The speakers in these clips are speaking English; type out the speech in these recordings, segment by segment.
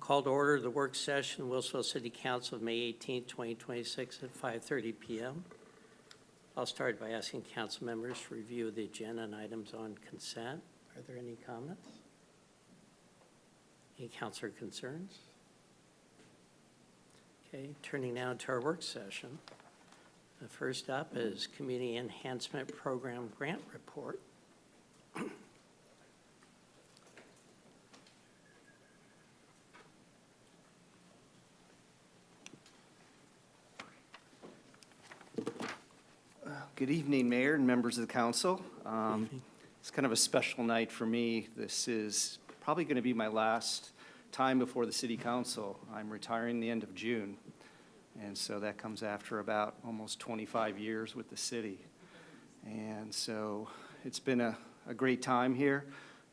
call to order the work session, Wilsonville City Council of May 18, 2026 at 5:30 p.m. I'll start by asking council members to review the agenda and items on consent. Are there any comments? Any councilor concerns? Okay, turning now to our work session. The first up is Community Enhancement Program Grant Report. Good evening, Mayor and members of the council. It's kind of a special night for me. This is probably going to be my last time before the City Council. I'm retiring the end of June, and so that comes after about almost 25 years with the city. And so it's been a great time here.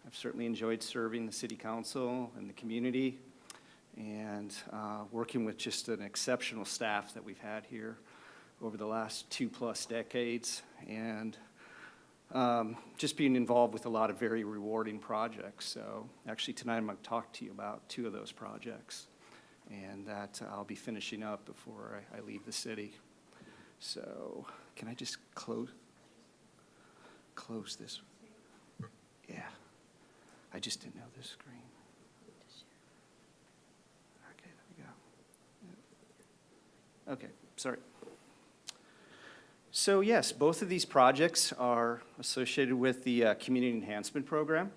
I've certainly enjoyed serving the City Council and the community, and working with just an exceptional staff that we've had here over the last 2+ decades, and just being involved with a lot of very rewarding projects. So actually tonight I'm going to talk to you about 2 of those projects, and that I'll be finishing up before I leave the city. So can I just close this? Yeah, I just didn't know this screen. Okay, there we go. Okay, sorry. So yes, both of these projects are associated with the Community Enhancement Program,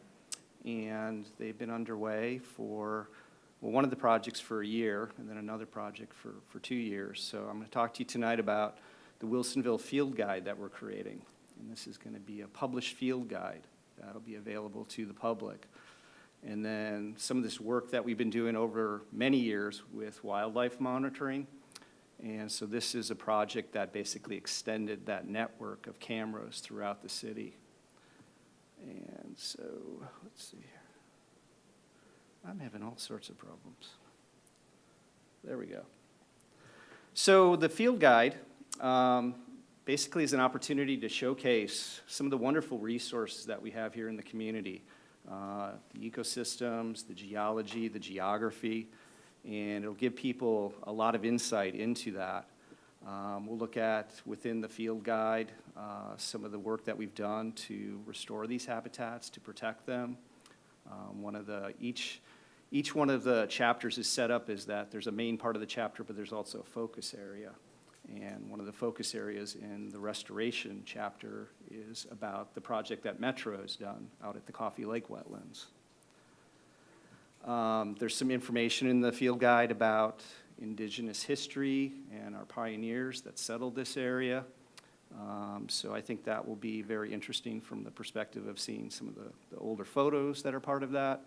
and they've been underway for, well, one of the projects for a year, and then another project for 2 years. So I'm going to talk to you tonight about the Wilsonville Field Guide that we're creating, and this is going to be a published field guide that'll be available to the public. And then some of this work that we've been doing over many years with wildlife monitoring. And so this is a project that basically extended that network of cameras throughout the city. And so, let's see here. I'm having all sorts of problems. There we go. So the field guide basically is an opportunity to showcase some of the wonderful resources that we have here in the community. The ecosystems, the geology, the geography, and it'll give people a lot of insight into that. We'll look at, within the field guide, some of the work that we've done to restore these habitats, to protect them. Each one of the chapters is set up is that there's a main part of the chapter, but there's also a focus area. And one of the focus areas in the restoration chapter is about the project that Metro has done out at the Coffee Lake wetlands. There's some information in the field guide about indigenous history and our pioneers that settled this area. So I think that will be very interesting from the perspective of seeing some of the older photos that are part of that.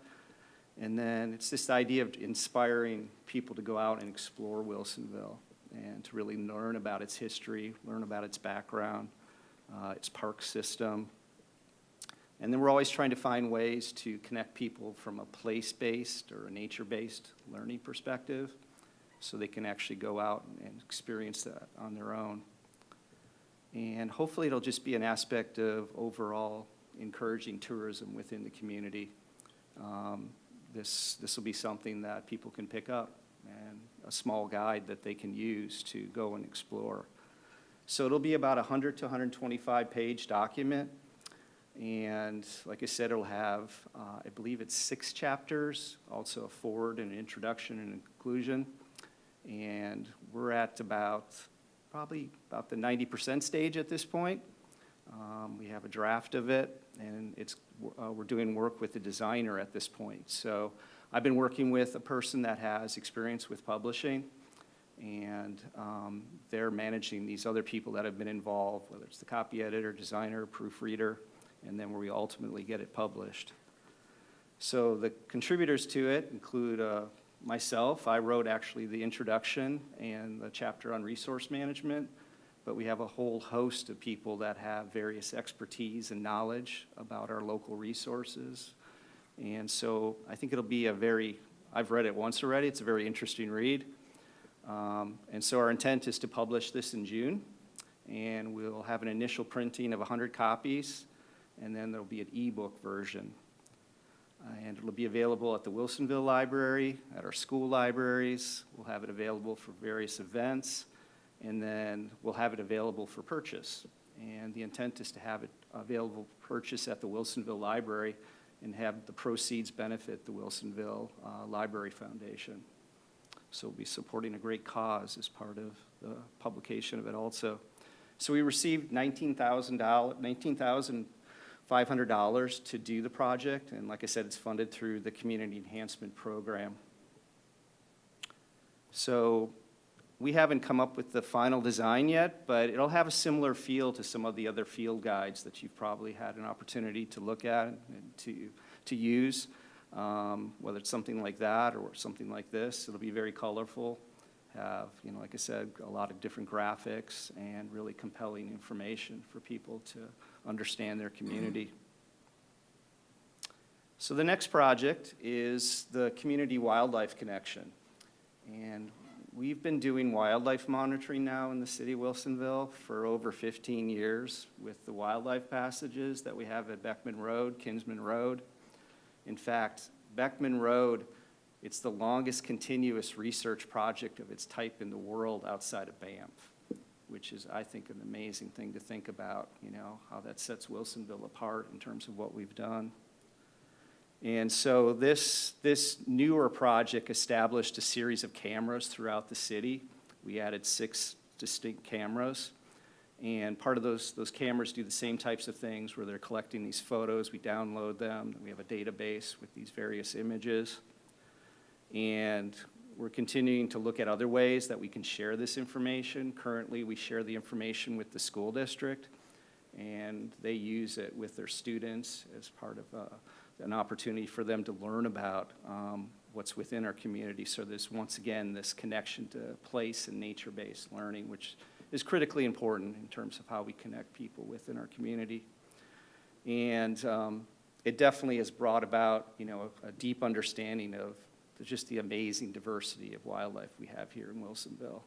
And then it's this idea of inspiring people to go out and explore Wilsonville and to really learn about its history, learn about its background, its park system. And then we're always trying to find ways to connect people from a place-based or a nature-based learning perspective so they can actually go out and experience that on their own. And hopefully it'll just be an aspect of overall encouraging tourism within the community. This will be something that people can pick up and a small guide that they can use to go and explore. So it'll be about a 100 to 125 page document. And like I said, it'll have, I believe it's 6 chapters, also a foreword and an introduction and conclusion. And we're at probably about the 90% stage at this point. We have a draft of it, and we're doing work with the designer at this point. So I've been working with a person that has experience with publishing, and they're managing these other people that have been involved, whether it's the copy editor, designer, proofreader, and then where we ultimately get it published. So the contributors to it include myself. I wrote actually the introduction and the chapter on resource management, but we have a whole host of people that have various expertise and knowledge about our local resources. And so I think it'll be I've read it once already, it's a very interesting read. And so our intent is to publish this in June, and we'll have an initial printing of 100 copies, and then there'll be an ebook version. And it'll be available at the Wilsonville Library, at our school libraries. We'll have it available for various events, and then we'll have it available for purchase. And the intent is to have it available for purchase at the Wilsonville Library and have the proceeds benefit the Wilsonville Library Foundation. So we'll be supporting a great cause as part of the publication of it also. So we received $19,500 to do the project, and like I said, it's funded through the Community Enhancement Program. So we haven't come up with the final design yet, but it'll have a similar feel to some of the other field guides that you've probably had an opportunity to look at and to use, whether it's something like that or something like this. It'll be very colorful, have, like I said, a lot of different graphics and really compelling information for people to understand their community. So the next project is the Community Wildlife Connection. And we've been doing wildlife monitoring now in the city of Wilsonville for over 15 years with the wildlife passages that we have at Beckman Road, Kinsman Road. In fact, Beckman Road, it's the longest continuous research project of its type in the world outside of Banff, which is, I think, an amazing thing to think about, how that sets Wilsonville apart in terms of what we've done. And so this newer project established a series of cameras throughout the city. We added 6 distinct cameras. And part of those cameras do the same types of things where they're collecting these photos. We download them. We have a database with these various images. And we're continuing to look at other ways that we can share this information. Currently, we share the information with the school district, and they use it with their students as part of an opportunity for them to learn about what's within our community. So there's, once again, this connection to place and nature-based learning, which is critically important in terms of how we connect people within our community. And it definitely has brought about, a deep understanding of just the amazing diversity of wildlife we have here in Wilsonville,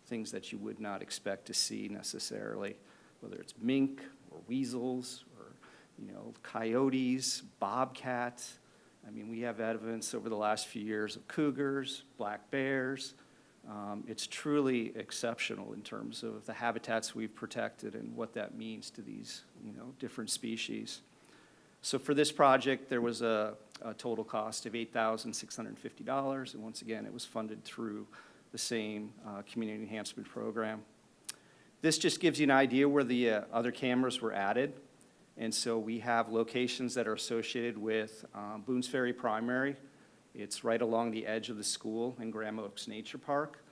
things that you would not expect to see necessarily, whether it's mink or weasels or, coyotes, bobcats. I mean, we have evidence over the last few years of cougars, black bears. It's truly exceptional in terms of the habitats we've protected and what that means to these, different species. So for this project, there was a total cost of $8,650, and once again, it was funded through the same Community Enhancement Program. This just gives you an idea where the other cameras were added, and so we have locations that are associated with Boones Ferry Primary. It's right along the edge of the school in Graham Oaks Nature Park.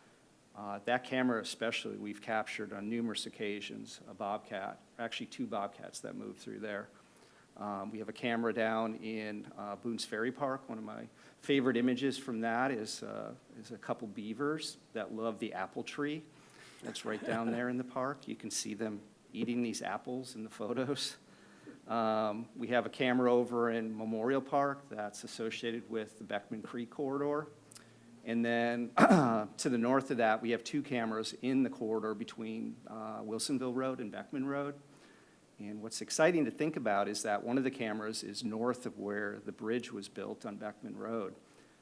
That camera especially, we've captured on numerous occasions a bobcat, actually 2 bobcats that moved through there. We have a camera down in Boones Ferry Park. One of my favorite images from that is a couple beavers that love the apple tree. That's right down there in the park. You can see them eating these apples in the photos. We have a camera over in Memorial Park that's associated with the Beckman Creek corridor. And then to the north of that, we have 2 cameras in the corridor between Wilsonville Road and Beckman Road. And what's exciting to think about is that one of the cameras is north of where the bridge was built on Beckman Road.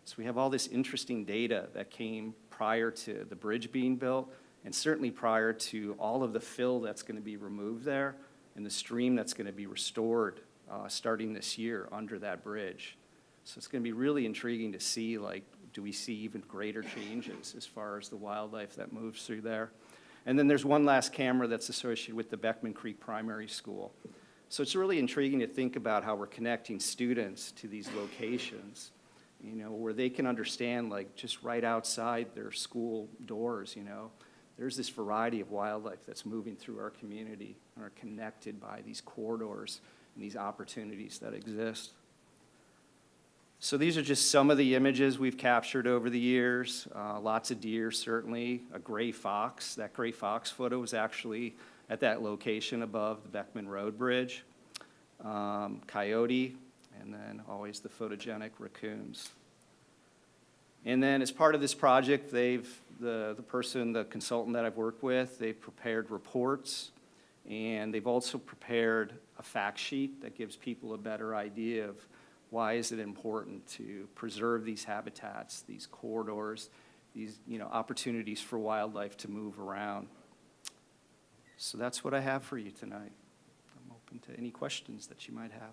So we have all this interesting data that came prior to the bridge being built, and certainly prior to all of the fill that's going to be removed there and the stream that's going to be restored starting this year under that bridge. So it's going to be really intriguing to see, do we see even greater changes as far as the wildlife that moves through there? And then there's one last camera that's associated with the Beckman Creek Primary School. So it's really intriguing to think about how we're connecting students to these locations, where they can understand, just right outside their school doors, there's this variety of wildlife that's moving through our community and are connected by these corridors and these opportunities that exist. So these are just some of the images we've captured over the years. Lots of deer, certainly. A gray fox. That gray fox photo was actually at that location above the Beckman Road Bridge. Coyote, and then always the photogenic raccoons. And then as part of this project, the consultant that I've worked with, they've prepared reports, and they've also prepared a fact sheet that gives people a better idea of why is it important to preserve these habitats, these corridors, these, opportunities for wildlife to move around. So that's what I have for you tonight. I'm open to any questions that you might have.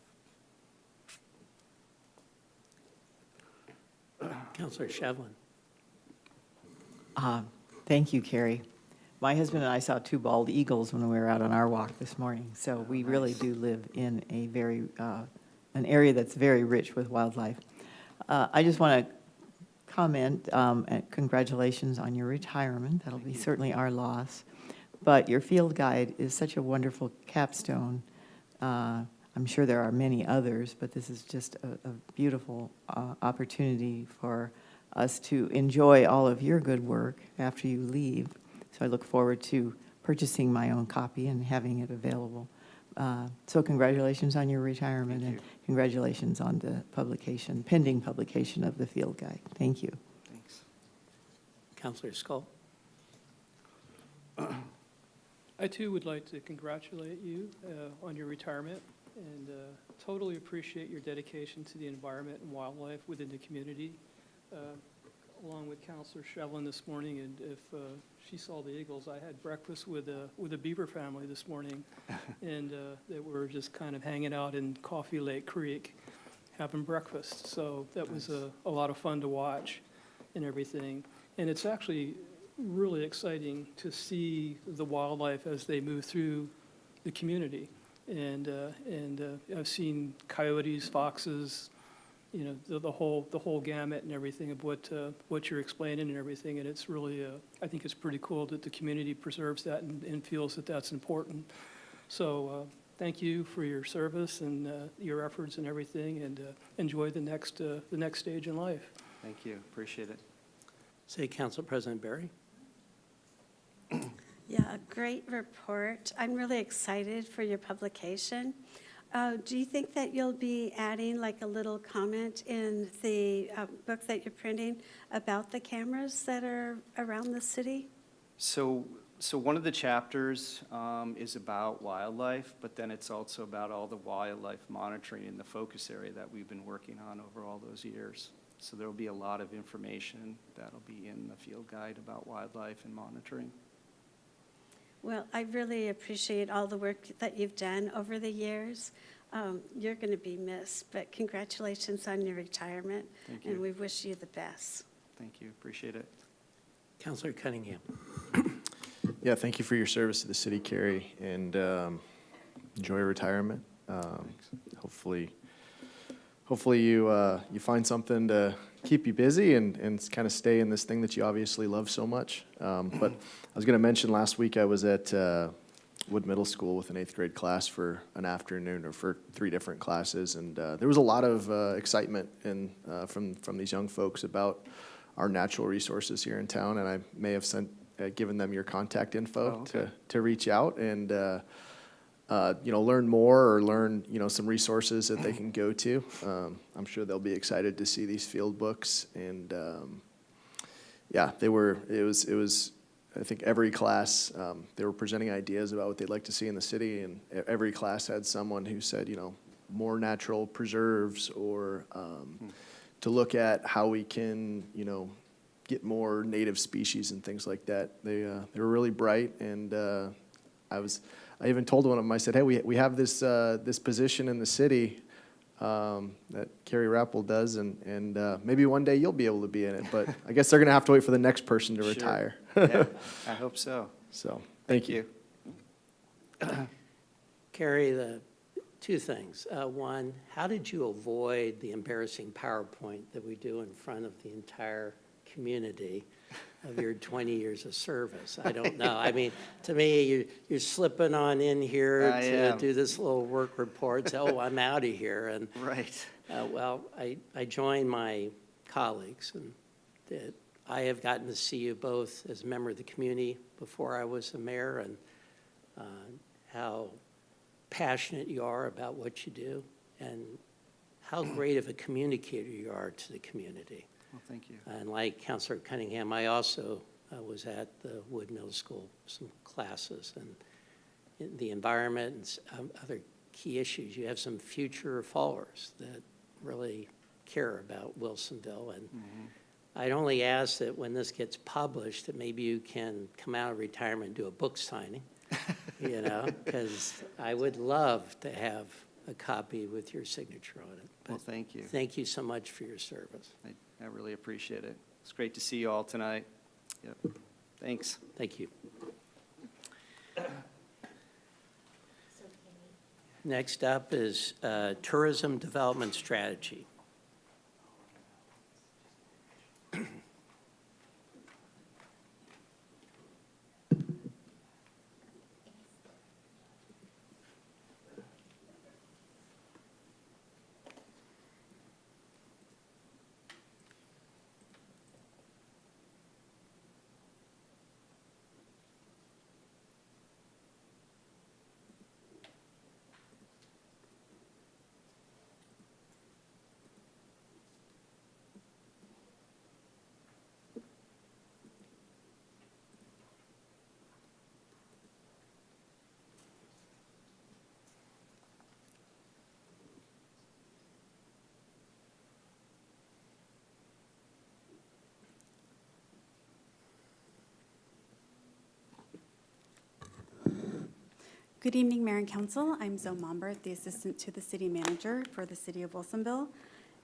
Counselor Shevlin. Thank you, Carrie. My husband and I saw 2 bald eagles when we were out on our walk this morning, so we really do live in a very, an area that's very rich with wildlife. I just want to comment, and congratulations on your retirement. That'll be certainly our loss. But your field guide is such a wonderful capstone. I'm sure there are many others, but this is just a beautiful opportunity for us to enjoy all of your good work after you leave. So I look forward to purchasing my own copy and having it available. So congratulations on your retirement, and congratulations on the publication, pending publication of the field guide. Thank you. Thanks. Counselor Skull. I too would like to congratulate you on your retirement, and totally appreciate your dedication to the environment and wildlife within the community. Along with Counselor Shevlin this morning, and if she saw the eagles, I had breakfast with a beaver family this morning, and they were just kind of hanging out in Coffee Lake Creek having breakfast. So that was a lot of fun to watch and everything. And it's actually really exciting to see the wildlife as they move through the community. And I've seen coyotes, foxes, the whole gamut and everything of what you're explaining and everything. And it's really, I think it's pretty cool that the community preserves that and feels that that's important. So thank you for your service and your efforts and everything, and enjoy the next stage in life. Thank you. Appreciate it. Say, Council President Barry. Yeah, a great report. I'm really excited for your publication. Do you think that you'll be adding like a little comment in the book that you're printing about the cameras that are around the city? So one of the chapters is about wildlife, but then it's also about all the wildlife monitoring in the focus area that we've been working on over all those years. So there'll be a lot of information that'll be in the field guide about wildlife and monitoring. Well, I really appreciate all the work that you've done over the years. You're going to be missed, but congratulations on your retirement. Thank you. And we wish you the best. Thank you. Appreciate it. Counselor Cunningham. Yeah, thank you for your service to the city, Carrie, and enjoy your retirement. Hopefully you find something to keep you busy and kind of stay in this thing that you obviously love so much. But I was going to mention last week I was at Wood Middle School with an 8th grade class for an afternoon, or for 3 different classes, and there was a lot of excitement from these young folks about our natural resources here in town, and I may have given them your contact info to reach out and learn more, or learn some resources that they can go to. I'm sure they'll be excited to see these field books, and it was I think every class they were presenting ideas about what they'd like to see in the city, and every class had someone who said more natural preserves, or to look at how we can get more native species and things like that. They were really bright, and I even told one of them, I said, hey, we have this position in the city that Carrie Rappel does, and maybe one day you'll be able to be in it, but I guess they're going to have to wait for the next person to retire. Yeah, I hope so. So, thank you. Carrie, the 2 things. One, how did you avoid the embarrassing PowerPoint that we do in front of the entire community of your 20 years of service? I don't know. I mean, to me, you're slipping on in here to do this little work report. So, oh, I'm out of here. And Right. I joined my colleagues, and that I have gotten to see you both as a member of the community before I was the mayor, and how passionate you are about what you do, and how great of a communicator you are to the community. Well, thank you. And like Councilor Cunningham, I also was at the Wood Middle School, some classes, and in the environment and other key issues. You have some future followers that really care about Wilsonville. And I'd only ask that when this gets published, that maybe you can come out of retirement and do a book signing, you know, because I would love to have a copy with your signature on it. Well, But thank you. thank you so much for your service. I really appreciate it. It's great to see you all tonight. Yep. Thanks. Thank you. Next up is Tourism Development Strategy. Good evening, Mayor and Council. I'm Zoe Mombert, the Assistant to the City Manager for the City of Wilsonville.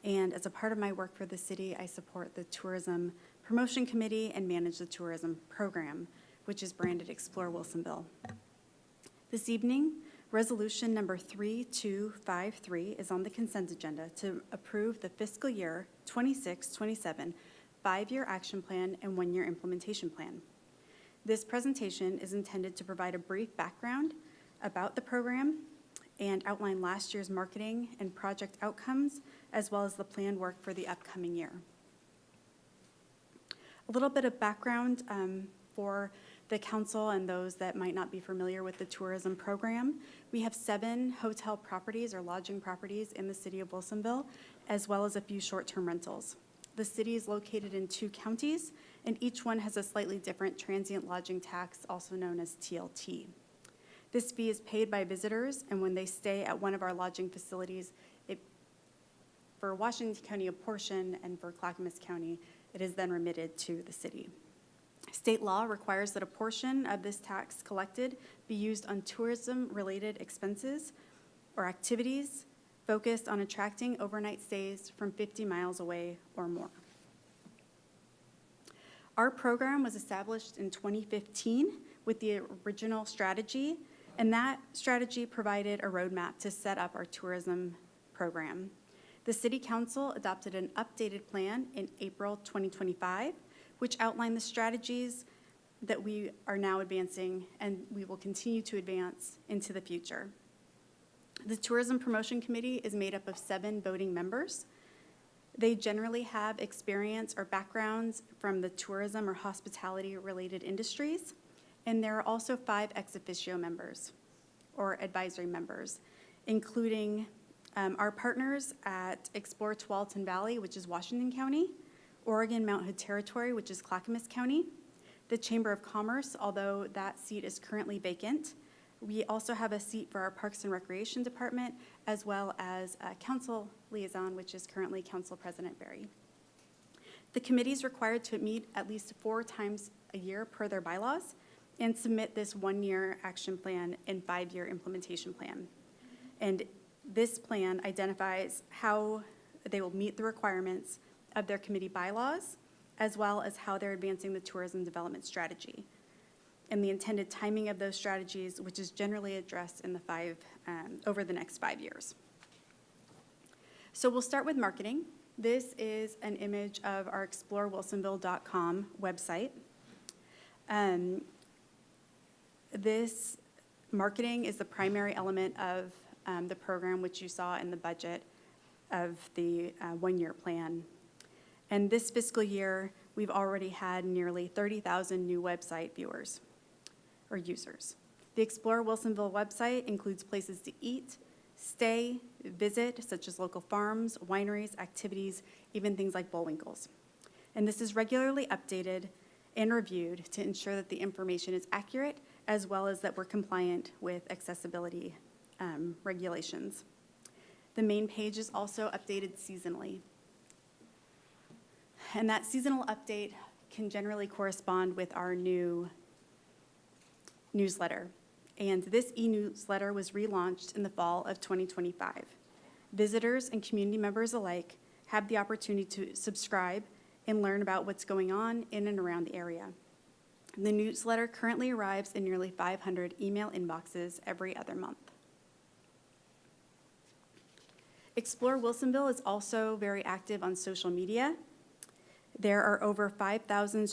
And as a part of my work for the city, I support the Tourism Promotion Committee and manage the tourism program, which is branded Explore Wilsonville. This evening, Resolution number 3253 is on the consent agenda to approve the fiscal year 26-27 5-year action plan and 1-year implementation plan. This presentation is intended to provide a brief background about the program and outline last year's marketing and project outcomes, as well as the planned work for the upcoming year. A little bit of background for the council and those that might not be familiar with the tourism program. We have 7 hotel properties or lodging properties in the city of Wilsonville, as well as a few short-term rentals. The city is located in 2 counties, and each one has a slightly different transient lodging tax, also known as TLT. This fee is paid by visitors, and when they stay at one of our lodging facilities, for Washington County a portion, and for Clackamas County, it is then remitted to the city. State law requires that a portion of this tax collected be used on tourism-related expenses or activities focused on attracting overnight stays from 50 miles away or more. Our program was established in 2015 with the original strategy, and that strategy provided a roadmap to set up our tourism program. The City Council adopted an updated plan in April 2025, which outlined the strategies that we are now advancing and we will continue to advance into the future. The Tourism Promotion Committee is made up of 7 voting members. They generally have experience or backgrounds from the tourism or hospitality-related industries, and there are also 5 ex officio members or advisory members, including our partners at Explore Tualatin Valley, which is Washington County, Oregon Mount Hood Territory, which is Clackamas County, the Chamber of Commerce, although that seat is currently vacant. We also have a seat for our Parks and Recreation Department, as well as a council liaison, which is currently Council President Berry. The committee is required to meet at least 4 times a year per their bylaws and submit this 1-year action plan and 5-year implementation plan. And this plan identifies how they will meet the requirements of their committee bylaws, as well as how they're advancing the tourism development strategy and the intended timing of those strategies, which is generally addressed in the over the next 5 years. So we'll start with marketing. This is an image of our explorewilsonville.com website. This marketing is the primary element of the program, which you saw in the budget of the 1-year plan. And this fiscal year, we've already had nearly 30,000 new website viewers or users. The Explore Wilsonville website includes places to eat, stay, visit, such as local farms, wineries, activities, even things like Bullwinkles. And this is regularly updated and reviewed to ensure that the information is accurate, as well as that we're compliant with accessibility regulations. The main page is also updated seasonally. And that seasonal update can generally correspond with our new newsletter. And this e-newsletter was relaunched in the fall of 2025. Visitors and community members alike have the opportunity to subscribe and learn about what's going on in and around the area. The newsletter currently arrives in nearly 500 email inboxes every other month. Explore Wilsonville is also very active on social media. There are over 5,000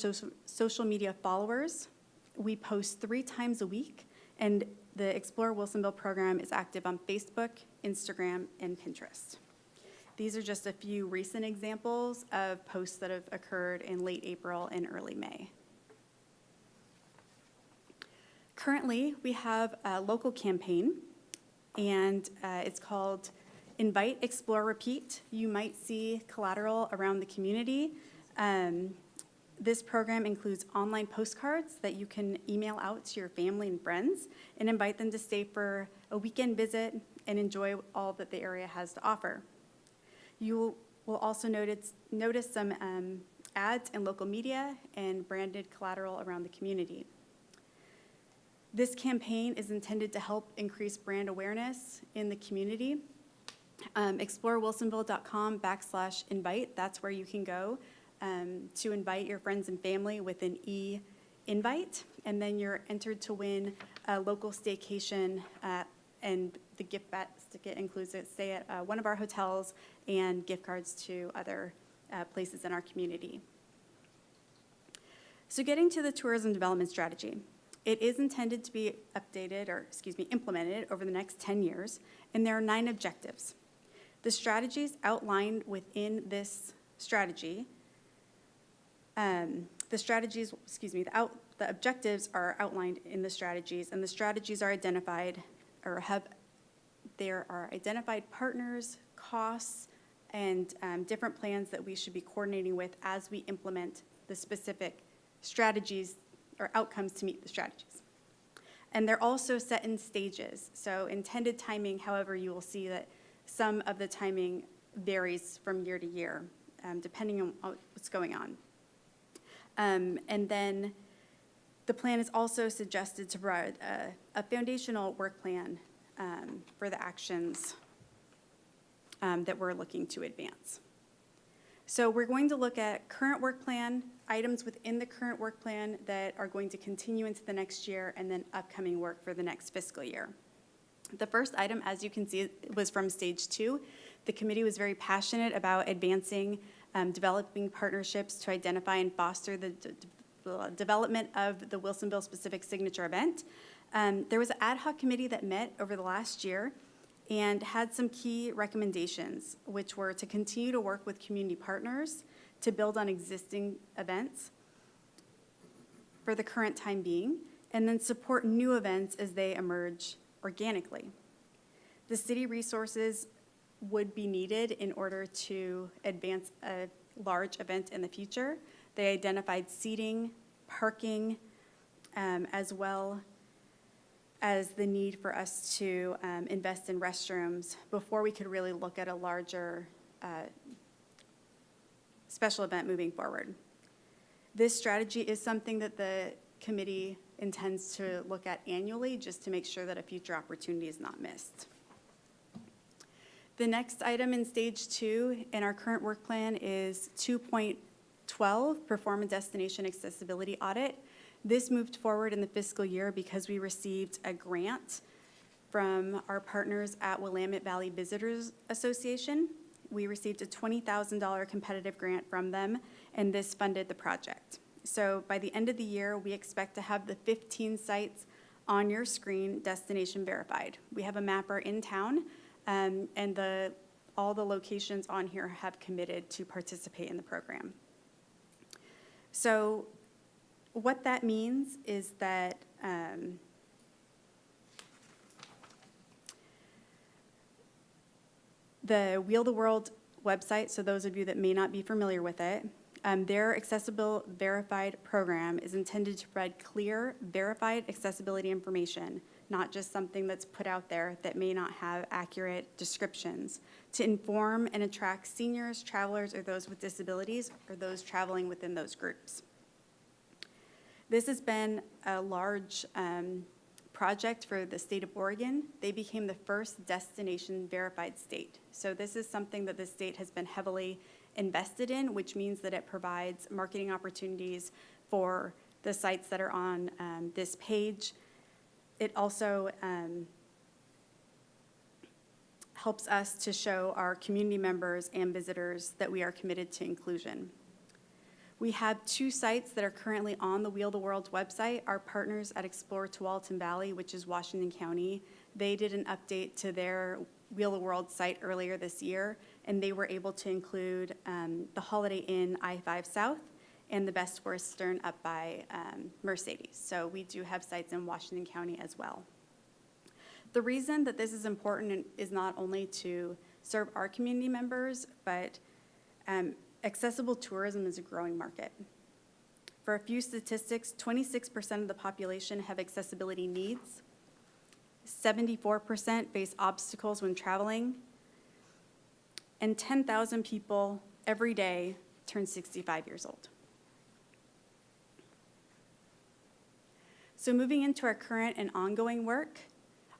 social media followers. We post 3 times a week, and the Explore Wilsonville program is active on Facebook, Instagram, and Pinterest. These are just a few recent examples of posts that have occurred in late April and early May. Currently, we have a local campaign, and it's called Invite, Explore, Repeat. You might see collateral around the community. This program includes online postcards that you can email out to your family and friends and invite them to stay for a weekend visit and enjoy all that the area has to offer. You will also notice some ads in local media and branded collateral around the community. This campaign is intended to help increase brand awareness in the community. ExploreWilsonville.com/invite, that's where you can go to invite your friends and family with an e-invite, and then you're entered to win a local staycation, and the gift basket includes a stay at one of our hotels and gift cards to other places in our community. So getting to the tourism development strategy, it is intended to be implemented over the next 10 years, and there are 9 objectives. The strategies outlined within this strategy, the objectives are outlined in the strategies, and the strategies are identified there are identified partners, costs, and different plans that we should be coordinating with as we implement the specific strategies or outcomes to meet the strategies. And they're also set in stages. So intended timing, however, you will see that some of the timing varies from year to year, depending on what's going on. And then the plan is also suggested to provide a foundational work plan for the actions that we're looking to advance. So we're going to look at current work plan, items within the current work plan that are going to continue into the next year, and then upcoming work for the next fiscal year. The first item, as you can see, was from stage 2. The committee was very passionate about advancing, developing partnerships to identify and foster the development of the Wilsonville specific signature event. There was an ad hoc committee that met over the last year and had some key recommendations, which were to continue to work with community partners to build on existing events for the current time being, and then support new events as they emerge organically. The city resources would be needed in order to advance a large event in the future. They identified seating, parking, as well as the need for us to invest in restrooms before we could really look at a larger special event moving forward. This strategy is something that the committee intends to look at annually just to make sure that a future opportunity is not missed. The next item in stage 2 in our current work plan is 2.12, Perform a Destination Accessibility Audit. This moved forward in the fiscal year because we received a grant from our partners at Willamette Valley Visitors Association. We received a $20,000 competitive grant from them, and this funded the project. So by the end of the year, we expect to have the 15 sites on your screen destination verified. We have a mapper in town, and all the locations on here have committed to participate in the program. So what that means is that the Wheel the World website, so those of you that may not be familiar with it, Their Accessible Verified program is intended to provide clear, verified accessibility information, not just something that's put out there that may not have accurate descriptions, to inform and attract seniors, travelers, or those with disabilities, or those traveling within those groups. This has been a large project for the state of Oregon. They became the first destination verified state. So this is something that the state has been heavily invested in, which means that it provides marketing opportunities for the sites that are on this page. It also helps us to show our community members and visitors that we are committed to inclusion. We have 2 sites that are currently on the Wheel the World website. Our partners at Explore Tualatin Valley, which is Washington County, they did an update to their Wheel the World site earlier this year, and they were able to include the Holiday Inn I-5 South and the Best Western up by Mercedes. So we do have sites in Washington County as well. The reason that this is important is not only to serve our community members, but accessible tourism is a growing market. For a few statistics, 26% of the population have accessibility needs. 74% face obstacles when traveling. And 10,000 people every day turn 65 years old. So moving into our current and ongoing work,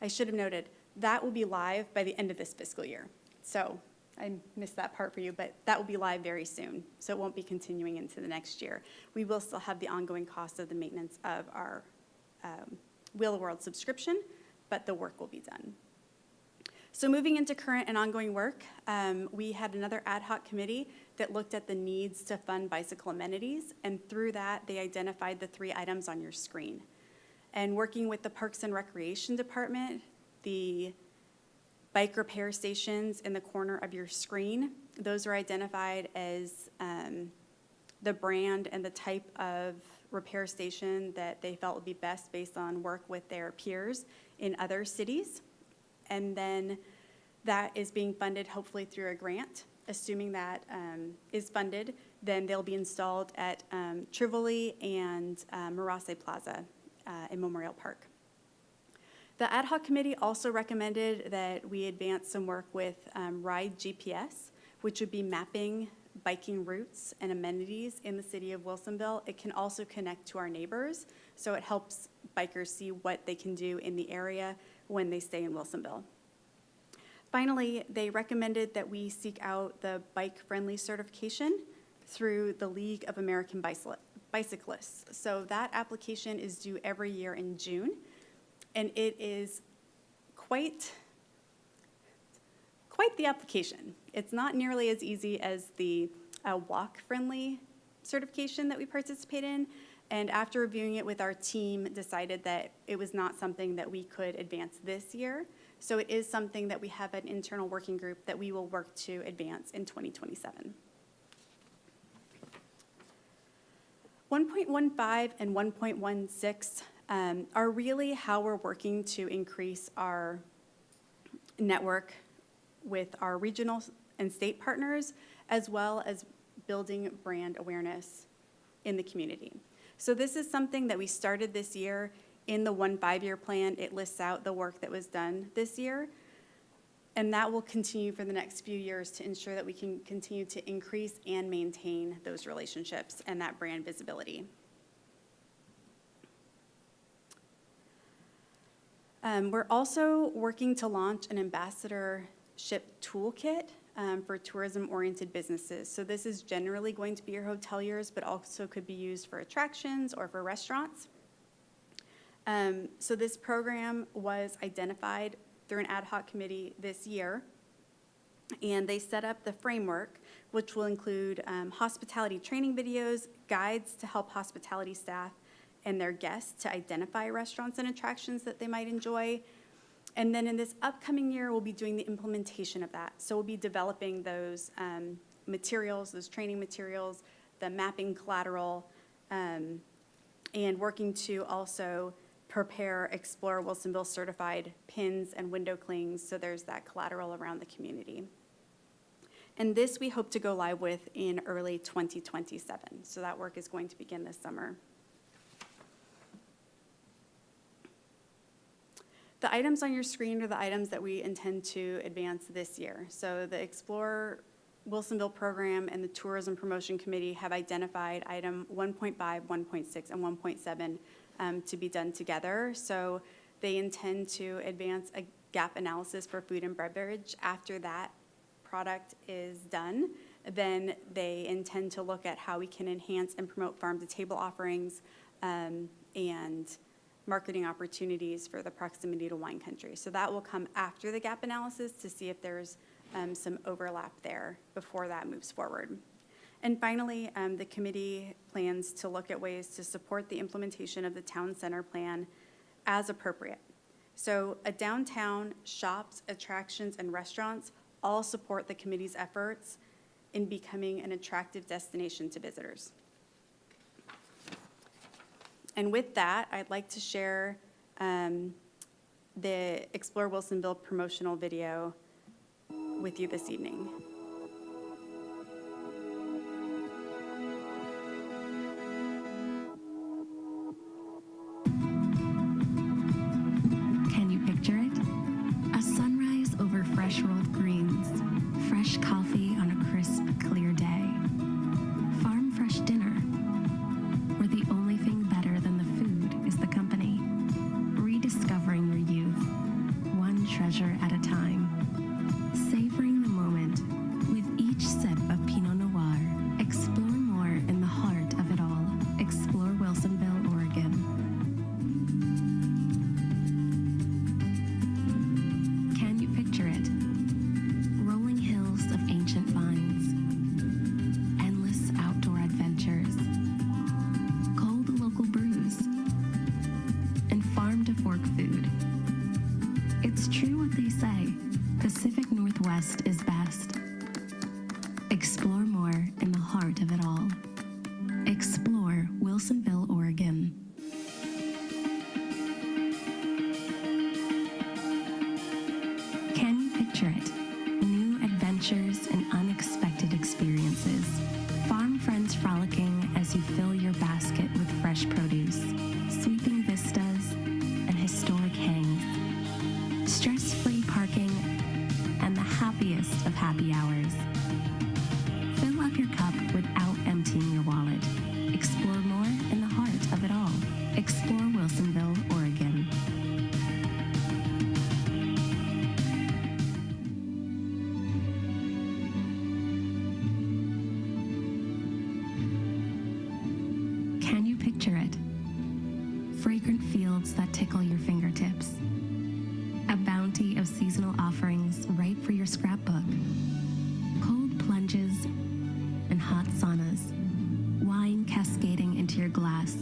I should have noted, that will be live by the end of this fiscal year. So I missed that part for you, but that will be live very soon. So it won't be continuing into the next year. We will still have the ongoing cost of the maintenance of our Wheel the World subscription, but the work will be done. So moving into current and ongoing work, we had another ad hoc committee that looked at the needs to fund bicycle amenities, and through that, they identified the 3 items on your screen. And working with the Parks and Recreation Department, the bike repair stations in the corner of your screen, those are identified as the brand and the type of repair station that they felt would be best based on work with their peers in other cities. And then that is being funded hopefully through a grant. Assuming that is funded, then they'll be installed at Trivoli and Marase Plaza in Memorial Park. The ad hoc committee also recommended that we advance some work with Ride GPS, which would be mapping biking routes and amenities in the city of Wilsonville. It can also connect to our neighbors, so it helps bikers see what they can do in the area when they stay in Wilsonville. Finally, they recommended that we seek out the bike-friendly certification through the League of American Bicyclists. So that application is due every year in June, and it is quite the application. It's not nearly as easy as the walk-friendly certification that we participate in, and after reviewing it with our team, decided that it was not something that we could advance this year. So it is something that we have an internal working group that we will work to advance in 2027. 1.15 and 1.16 are really how we're working to increase our network with our regional and state partners, as well as building brand awareness in the community. So this is something that we started this year. In the 1 5-year plan, it lists out the work that was done this year, and that will continue for the next few years to ensure that we can continue to increase and maintain those relationships and that brand visibility. We're also working to launch an ambassadorship toolkit for tourism-oriented businesses. So this is generally going to be your hoteliers, but also could be used for attractions or for restaurants. So this program was identified through an ad hoc committee this year, and they set up the framework, which will include hospitality training videos, guides to help hospitality staff and their guests to identify restaurants and attractions that they might enjoy. And then in this upcoming year, we'll be doing the implementation of that. So we'll be developing those materials, those training materials, the mapping collateral, and working to also prepare Explore Wilsonville certified pins and window clings, so there's that collateral around the community. And this we hope to go live with in early 2027. So that work is going to begin this summer. The items on your screen are the items that we intend to advance this year. So the Explore Wilsonville program and the Tourism Promotion Committee have identified item 1.5, 1.6, and 1.7 to be done together. So they intend to advance a gap analysis for food and beverage. After that product is done, then they intend to look at how we can enhance and promote farm-to-table offerings and marketing opportunities for the proximity to wine country. So that will come after the gap analysis to see if there's some overlap there before that moves forward. And finally, the committee plans to look at ways to support the implementation of the town center plan as appropriate. So a downtown, shops, attractions, and restaurants all support the committee's efforts in becoming an attractive destination to visitors. And with that, I'd like to share the Explore Wilsonville promotional video with you this evening. Can you picture it? A sunrise over fresh rolled greens, fresh coffee on a crisp, clear day, farm fresh dinner, where the only thing better than the food is the company, rediscovering your youth, one treasure at a time, savoring the moment with each sip of Pinot Noir. Explore more in the heart of it all. Explore Wilsonville, Oregon. Can you picture it? Rolling hills of ancient vines, endless outdoor adventures, cold local brews, and farm-to-fork food. It's true what they say, Pacific Northwest is best. Explore more in the heart of it all. Explore Wilsonville, Oregon. Can you picture it? New adventures and unexpected experiences. Farm friends frolicking as you fill your basket with fresh produce. Sweeping vistas and historic hangs. Stress-free parking and the happiest of happy hours. Fill up your cup without emptying your wallet. Explore more in the heart of it all. Explore Wilsonville, Oregon. Can you picture it? Fragrant fields that tickle your fingertips. A bounty of seasonal offerings ripe for your scrapbook. Cold plunges and hot saunas. Wine cascading into your glass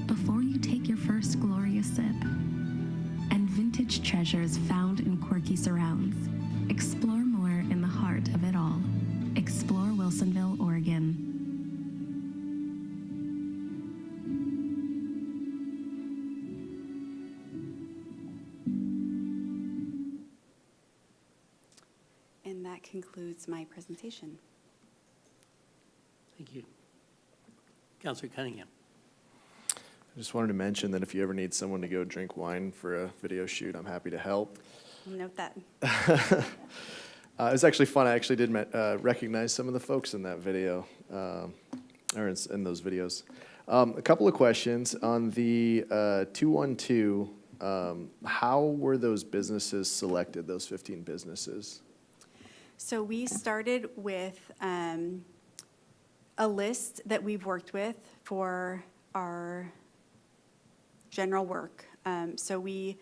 before you take your first glorious sip. And vintage treasures found in quirky surrounds. Explore more in the heart of it all. Explore Wilsonville, Oregon. And that concludes my presentation. Thank you. Councilor Cunningham. I just wanted to mention that if you ever need someone to go drink wine for a video shoot, I'm happy to help. Note that. It was actually fun. I actually did recognize some of the folks in that video, or in those videos. A couple of questions on the 212. How were those businesses selected? Those 15 businesses. So we started with a list that we've worked with for our general work. So we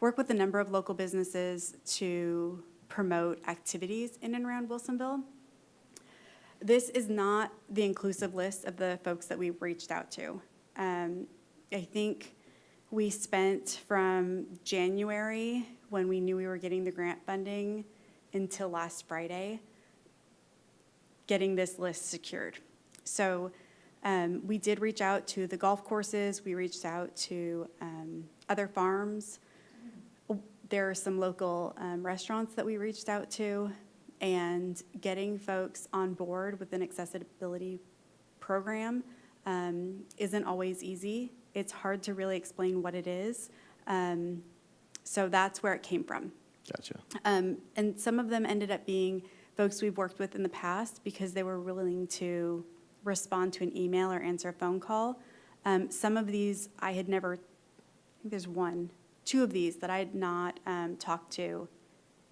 work with a number of local businesses to promote activities in and around Wilsonville. This is not the inclusive list of the folks that we've reached out to. I think we spent from January, when we knew we were getting the grant funding, until last Friday, getting this list secured. So we did reach out to the golf courses. We reached out to other farms. There are some local restaurants that we reached out to. And getting folks on board with an accessibility program isn't always easy. It's hard to really explain what it is. So that's where it came from. Gotcha. And some of them ended up being folks we've worked with in the past because they were willing to respond to an email or answer a phone call. Some of these I had never, I think there's two of these that I had not talked to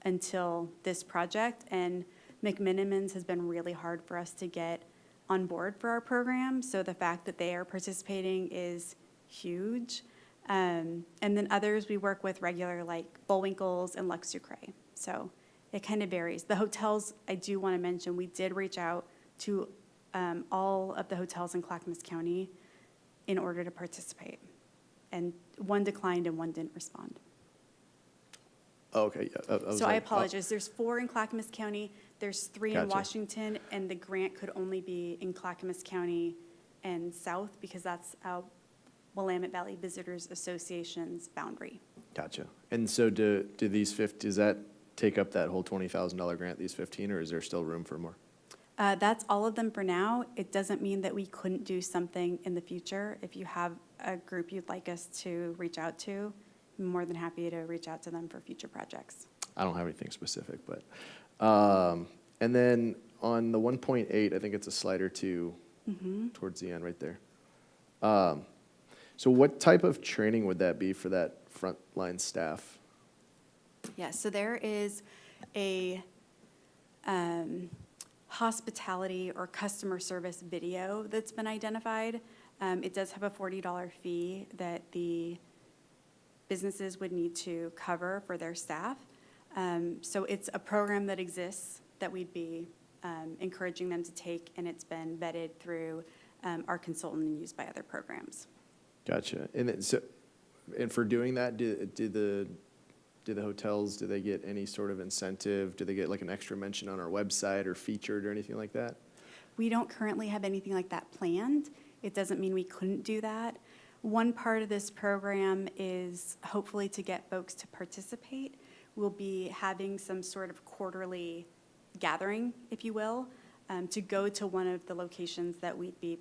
until this project. And McMinimans has been really hard for us to get on board for our program. So the fact that they are participating is huge. And then others we work with regular, like Bullwinkle's and Lux Sucre. So it kind of varies. The hotels, I do want to mention, we did reach out to all of the hotels in Clackamas County in order to participate. And one declined and one didn't respond. Oh, okay, yeah. So I apologize. There's 4 in Clackamas County, there's 3 in Gotcha. Washington, and the grant could only be in Clackamas County and south because that's Willamette Valley Visitors Association's boundary. Gotcha. And so do these 50, does that take up that whole $20,000 grant, these 15, or is there still room for more? That's all of them for now. It doesn't mean that we couldn't do something in the future. If you have a group you'd like us to reach out to, I'm more than happy to reach out to them for future projects. I don't have anything specific, but, and then on the 1.8, I think it's a slide or two towards the end right there. So what type of training would that be for that frontline staff? Yeah, so there is a hospitality or customer service video that's been identified. It does have a $40 fee that the businesses would need to cover for their staff. So it's a program that exists that we'd be encouraging them to take, and it's been vetted through our consultant and used by other programs. Gotcha. And then, so, and for doing that, do the hotels, do they get any sort of incentive? Do they get like an extra mention on our website or featured or anything like that? We don't currently have anything like that planned. It doesn't mean we couldn't do that. One part of this program is hopefully to get folks to participate. We'll be having some sort of quarterly gathering, if you will, to go to one of the locations that we'd be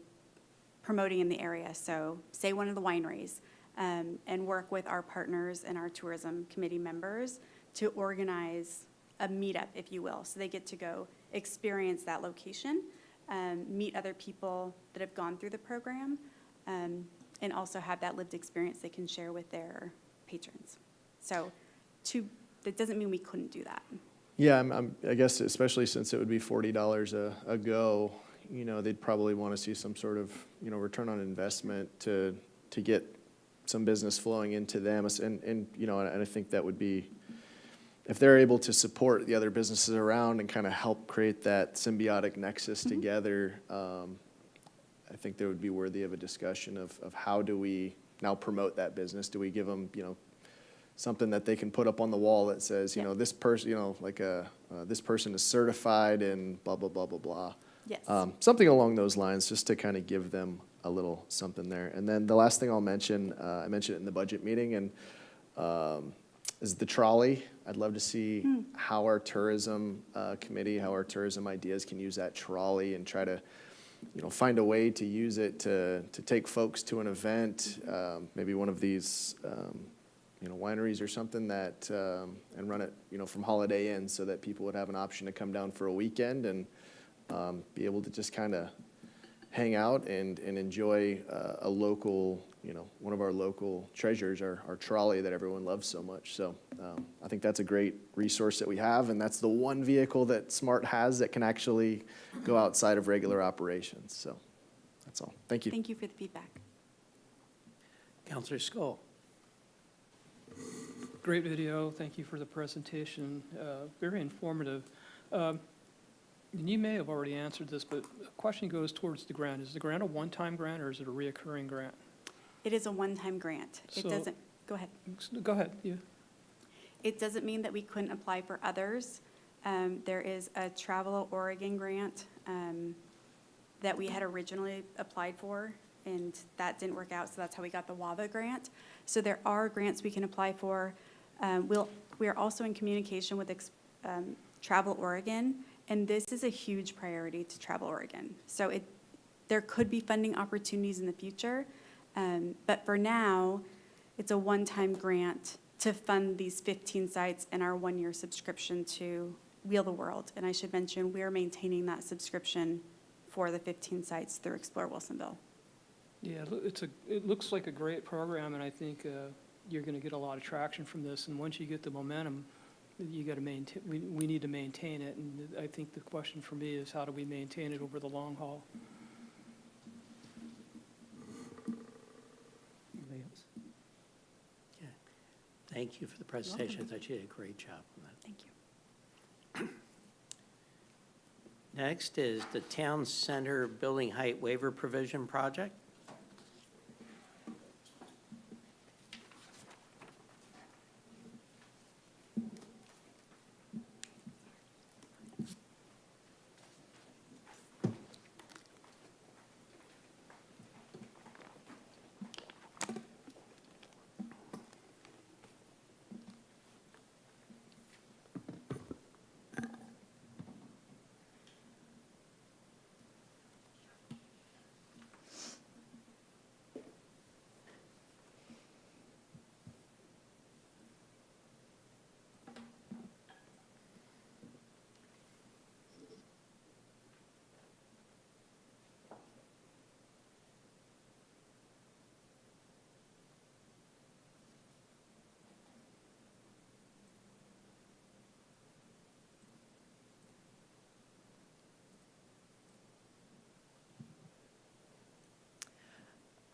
promoting in the area. So say one of the wineries, and work with our partners and our tourism committee members to organize a meetup, if you will. So they get to go experience that location, meet other people that have gone through the program, and also have that lived experience they can share with their patrons. So that doesn't mean we couldn't do that. Yeah, I guess especially since it would be $40 a go, you know, they'd probably want to see some sort of, you know, return on investment to get some business flowing into them. And you know, and I think that would be, if they're able to support the other businesses around and kind of help create that symbiotic nexus together, I think they would be worthy of a discussion of how do we now promote that business? Do we give them, you know, something that they can put up on the wall that says, you know, this person, you know, like this person is certified and blah, blah, blah, blah, blah. Yes. Something along those lines, just to kind of give them a little something there. And then the last thing I'll mention, I mentioned it in the budget meeting, and is the trolley. I'd love to see how our tourism committee, how our tourism ideas can use that trolley and try to, you know, find a way to use it to take folks to an event, maybe one of these, you know, wineries or something that, and run it, you know, from Holiday Inn so that people would have an option to come down for a weekend and be able to just kind of hang out and enjoy a local, you know, one of our local treasures, our trolley that everyone loves so much. So I think that's a great resource that we have, and that's the one vehicle that SMART has that can actually go outside of regular operations. So that's all. Thank you. Thank you for the feedback. Counselor Skull. Great video. Thank you for the presentation. Very informative. And you may have already answered this, but the question goes towards the grant. Is the grant a one-time grant or is it a reoccurring grant? It is a one-time grant. It So- doesn't, go ahead. Go ahead. Yeah. It doesn't mean that we couldn't apply for others. There is a Travel Oregon grant that we had originally applied for, and that didn't work out, so that's how we got the WAVA grant. So there are grants we can apply for. We are also in communication with Travel Oregon, and this is a huge priority to Travel Oregon. So there could be funding opportunities in the future, but for now, it's a one-time grant to fund these 15 sites and our one-year subscription to Wheel the World. And I should mention, we are maintaining that subscription for the 15 sites through Explore Wilsonville. Yeah, it looks like a great program, and I think you're going to get a lot of traction from this. And once you get the momentum, you got to maintain. We need to maintain it. And I think the question for me is, how do we maintain it over the long haul? Anybody else? Thank you for the presentation. I thought you did a great job on that. Thank you. Next is the Town Center Building Height Waiver Provision Project.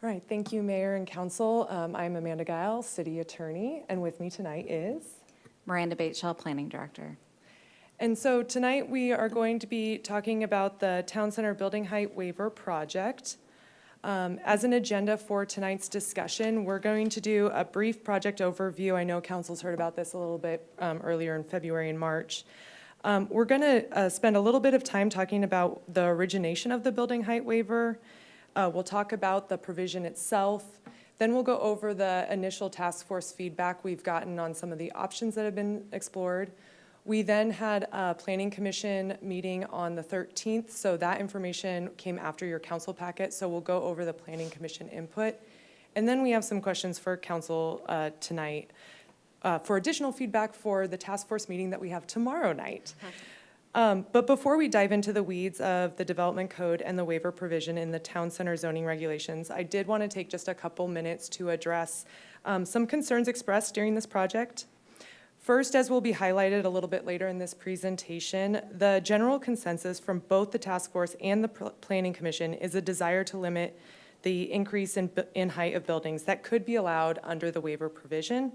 All right, thank you, Mayor and Council. I'm Amanda Guile, City Attorney, and with me tonight is... Miranda Bateshell, Planning Director. And so tonight we are going to be talking about the Town Center Building Height Waiver Project. As an agenda for tonight's discussion, we're going to do a brief project overview. I know Council's heard about this a little bit earlier in February and March. We're going to spend a little bit of time talking about the origination of the building height waiver. We'll talk about the provision itself. Then we'll go over the initial task force feedback we've gotten on some of the options that have been explored. We then had a planning commission meeting on the 13th, so that information came after your council packet, so we'll go over the planning commission input. And then we have some questions for council tonight for additional feedback for the task force meeting that we have tomorrow night. But before we dive into the weeds of the development code and the waiver provision in the town center zoning regulations, I did want to take just a couple minutes to address some concerns expressed during this project. First, as will be highlighted a little bit later in this presentation, the general consensus from both the task force and the planning commission is a desire to limit the increase in height of buildings that could be allowed under the waiver provision.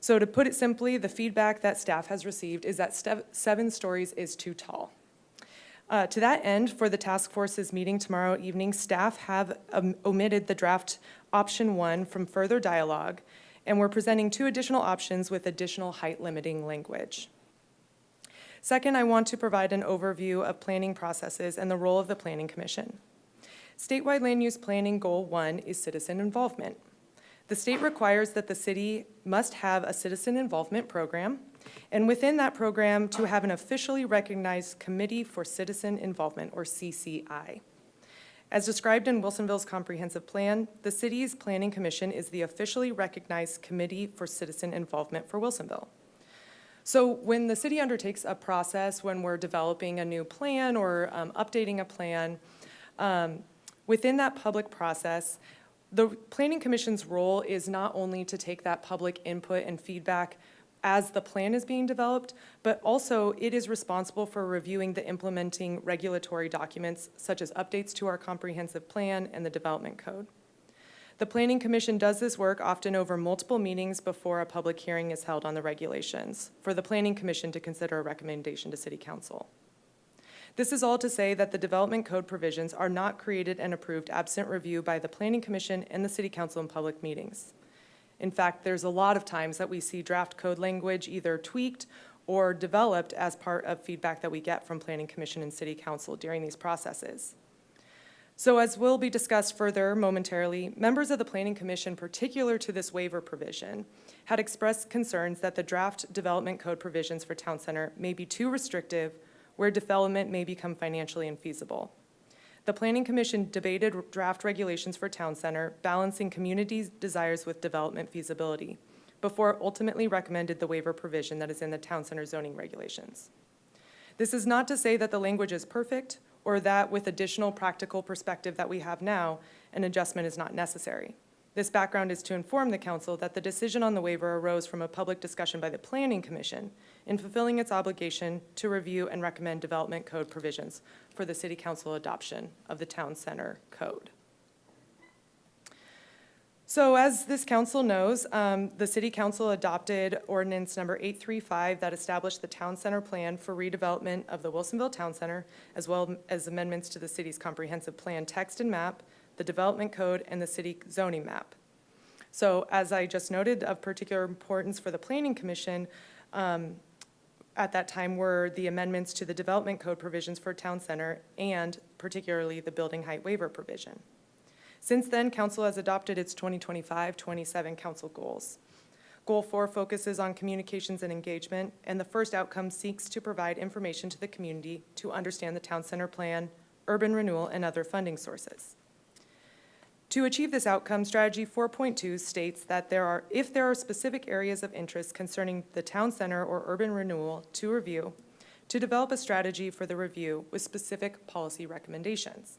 So to put it simply, the feedback that staff has received is that 7 stories is too tall. To that end, for the task force's meeting tomorrow evening, staff have omitted the draft option 1 from further dialogue, and we're presenting 2 additional options with additional height limiting language. Second, I want to provide an overview of planning processes and the role of the Planning Commission. Statewide Land Use Planning Goal 1 is citizen involvement. The state requires that the city must have a citizen involvement program, and within that program to have an officially recognized Committee for Citizen Involvement, or CCI. As described in Wilsonville's comprehensive plan, the city's planning commission is the officially recognized Committee for Citizen Involvement for Wilsonville. So when the city undertakes a process, when we're developing a new plan or updating a plan, within that public process, the Planning Commission's role is not only to take that public input and feedback as the plan is being developed, but also it is responsible for reviewing the implementing regulatory documents such as updates to our comprehensive plan and the development code. The Planning Commission does this work often over multiple meetings before a public hearing is held on the regulations for the Planning Commission to consider a recommendation to City Council. This is all to say that the development code provisions are not created and approved absent review by the Planning Commission and the City Council in public meetings. In fact, there's a lot of times that we see draft code language either tweaked or developed as part of feedback that we get from Planning Commission and City Council during these processes. So as will be discussed further momentarily, members of the Planning Commission particular to this waiver provision had expressed concerns that the draft development code provisions for Town Center may be too restrictive, where development may become financially infeasible. The Planning Commission debated draft regulations for Town Center, balancing communities' desires with development feasibility, before ultimately recommended the waiver provision that is in the Town Center zoning regulations. This is not to say that the language is perfect, or that with additional practical perspective that we have now, an adjustment is not necessary. This background is to inform the council that the decision on the waiver arose from a public discussion by the Planning Commission in fulfilling its obligation to review and recommend development code provisions for the City Council adoption of the Town Center Code. So as this council knows, the City Council adopted ordinance number 835 that established the Town Center plan for redevelopment of the Wilsonville Town Center, as well as amendments to the city's comprehensive plan text and map, the development code, and the city zoning map. So as I just noted, of particular importance for the Planning Commission at that time were the amendments to the development code provisions for Town Center and particularly the building height waiver provision. Since then, Council has adopted its 2025-27 Council goals. Goal 4 focuses on communications and engagement, and the first outcome seeks to provide information to the community to understand the Town Center plan, urban renewal, and other funding sources. To achieve this outcome, Strategy 4.2 states that if there are specific areas of interest concerning the Town Center or urban renewal to review, to develop a strategy for the review with specific policy recommendations.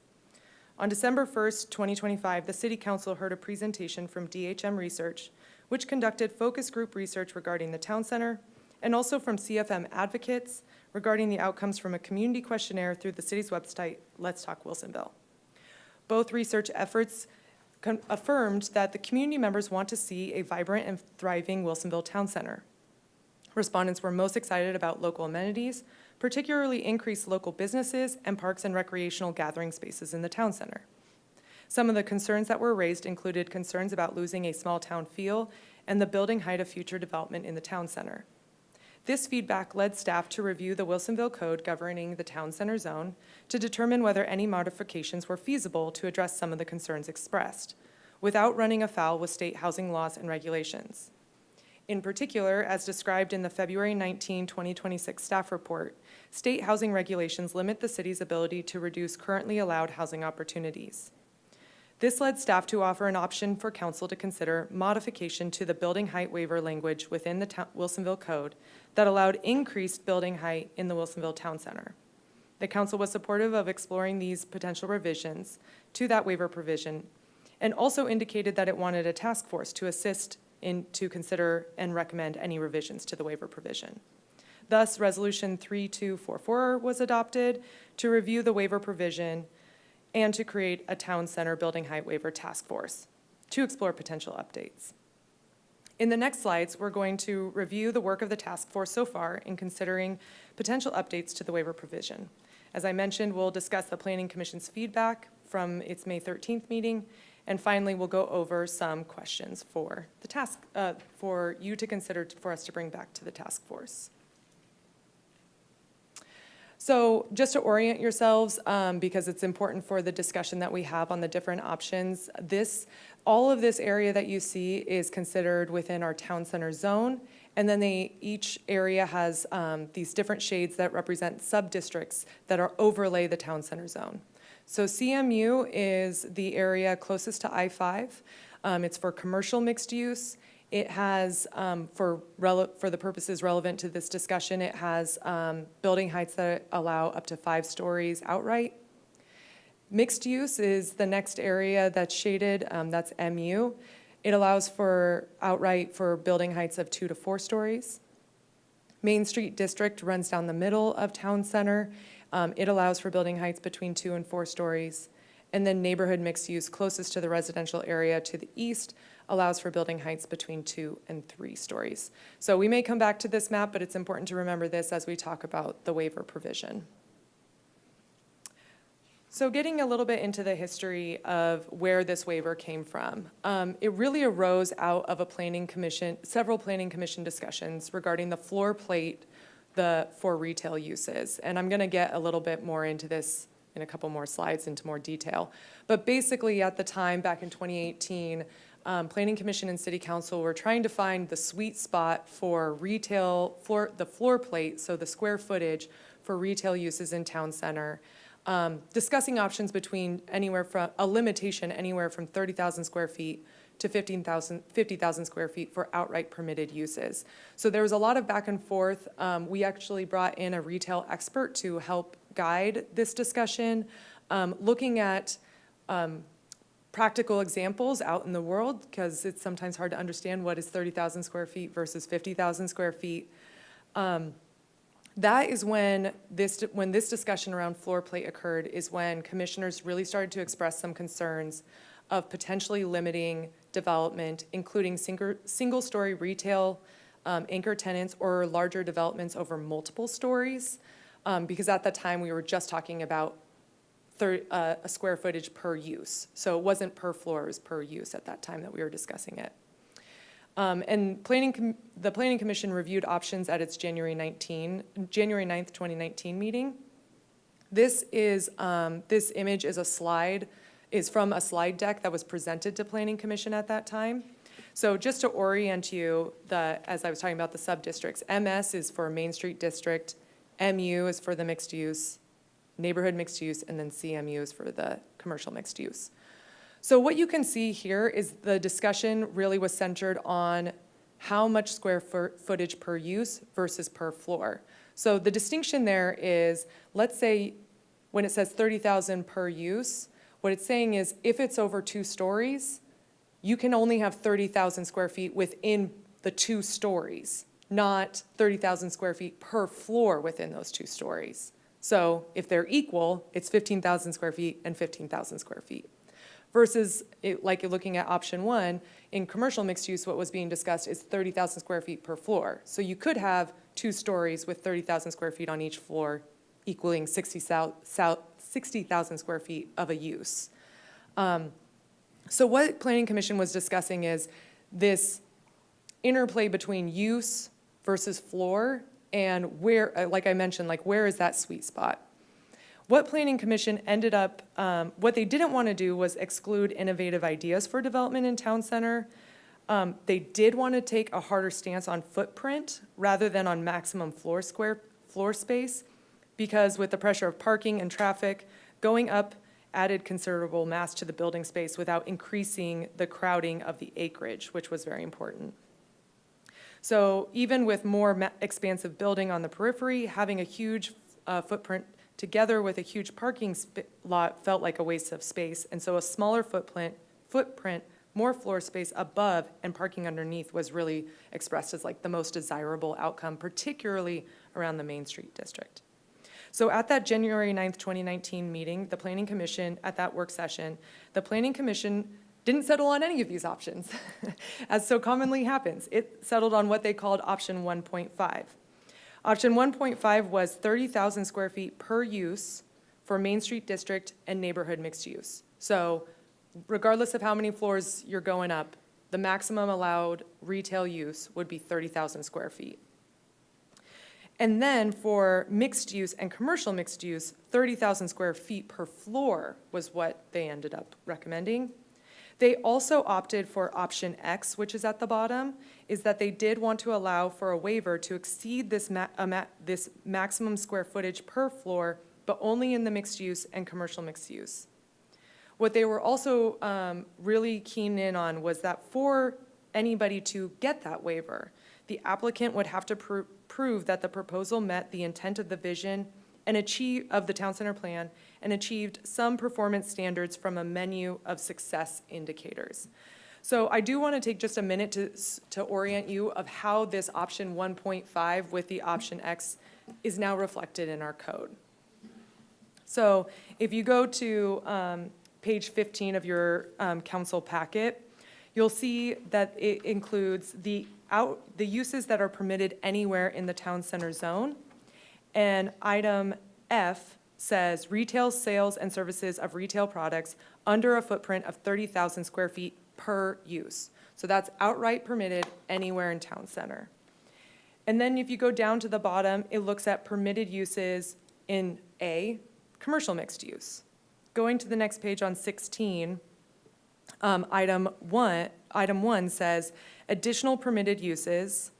On December 1st, 2025, the City Council heard a presentation from DHM Research, which conducted focus group research regarding the Town Center, and also from CFM advocates regarding the outcomes from a community questionnaire through the city's website, Let's Talk Wilsonville. Both research efforts affirmed that the community members want to see a vibrant and thriving Wilsonville Town Center. Respondents were most excited about local amenities, particularly increased local businesses and parks and recreational gathering spaces in the Town Center. Some of the concerns that were raised included concerns about losing a small town feel and the building height of future development in the Town Center. This feedback led staff to review the Wilsonville Code governing the Town Center zone to determine whether any modifications were feasible to address some of the concerns expressed, without running afoul with state housing laws and regulations. In particular, as described in the February 19, 2026 staff report, state housing regulations limit the city's ability to reduce currently allowed housing opportunities. This led staff to offer an option for council to consider modification to the building height waiver language within the Wilsonville Code that allowed increased building height in the Wilsonville Town Center. The council was supportive of exploring these potential revisions to that waiver provision and also indicated that it wanted a task force to assist to consider and recommend any revisions to the waiver provision. Thus, Resolution 3244 was adopted to review the waiver provision and to create a Town Center building height waiver task force to explore potential updates. In the next slides, we're going to review the work of the task force so far in considering potential updates to the waiver provision. As I mentioned, we'll discuss the Planning Commission's feedback from its May 13th meeting, and finally, we'll go over some questions for the task, for you to consider for us to bring back to the task force. So just to orient yourselves, because it's important for the discussion that we have on the different options, all of this area that you see is considered within our Town Center zone, and then each area has these different shades that represent sub-districts that overlay the Town Center zone. So CMU is the area closest to I-5. It's for commercial mixed use. It has, for the purposes relevant to this discussion, it has building heights that allow up to 5 stories outright. Mixed use is the next area that's shaded, that's MU. It allows for outright for building heights of 2 to 4 stories. Main Street District runs down the middle of Town Center. It allows for building heights between 2 and 4 stories. And then neighborhood mixed use closest to the residential area to the east allows for building heights between 2 and 3 stories. So we may come back to this map, but it's important to remember this as we talk about the waiver provision. So getting a little bit into the history of where this waiver came from, it really arose out of several planning commission discussions regarding the floor plate for retail uses. And I'm gonna get a little bit more into this in a couple more slides into more detail. But basically, at the time, back in 2018, Planning Commission and City Council were trying to find the sweet spot for the floor plate, so the square footage for retail uses in town center, discussing options between a limitation anywhere from 30,000 square feet to 50,000 square feet for outright permitted uses. So there was a lot of back and forth. We actually brought in a retail expert to help guide this discussion, looking at practical examples out in the world, because it's sometimes hard to understand what is 30,000 square feet versus 50,000 square feet. That is when this discussion around floor plate occurred, is when commissioners really started to express some concerns of potentially limiting development, including single-story retail anchor tenants or larger developments over multiple stories, because at that time we were just talking about a square footage per use. So it wasn't per floor, it was per use at that time that we were discussing it. And the Planning Commission reviewed options at its January 9th, 2019 meeting. This image is from a slide deck that was presented to Planning Commission at that time. So just to orient you, as I was talking about the sub-districts, MS is for Main Street District, MU is for the mixed use, neighborhood mixed use, and then CMU is for the commercial mixed use. So what you can see here is the discussion really was centered on how much square footage per use versus per floor. So the distinction there is, let's say when it says 30,000 per use, what it's saying is if it's over 2 stories, you can only have 30,000 square feet within the 2 stories, not 30,000 square feet per floor within those 2 stories. So if they're equal, it's 15,000 square feet and 15,000 square feet. Versus, like you're looking at option 1, in commercial mixed use, what was being discussed is 30,000 square feet per floor. So you could have 2 stories with 30,000 square feet on each floor, equaling 60,000 square feet of a use. So what Planning Commission was discussing is this interplay between use versus floor, and where, like I mentioned, where is that sweet spot? What Planning Commission ended up, what they didn't want to do was exclude innovative ideas for development in town center. They did want to take a harder stance on footprint rather than on maximum floor space, because with the pressure of parking and traffic, going up added considerable mass to the building space without increasing the crowding of the acreage, which was very important. So even with more expansive building on the periphery, having a huge footprint together with a huge parking lot felt like a waste of space. And so a smaller footprint, more floor space above and parking underneath was really expressed as the most desirable outcome, particularly around the Main Street District. So at that January 9th, 2019 meeting, the Planning Commission, at that work session, the Planning Commission didn't settle on any of these options, as so commonly happens. It settled on what they called option 1.5. Option 1.5 was 30,000 square feet per use for Main Street District and neighborhood mixed use. So regardless of how many floors you're going up, the maximum allowed retail use would be 30,000 square feet. And then for mixed use and commercial mixed use, 30,000 square feet per floor was what they ended up recommending. They also opted for option X, which is at the bottom, is that they did want to allow for a waiver to exceed this maximum square footage per floor, but only in the mixed use and commercial mixed use. What they were also really keen in on was that for anybody to get that waiver, the applicant would have to prove that the proposal met the intent of the vision and of the town center plan and achieved some performance standards from a menu of success indicators. So I do want to take just a minute to orient you of how this option 1.5 with the option X is now reflected in our code. So if you go to page 15 of your council packet, you'll see that it includes the uses that are permitted anywhere in the town center zone. And item F says retail sales and services of retail products under a footprint of 30,000 square feet per use. So that's outright permitted anywhere in town center. And then if you go down to the bottom, it looks at permitted uses in A, commercial mixed use. Going to the next page on 16, item one says, additional permitted uses,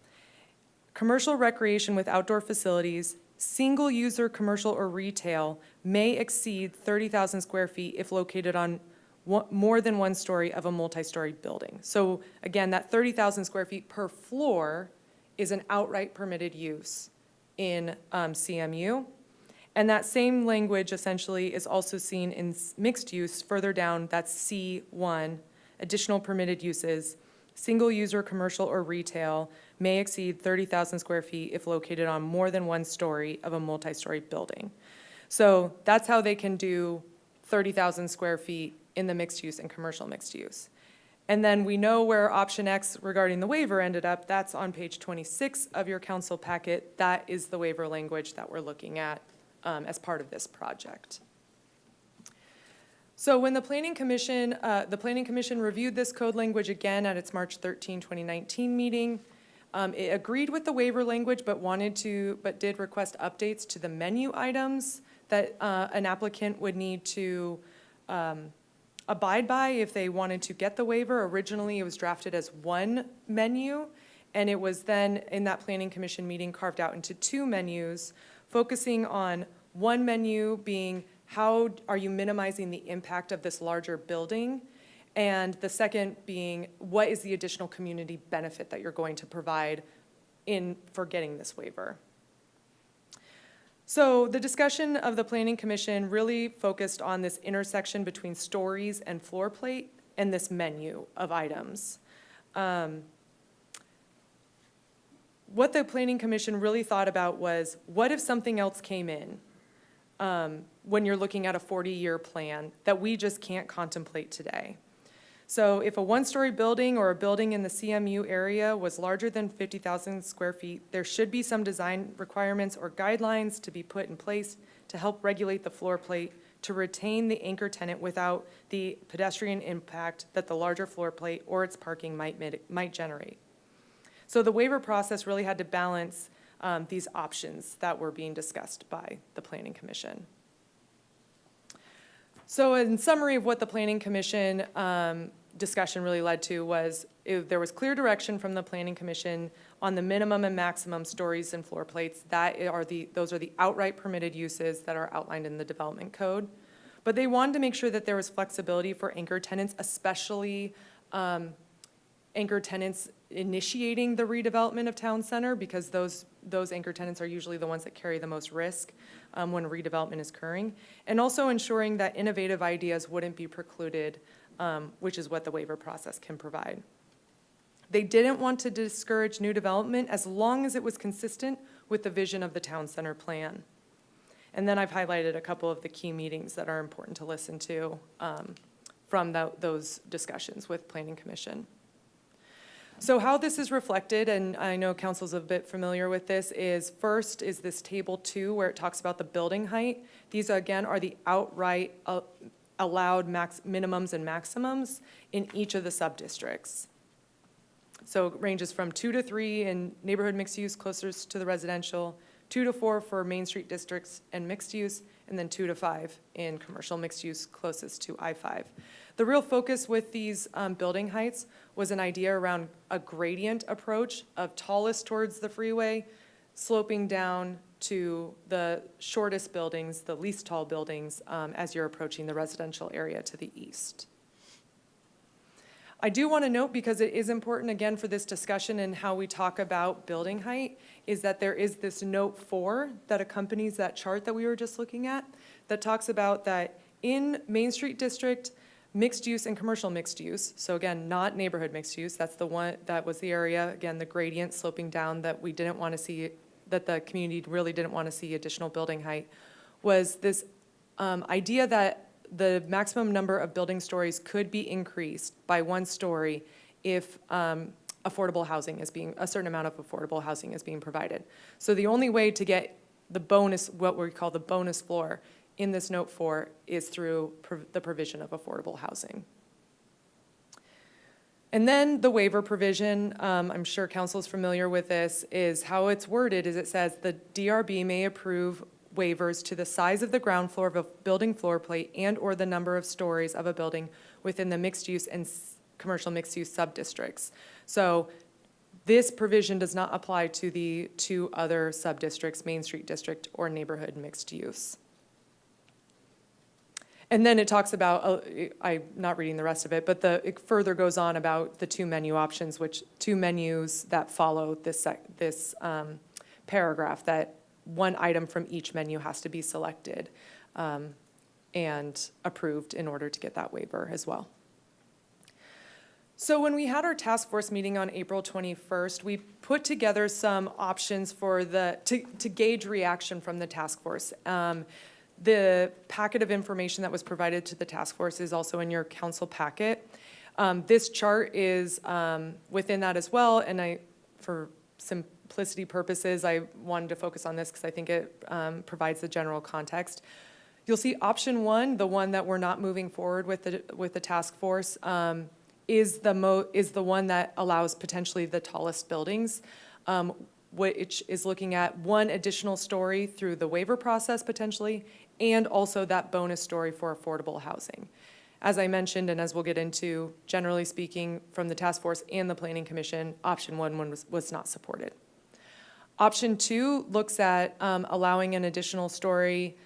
commercial recreation with outdoor facilities, single-user commercial or retail may exceed 30,000 square feet if located on more than one story of a multi-story building. So again, that 30,000 square feet per floor is an outright permitted use in CMU. And that same language essentially is also seen in mixed use further down, that's C1, additional permitted uses, single-user commercial or retail may exceed 30,000 square feet if located on more than one story of a multi-story building. So that's how they can do 30,000 square feet in the mixed use and commercial mixed use. And then we know where option X regarding the waiver ended up. That's on page 26 of your council packet. That is the waiver language that we're looking at as part of this project. So when the Planning Commission reviewed this code language again at its March 13, 2019 meeting, it agreed with the waiver language, but did request updates to the menu items that an applicant would need to abide by if they wanted to get the waiver. Originally, it was drafted as one menu, and it was then in that Planning Commission meeting carved out into two menus, focusing on one menu being how are you minimizing the impact of this larger building, and the second being what is the additional community benefit that you're going to provide for getting this waiver. So the discussion of the Planning Commission really focused on this intersection between stories and floor plate and this menu of items. What the Planning Commission really thought about was, what if something else came in when you're looking at a 40-year plan that we just can't contemplate today? So if a one-story building or a building in the CMU area was larger than 50,000 square feet, there should be some design requirements or guidelines to be put in place to help regulate the floor plate to retain the anchor tenant without the pedestrian impact that the larger floor plate or its parking might generate. So the waiver process really had to balance these options that were being discussed by the Planning Commission. So in summary of what the Planning Commission discussion really led to was there was clear direction from the Planning Commission on the minimum and maximum stories and floor plates. Those are the outright permitted uses that are outlined in the development code. But they wanted to make sure that there was flexibility for anchor tenants, especially anchor tenants initiating the redevelopment of town center, because those anchor tenants are usually the ones that carry the most risk when redevelopment is occurring, and also ensuring that innovative ideas wouldn't be precluded, which is what the waiver process can provide. They didn't want to discourage new development as long as it was consistent with the vision of the town center plan. And then I've highlighted a couple of the key meetings that are important to listen to from those discussions with Planning Commission. So how this is reflected, and I know council's a bit familiar with this, is first is this table 2 where it talks about the building height. These again are the outright allowed minimums and maximums in each of the sub-districts. So it ranges from 2 to 3 in neighborhood mixed use closest to the residential, 2 to 4 for Main Street districts and mixed use, and then 2 to 5 in commercial mixed use closest to I-5. The real focus with these building heights was an idea around a gradient approach of tallest towards the freeway, sloping down to the shortest buildings, the least tall buildings, as you're approaching the residential area to the east. I do want to note, because it is important again for this discussion and how we talk about building height, is that there is this note 4 that accompanies that chart that we were just looking at, that talks about that in Main Street District, mixed use and commercial mixed use, so again, not neighborhood mixed use, that's the one, that was the area, again, the gradient sloping down that we didn't want to see, that the community really didn't want to see additional building height, was this idea that the maximum number of building stories could be increased by 1 story if affordable housing is being, a certain amount of affordable housing is being provided. So the only way to get the bonus, what we call the bonus floor, in this note 4 is through the provision of affordable housing. And then the waiver provision, I'm sure council is familiar with this, is how it's worded is it says the DRB may approve waivers to the size of the ground floor of a building floor plate and/or the number of stories of a building within the mixed-use and commercial mixed-use sub-districts. So this provision does not apply to the two other sub-districts, Main Street District or neighborhood mixed use. And then it talks about, I'm not reading the rest of it, but it further goes on about the two menu options, which two menus that follow this paragraph, that one item from each menu has to be selected and approved in order to get that waiver as well. So when we had our task force meeting on April 21st, we put together some options for to gauge reaction from the task force. The packet of information that was provided to the task force is also in your council packet. This chart is within that as well, and for simplicity purposes, I wanted to focus on this because I think it provides the general context. You'll see option one, the one that we're not moving forward with the task force, is the one that allows potentially the tallest buildings, which is looking at one additional story through the waiver process potentially, and also that bonus story for affordable housing. As I mentioned, and as we'll get into, generally speaking, from the task force and the planning commission, option one was not supported. Option two looks at allowing an additional story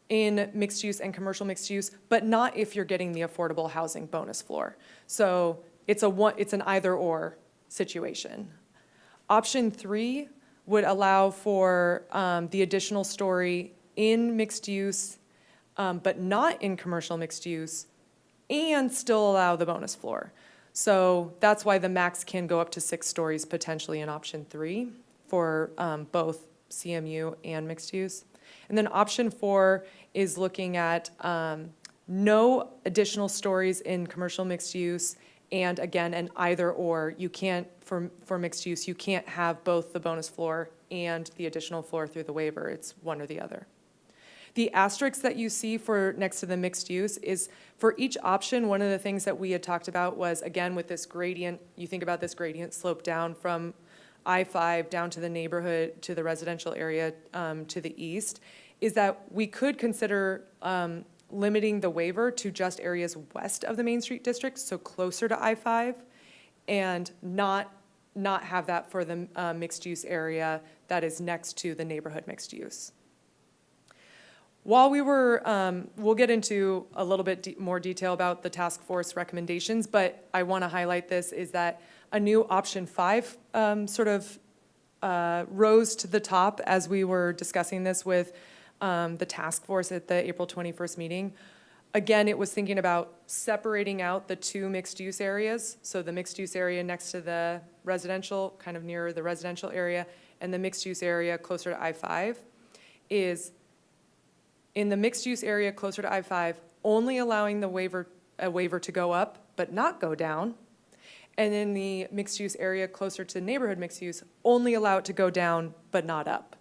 in mixed use and commercial mixed use, but not if you're getting the affordable housing bonus floor. So it's an either or situation. Option three would allow for the additional story in mixed use, but not in commercial mixed use, and still allow the bonus floor. So that's why the max can go up to 6 stories potentially in option three for both CMU and mixed use. And then option four is looking at no additional stories in commercial mixed use, and again, an either or. You can't, for mixed use, you can't have both the bonus floor and the additional floor through the waiver. It's one or the other. The asterisks that you see for next to the mixed use is for each option. One of the things that we had talked about was, again, with this gradient, you think about this gradient slope down from I-5 down to the neighborhood, to the residential area to the east, is that we could consider limiting the waiver to just areas west of the Main Street District, so closer to I-5, and not have that for the mixed-use area that is next to the neighborhood mixed use. While we were, we'll get into a little bit more detail about the task force recommendations, but I want to highlight this, is that a new option 5 rose to the top as we were discussing this with the task force at the April 21st meeting. Again, it was thinking about separating out the two mixed-use areas, so the mixed-use area next to the residential, kind of near the residential area, and the mixed-use area closer to I-5, is in the mixed-use area closer to I-5, only allowing a waiver to go up, but not go down, and in the mixed-use area closer to neighborhood mixed-use, only allow it to go down, but not up.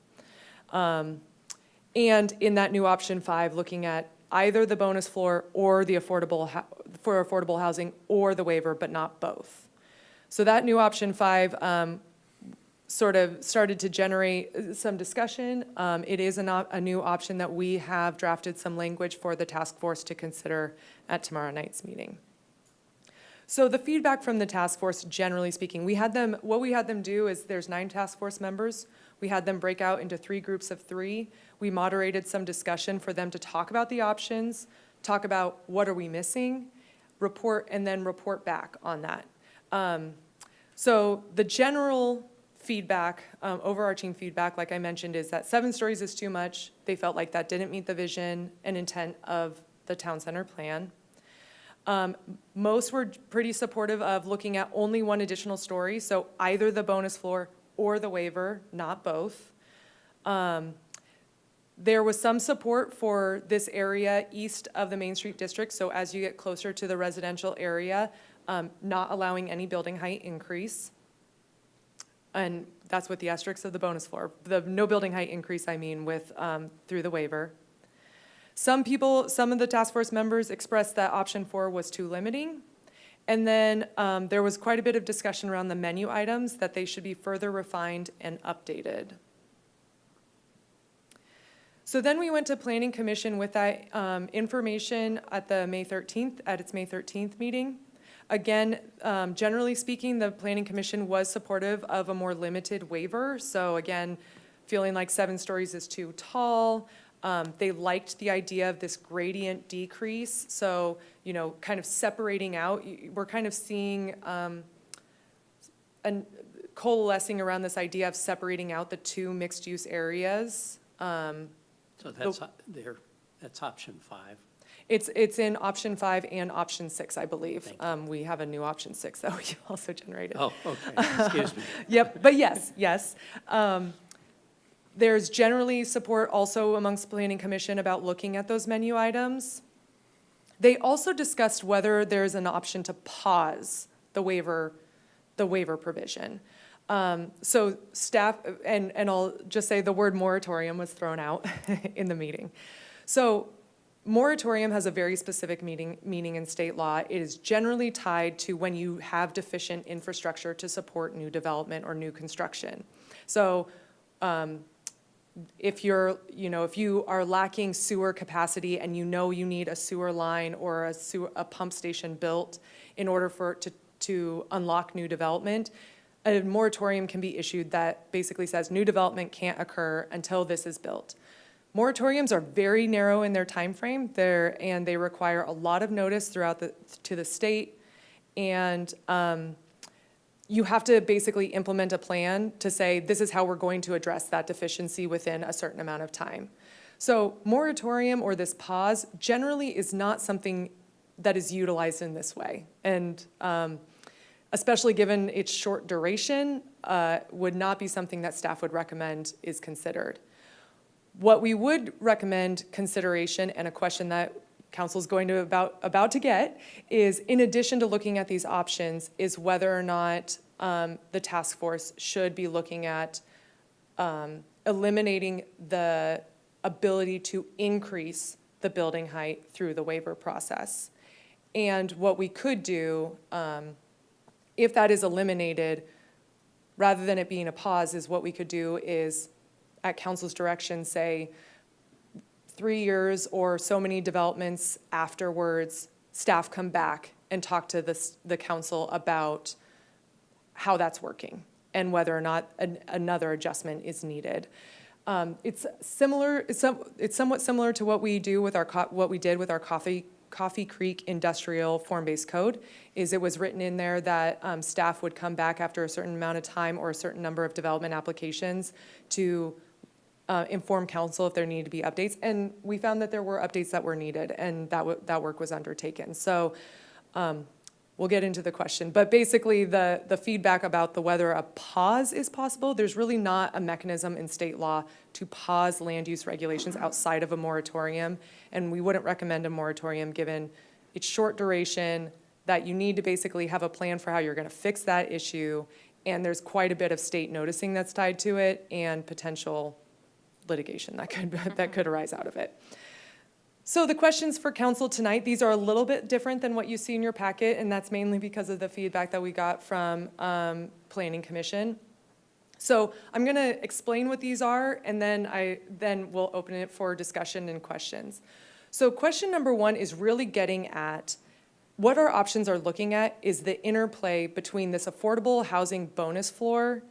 And in that new option 5, looking at either the bonus floor or the affordable housing or the waiver, but not both. So that new option 5 sort of started to generate some discussion. It is a new option that we have drafted some language for the task force to consider at tomorrow night's meeting. So the feedback from the task force, generally speaking, what we had them do is there's 9 task force members. We had them break out into 3 groups of 3. We moderated some discussion for them to talk about the options, talk about what are we missing, and then report back on that. So the general feedback, overarching feedback, like I mentioned, is that 7 stories is too much. They felt like that didn't meet the vision and intent of the town center plan. Most were pretty supportive of looking at only 1 additional story, so either the bonus floor or the waiver, not both. There was some support for this area east of the Main Street District, so as you get closer to the residential area, not allowing any building height increase. And that's with the asterisks of the bonus floor. The no building height increase, I mean, with through the waiver. Some of the task force members expressed that option 4 was too limiting. And then there was quite a bit of discussion around the menu items, that they should be further refined and updated. So then we went to Planning Commission with that information at its May 13th meeting. Again, generally speaking, the Planning Commission was supportive of a more limited waiver. So again, feeling like 7 stories is too tall. They liked the idea of this gradient decrease. So, kind of separating out, we're kind of seeing and coalescing around this idea of separating out the 2 mixed-use areas. So that's option 5. It's in option 5 and option 6, I believe. Thank We have a new option 6 that we also generated. Oh, okay, excuse me. Yep, but yes. There's generally support also amongst Planning Commission about looking at those menu items. They also discussed whether there's an option to pause the waiver provision. So staff, and I'll just say the word moratorium was thrown out in the meeting. So moratorium has a very specific meaning in state law. It is generally tied to when you have deficient infrastructure to support new development or new construction. So if you are lacking sewer capacity and you need a sewer line or a pump station built in order to unlock new development, a moratorium can be issued that basically says new development can't occur until this is built. Moratoriums are very narrow in their time frame, and they require a lot of notice to the state, and you have to basically implement a plan to say this is how we're going to address that deficiency within a certain amount of time. So moratorium or this pause generally is not something that is utilized in this way, and especially given its short duration, would not be something that staff would recommend is considered. What we would recommend consideration, and a question that council's going to about to get, is in addition to looking at these options, is whether or not the task force should be looking at eliminating the ability to increase the building height through the waiver process. And what we could do, if that is eliminated, rather than it being a pause, is what we could do is, at council's direction, say 3 years or so many developments afterwards, staff come back and talk to the council about how that's working and whether or not another adjustment is needed. It's somewhat similar to what we do with what we did with our Coffee Creek Industrial Form-Based Code. Is it was written in there that staff would come back after a certain amount of time or a certain number of development applications to inform council if there needed to be updates. And we found that there were updates that were needed, and that work was undertaken. So we'll get into the question. But basically, the feedback about whether a pause is possible, there's really not a mechanism in state law to pause land use regulations outside of a moratorium. And we wouldn't recommend a moratorium given its short duration, that you need to basically have a plan for how you're going to fix that issue. And there's quite a bit of state noticing that's tied to it and potential litigation that could arise out of it. So the questions for council tonight, these are a little bit different than what you see in your packet, and that's mainly because of the feedback that we got from Planning Commission. So I'm going to explain what these are, and then we'll open it for discussion and questions. So question number 1 is really getting at what our options are looking at is the interplay between this affordable housing bonus floor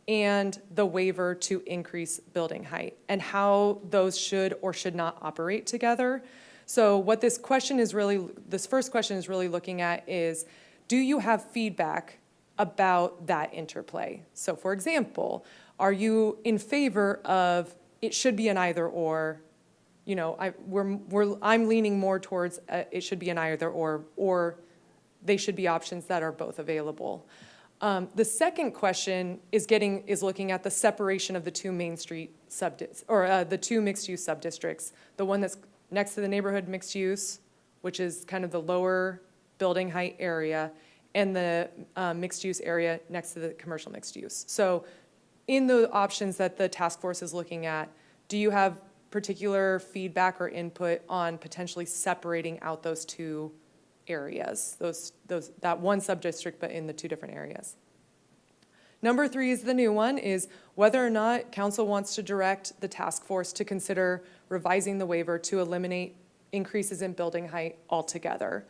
and the waiver to increase building height, and how those should or should not operate together. So what this first question is really looking at is, do you have feedback about that interplay? So for example, are you in favor of it should be an either or? I'm leaning more towards it should be an either or they should be options that are both available. The second question is looking at the separation of the 2 Main Street the 2 mixed-use subdistricts. The one that's next to the neighborhood mixed use, which is kind of the lower building height area, and the mixed-use area next to the commercial mixed use. So in the options that the task force is looking at, do you have particular feedback or input on potentially separating out those 2 areas, that one subdistrict, but in the 2 different areas? Number 3 is the new one, is whether or not council wants to direct the task force to consider revising the waiver to eliminate increases in building height altogether.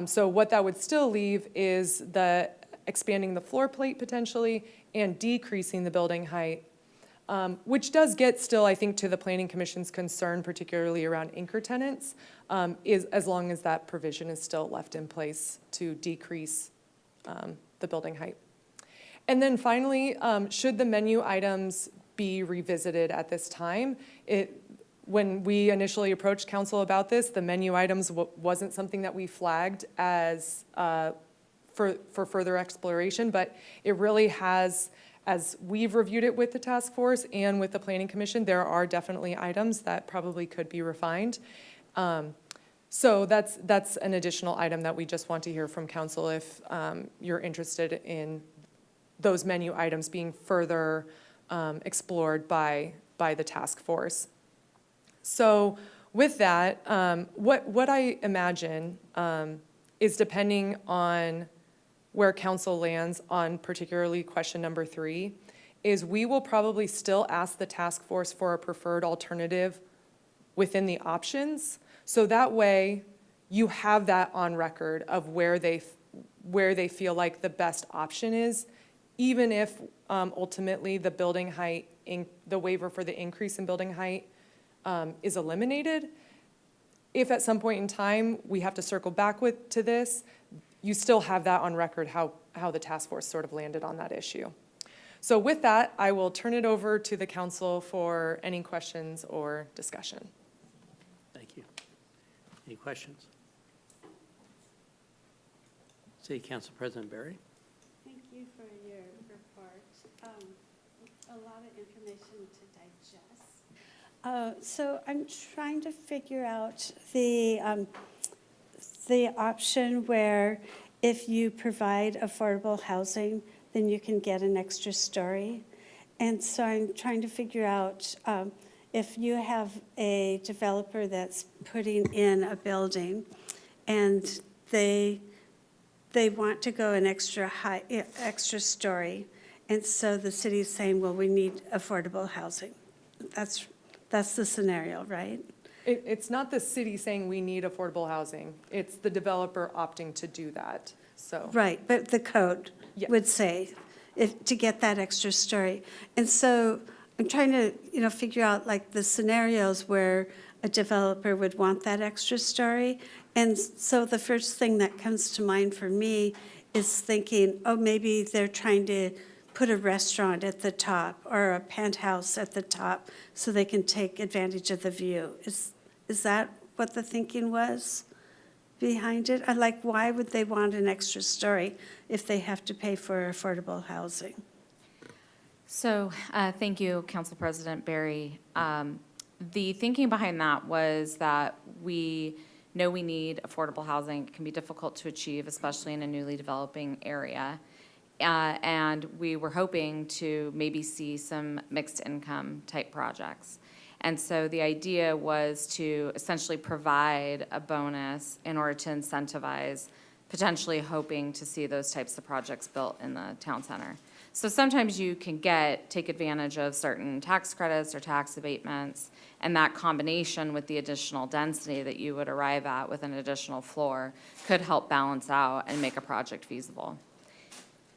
So what that would still leave is the expanding the floor plate potentially and decreasing the building height, which does get still, I think, to the Planning Commission's concern, particularly around anchor tenants, is as long as that provision is still left in place to decrease the building height. And then finally, should the menu items be revisited at this time? When we initially approached council about this, the menu items wasn't something that we flagged as for further exploration, but it really has, as we've reviewed it with the task force and with the Planning Commission, there are definitely items that probably could be refined. So that's an additional item that we just want to hear from council if you're interested in those menu items being further explored by the task force. So with that, what I imagine is, depending on where council lands on particularly question number 3, is we will probably still ask the task force for a preferred alternative within the options. So that way you have that on record of where they feel like the best option is, even if ultimately the building height, the waiver for the increase in building height is eliminated. If at some point in time we have to circle back to this, you still have that on record how the task force sort of landed on that issue. So with that, I will turn it over to the council for any questions or discussion. Thank you. Any questions? City Council President Barry? Thank you for your report. A lot of information to digest. So I'm trying to figure out the option where if you provide affordable housing, then you can get an extra story. And so I'm trying to figure out if you have a developer that's putting in a building and they want to go an extra story, and so the city's saying, well, we need affordable housing. That's the scenario, right? It's not the city saying we need affordable housing. It's the developer opting to do that, so. Right, but the code Yes. would say to get that extra story. And so I'm trying to, figure out like the scenarios where a developer would want that extra story. And so the first thing that comes to mind for me is thinking, oh, maybe they're trying to put a restaurant at the top or a penthouse at the top so they can take advantage of the view. Is that what the thinking was behind it? Why would they want an extra story if they have to pay for affordable housing? So, thank you, Council President Barry. The thinking behind that was that we know we need affordable housing. It can be difficult to achieve, especially in a newly developing area. And we were hoping to maybe see some mixed income type projects. And so the idea was to essentially provide a bonus in order to incentivize, potentially hoping to see those types of projects built in the town center. So sometimes you can take advantage of certain tax credits or tax abatements, and that combination with the additional density that you would arrive at with an additional floor could help balance out and make a project feasible.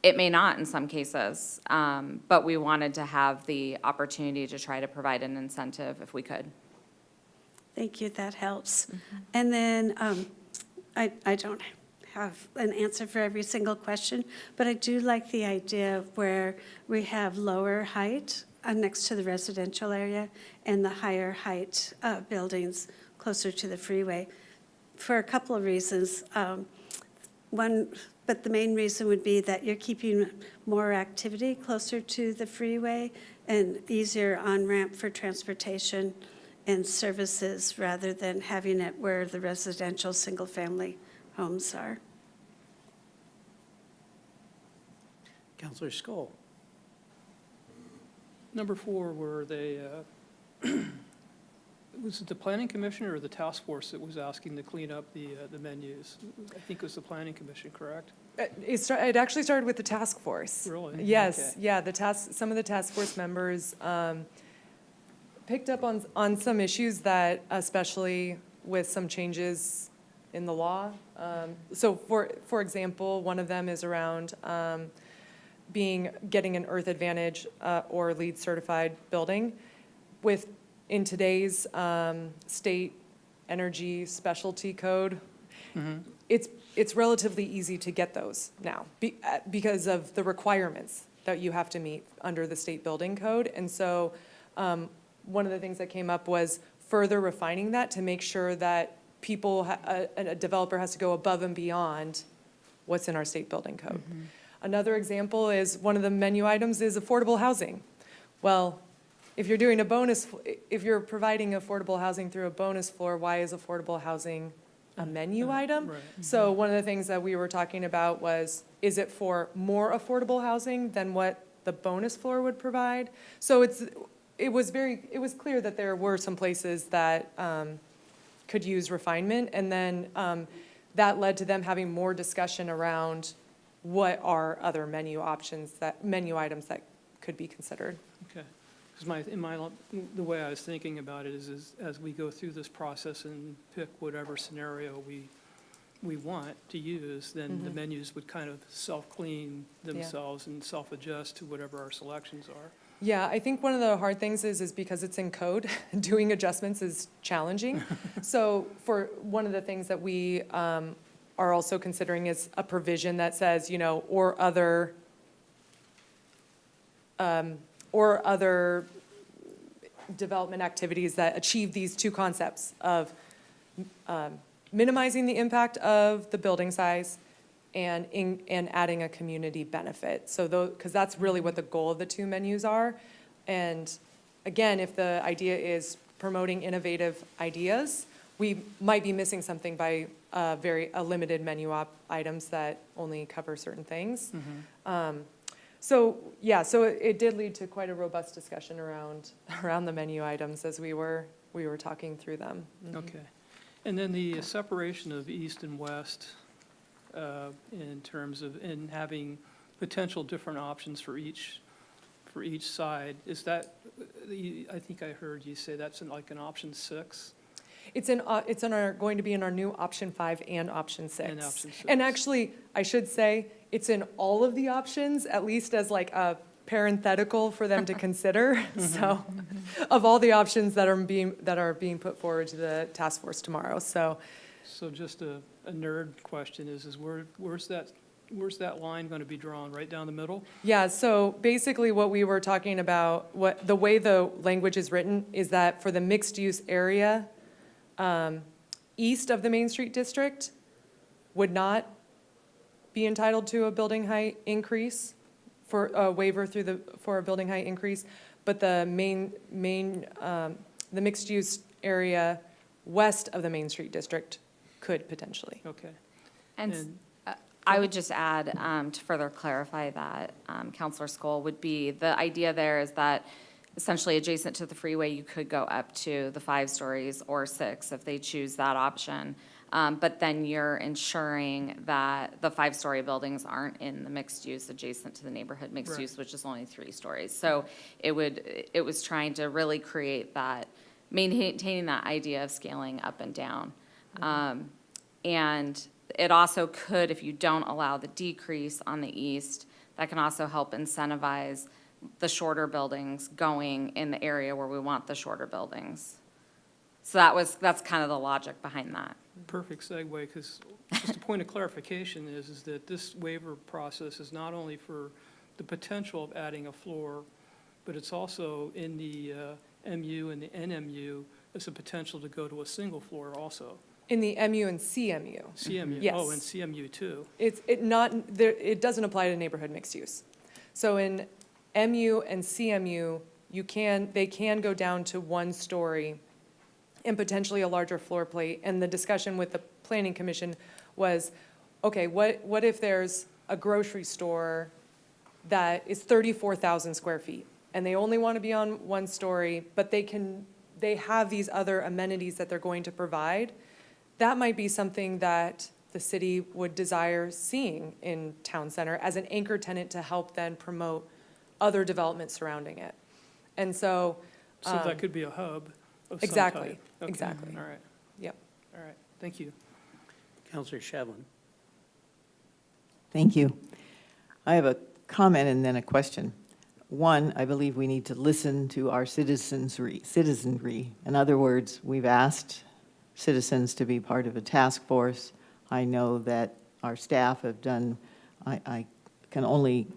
It may not in some cases, but we wanted to have the opportunity to try to provide an incentive if we could. Thank you, that helps. And then I don't have an answer for every single question, but I do like the idea where we have lower height next to the residential area and the higher height buildings closer to the freeway for a couple of reasons. But the main reason would be that you're keeping more activity closer to the freeway and easier on-ramp for transportation and services rather than having it where the residential single-family homes are. Councilor Skoll? Number 4, where they Was it the planning commission or the task force that was asking to clean up the menus? I think it was the planning commission, correct? It actually started with the task force. Really? Yes, Okay. yeah, some of the task force members picked up on some issues that, especially with some changes in the law. So for example, one of them is around getting an Earth Advantage or LEED certified building. In today's state energy specialty code, it's relatively easy to get those now because of the requirements that you have to meet under the state building code. And so one of the things that came up was further refining that to make sure that a developer has to go above and beyond what's in our state building code. Another example is one of the menu items is affordable housing. Well, if you're providing affordable housing through a bonus floor, why is affordable housing a menu item? Right. So one of the things that we were talking about was, is it for more affordable housing than what the bonus floor would provide? So it was clear that there were some places that could use refinement, and then that led to them having more discussion around what are other menu items that could be considered. Okay. Because the way I was thinking about it is as we go through this process and pick whatever scenario we want to use, then the menus would kind of self-clean themselves and self-adjust to whatever our selections are. Yeah, I think one of the hard things is because it's in code, doing adjustments is challenging. So for one of the things that we are also considering is a provision that says, or other development activities that achieve these two concepts of minimizing the impact of the building size and adding a community benefit. So because that's really what the goal of the two menus are. And again, if the idea is promoting innovative ideas, we might be missing something by a limited menu items that only cover certain things. So it did lead to quite a robust discussion around the menu items as we were talking through them. Okay. And then the separation of east and west in terms of having potential different options for each side, is that, I think I heard you say that's like an option 6? It's going to be in our new option 5 and option 6. And option 6. And actually, I should say, it's in all of the options, at least as like a parenthetical for them to consider. So, of all the options that are being put forward to the task force tomorrow. So just a nerd question is where's that line going to be drawn? Right down the middle? yeah, so basically what we were talking about, the way the language is written is that for the mixed use area, east of the Main Street District would not be entitled to a building height increase for a waiver for a building height increase, but the the mixed use area west of the Main Street District could potentially. Okay. And I would just add, to further clarify that, Counselor Skoll, would be, the idea there is that essentially adjacent to the freeway, you could go up to the 5 stories or 6 if they choose that option. But then you're ensuring that the 5-story buildings aren't in the mixed use adjacent to the neighborhood mixed Right. use, which is only 3 stories. So it was trying to really create that, maintaining that idea of scaling up and down. And it also could, if you don't allow the decrease on the east, that can also help incentivize the shorter buildings going in the area where we want the shorter buildings. So that's kind of the logic behind that. Perfect segue, because just a point of clarification is that this waiver process is not only for the potential of adding a floor, but it's also in the MU and the NMU as a potential to go to a single floor also. In the MU and CMU. CMU, Yes. oh, and CMU too. It doesn't apply to neighborhood mixed use. So in MU and CMU, they can go down to 1 story and potentially a larger floor plate. And the discussion with the planning commission was, okay, what if there's a grocery store that is 34,000 square feet and they only want to be on 1 story, but they can they have these other amenities that they're going to provide, that might be something that the city would desire seeing in town center as an anchor tenant to help then promote other development surrounding it. And so. So that could be a hub of some Exactly, type. Okay, exactly. All right, Yep. all right, thank you. Counselor Shevlin. Thank you. I have a comment and then a question. One, I believe we need to listen to our citizenry. In other words, we've asked citizens to be part of a task force. I know that our staff have done, I can only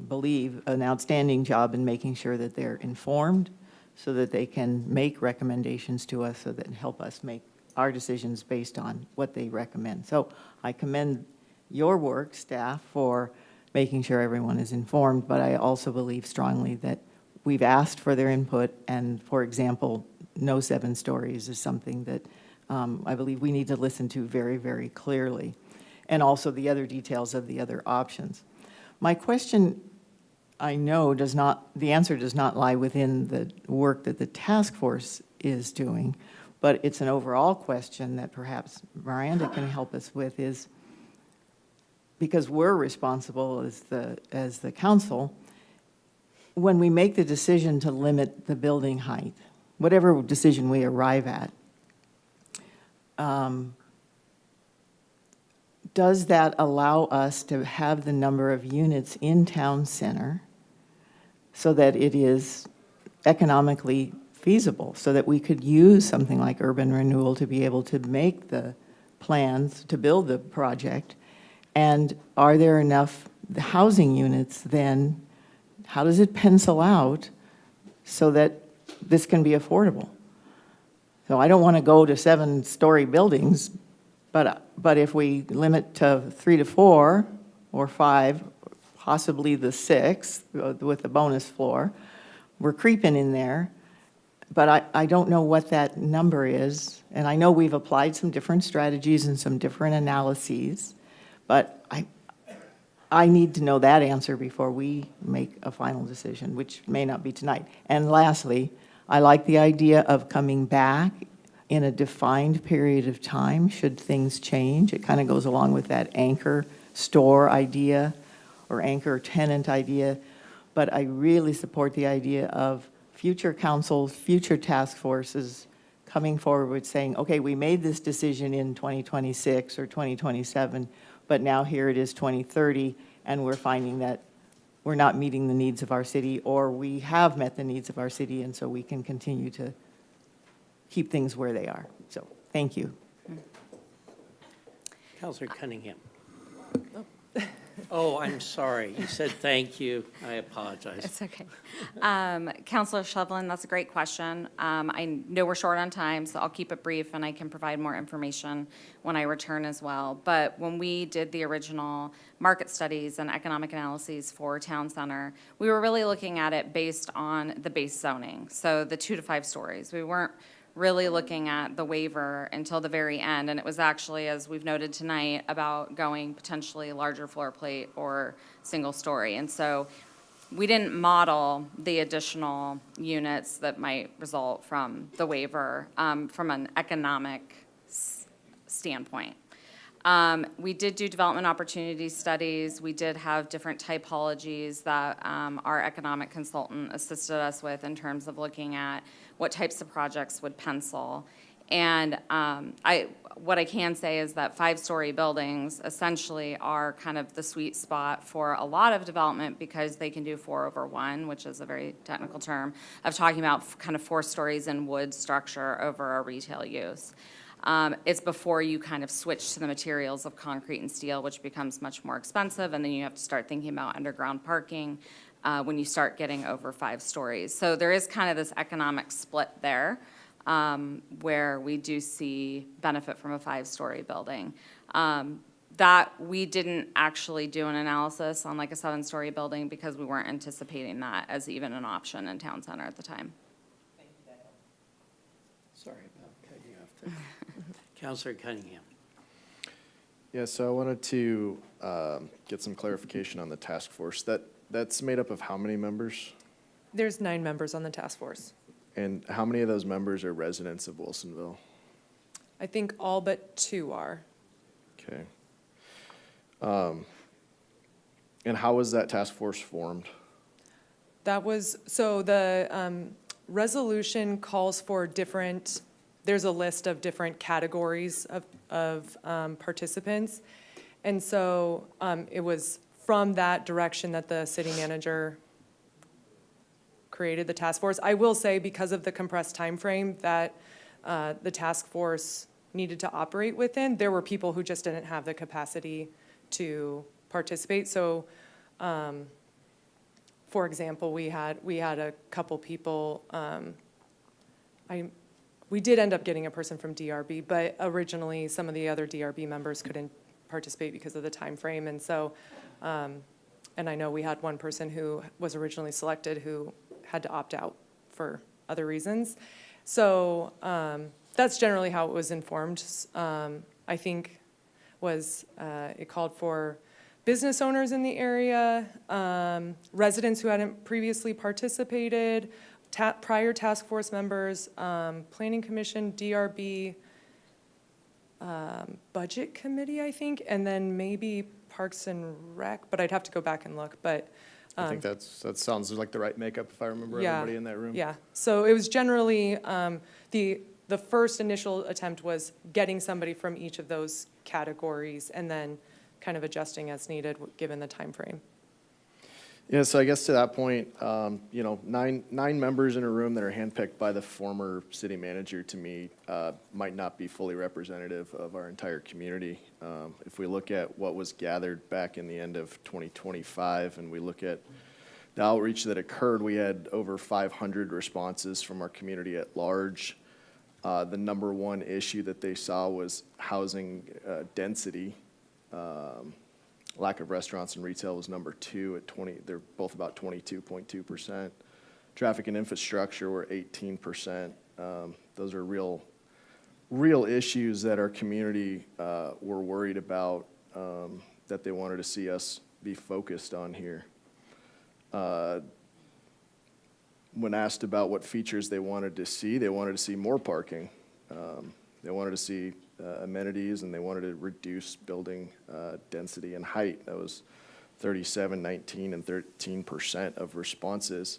believe, an outstanding job in making sure that they're informed so that they can make recommendations to us so that help us make our decisions based on what they recommend. So I commend your work, staff, for making sure everyone is informed, but I also believe strongly that we've asked for their input, and for example, no 7 stories is something that I believe we need to listen to very, very clearly, and also the other details of the other options. My question, I know, the answer does not lie within the work that the task force is doing, but it's an overall question that perhaps Miranda can help us with, is because we're responsible as the council, when we make the decision to limit the building height, whatever decision we arrive at, does that allow us to have the number of units in town center so that it is economically feasible, so that we could use something like urban renewal to be able to make the plans to build the project? And are there enough housing units then? How does it pencil out so that this can be affordable? So I don't want to go to 7-story buildings, but if we limit to 3 to 4 or 5, possibly the 6 with the bonus floor, we're creeping in there. But I don't know what that number is. And I know we've applied some different strategies and some different analyses, but I need to know that answer before we make a final decision, which may not be tonight. And lastly, I like the idea of coming back in a defined period of time should things change. It kind of goes along with that anchor store idea or anchor tenant idea. But I really support the idea of future councils, future task forces coming forward saying, okay, we made this decision in 2026 or 2027, but now here it is 2030, and we're finding that we're not meeting the needs of our city, or we have met the needs of our city, and so we can continue to keep things where they are. So, thank you. Counselor Cunningham. Oh, I'm sorry. You said thank you. I apologize. It's okay. Counselor Shevlin, that's a great question. I know we're short on time, so I'll keep it brief, and I can provide more information when I return as well. But when we did the original market studies and economic analyses for Town Center, we were really looking at it based on the base zoning, so the 2 to 5 stories. We weren't really looking at the waiver until the very end, and it was actually, as we've noted tonight, about going potentially larger floor plate or single story. And so we didn't model the additional units that might result from the waiver from an economic standpoint. We did do development opportunity studies. We did have different typologies that our economic consultant assisted us with in terms of looking at what types of projects would pencil. And what I can say is that 5-story buildings essentially are kind of the sweet spot for a lot of development because they can do 4/1, which is a very technical term of talking about kind of 4 stories in wood structure over a retail use. It's before you kind of switch to the materials of concrete and steel, which becomes much more expensive, and then you have to start thinking about underground parking when you start getting over 5 stories. So there is kind of this economic split there where we do see benefit from a 5-story building. That we didn't actually do an analysis on like a 7-story building because we weren't anticipating that as even an option in Town Center at the time. Sorry about cutting you off there. Counselor Cunningham. Yeah, so I wanted to get some clarification on the task force. That's made up of how many members? There's 9 members on the task force. And how many of those members are residents of Wilsonville? I think all but 2 are. Okay. And how was that task force formed? That was, so the resolution calls for different, there's a list of different categories of participants. And so it was from that direction that the city manager created the task force. I will say, because of the compressed timeframe that the task force needed to operate within, there were people who just didn't have the capacity to participate. So, for example, we had a couple people, we did end up getting a person from DRB, but originally some of the other DRB members couldn't participate because of the time frame. And so, and I know we had one person who was originally selected who had to opt out for other reasons. So that's generally how it was informed. I think it called for business owners in the area, residents who hadn't previously participated, prior task force members, planning commission, DRB, budget committee, I think, and then maybe Parks and Rec, but I'd have to go back and look, but. I think that sounds like the right makeup if I remember Yeah, everybody in that room. Yeah, so it was generally, the first initial attempt was getting somebody from each of those categories and then kind of adjusting as needed, given the time frame. Yeah, so I guess to that point, you know, nine members in a room that are handpicked by the former city manager, to me, might not be fully representative of our entire community. If we look at what was gathered back in the end of 2025 and we look at the outreach that occurred, we had over 500 responses from our community at large. The number one issue that they saw was housing density. Lack of restaurants and retail was number 2 at 20, they're both about 22.2%. Traffic and infrastructure were 18%. Those are real issues that our community were worried about, that they wanted to see us be focused on here. When asked about what features they wanted to see more parking. They wanted to see amenities, and they wanted to reduce building density and height. That was 37, 19, and 13% of responses.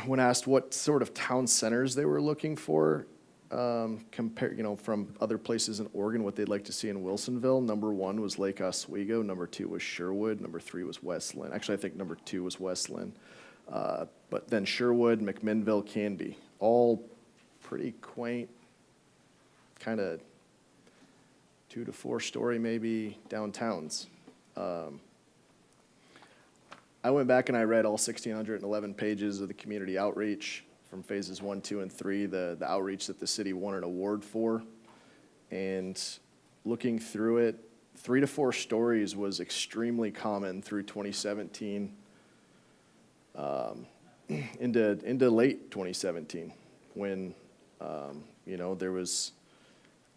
When asked what sort of town centers they were looking for, from other places in Oregon, what they'd like to see in Wilsonville, number 1 was Lake Oswego, number 2 was Sherwood, number 3 was Westland. Actually, I think number 2 was Westland. But then Sherwood, McMinnville, Canby, all pretty quaint, kind of 2 to 4 story maybe downtowns. I went back and I read all 1,611 pages of the community outreach from phases 1, 2, and 3, the outreach that the city won an award for. And looking through it, 3 to 4 stories was extremely common through 2017 into late 2017 when, there was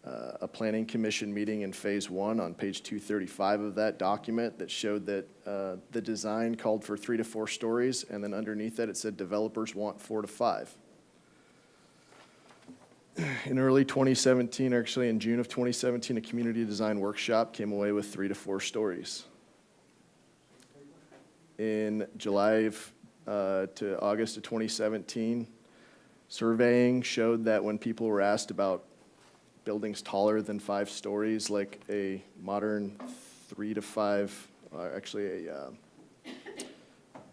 a planning commission meeting in phase 1 on page 235 of that document that showed that the design called for 3 to 4 stories, and then underneath that it said developers want 4 to 5. In early 2017, actually in June of 2017, a community design workshop came away with 3 to 4 stories. In July to August of 2017, surveying showed that when people were asked about buildings taller than 5 stories, like a modern 3 to 5, actually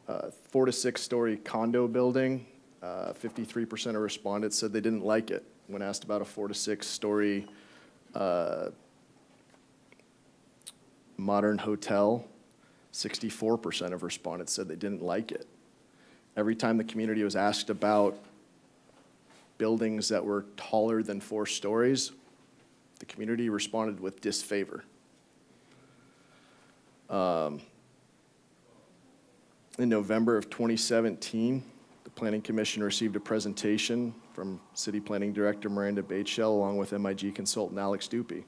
a 4 to 6 story condo building, 53% of respondents said they didn't like it. When asked about a 4 to 6 story modern hotel, 64% of respondents said they didn't like it. Every time the community was asked about buildings that were taller than 4 stories, the community responded with disfavor. In November of 2017, the Planning Commission received a presentation from City Planning Director Miranda Bateshell along with MIG consultant Alex Dupy.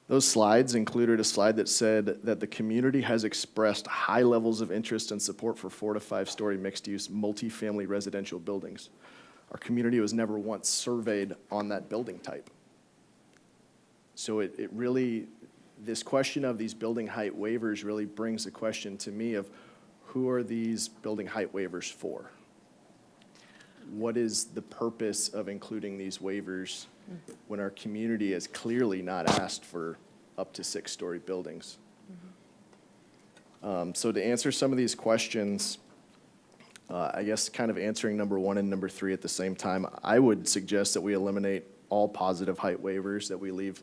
Those slides included a slide that said that the community has expressed high levels of interest and support for 4 to 5 story mixed-use multifamily residential buildings. Our community was never once surveyed on that building type. So it really, this question of these building height waivers really brings the question to me of who are these building height waivers for? What is the purpose of including these waivers when our community has clearly not asked for up to 6-story buildings? So to answer some of these questions, I guess kind of answering number 1 and number 3 at the same time, I would suggest that we eliminate all positive height waivers, that we leave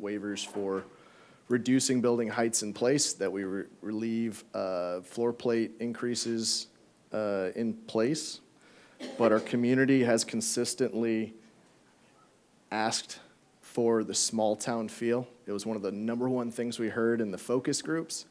waivers for reducing building heights in place, that we leave floor plate increases in place. But our community has consistently asked for the small town feel. It was one of the number 1 things we heard in the focus groups.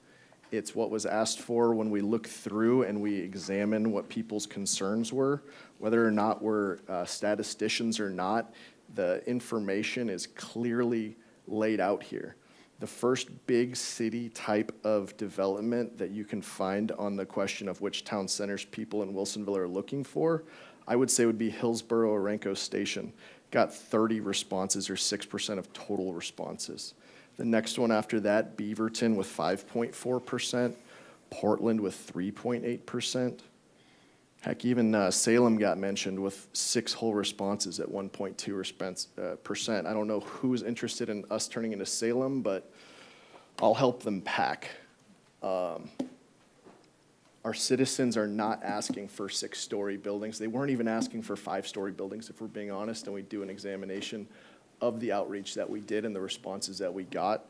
It's what was asked for when we look through and we examine what people's concerns were. Whether or not we're statisticians or not, the information is clearly laid out here. The first big city type of development that you can find on the question of which town centers people in Wilsonville are looking for, I would say would be Hillsborough-Orenco Station. Got 30 responses, or 6% of total responses. The next one after that, Beaverton with 5.4%, Portland with 3.8%. Heck, even Salem got mentioned with 6 whole responses at 1.2%. I don't know who's interested in us turning into Salem, but I'll help them pack. Our citizens are not asking for 6-story buildings. They weren't even asking for 5-story buildings, if we're being honest, and we do an examination of the outreach that we did and the responses that we got.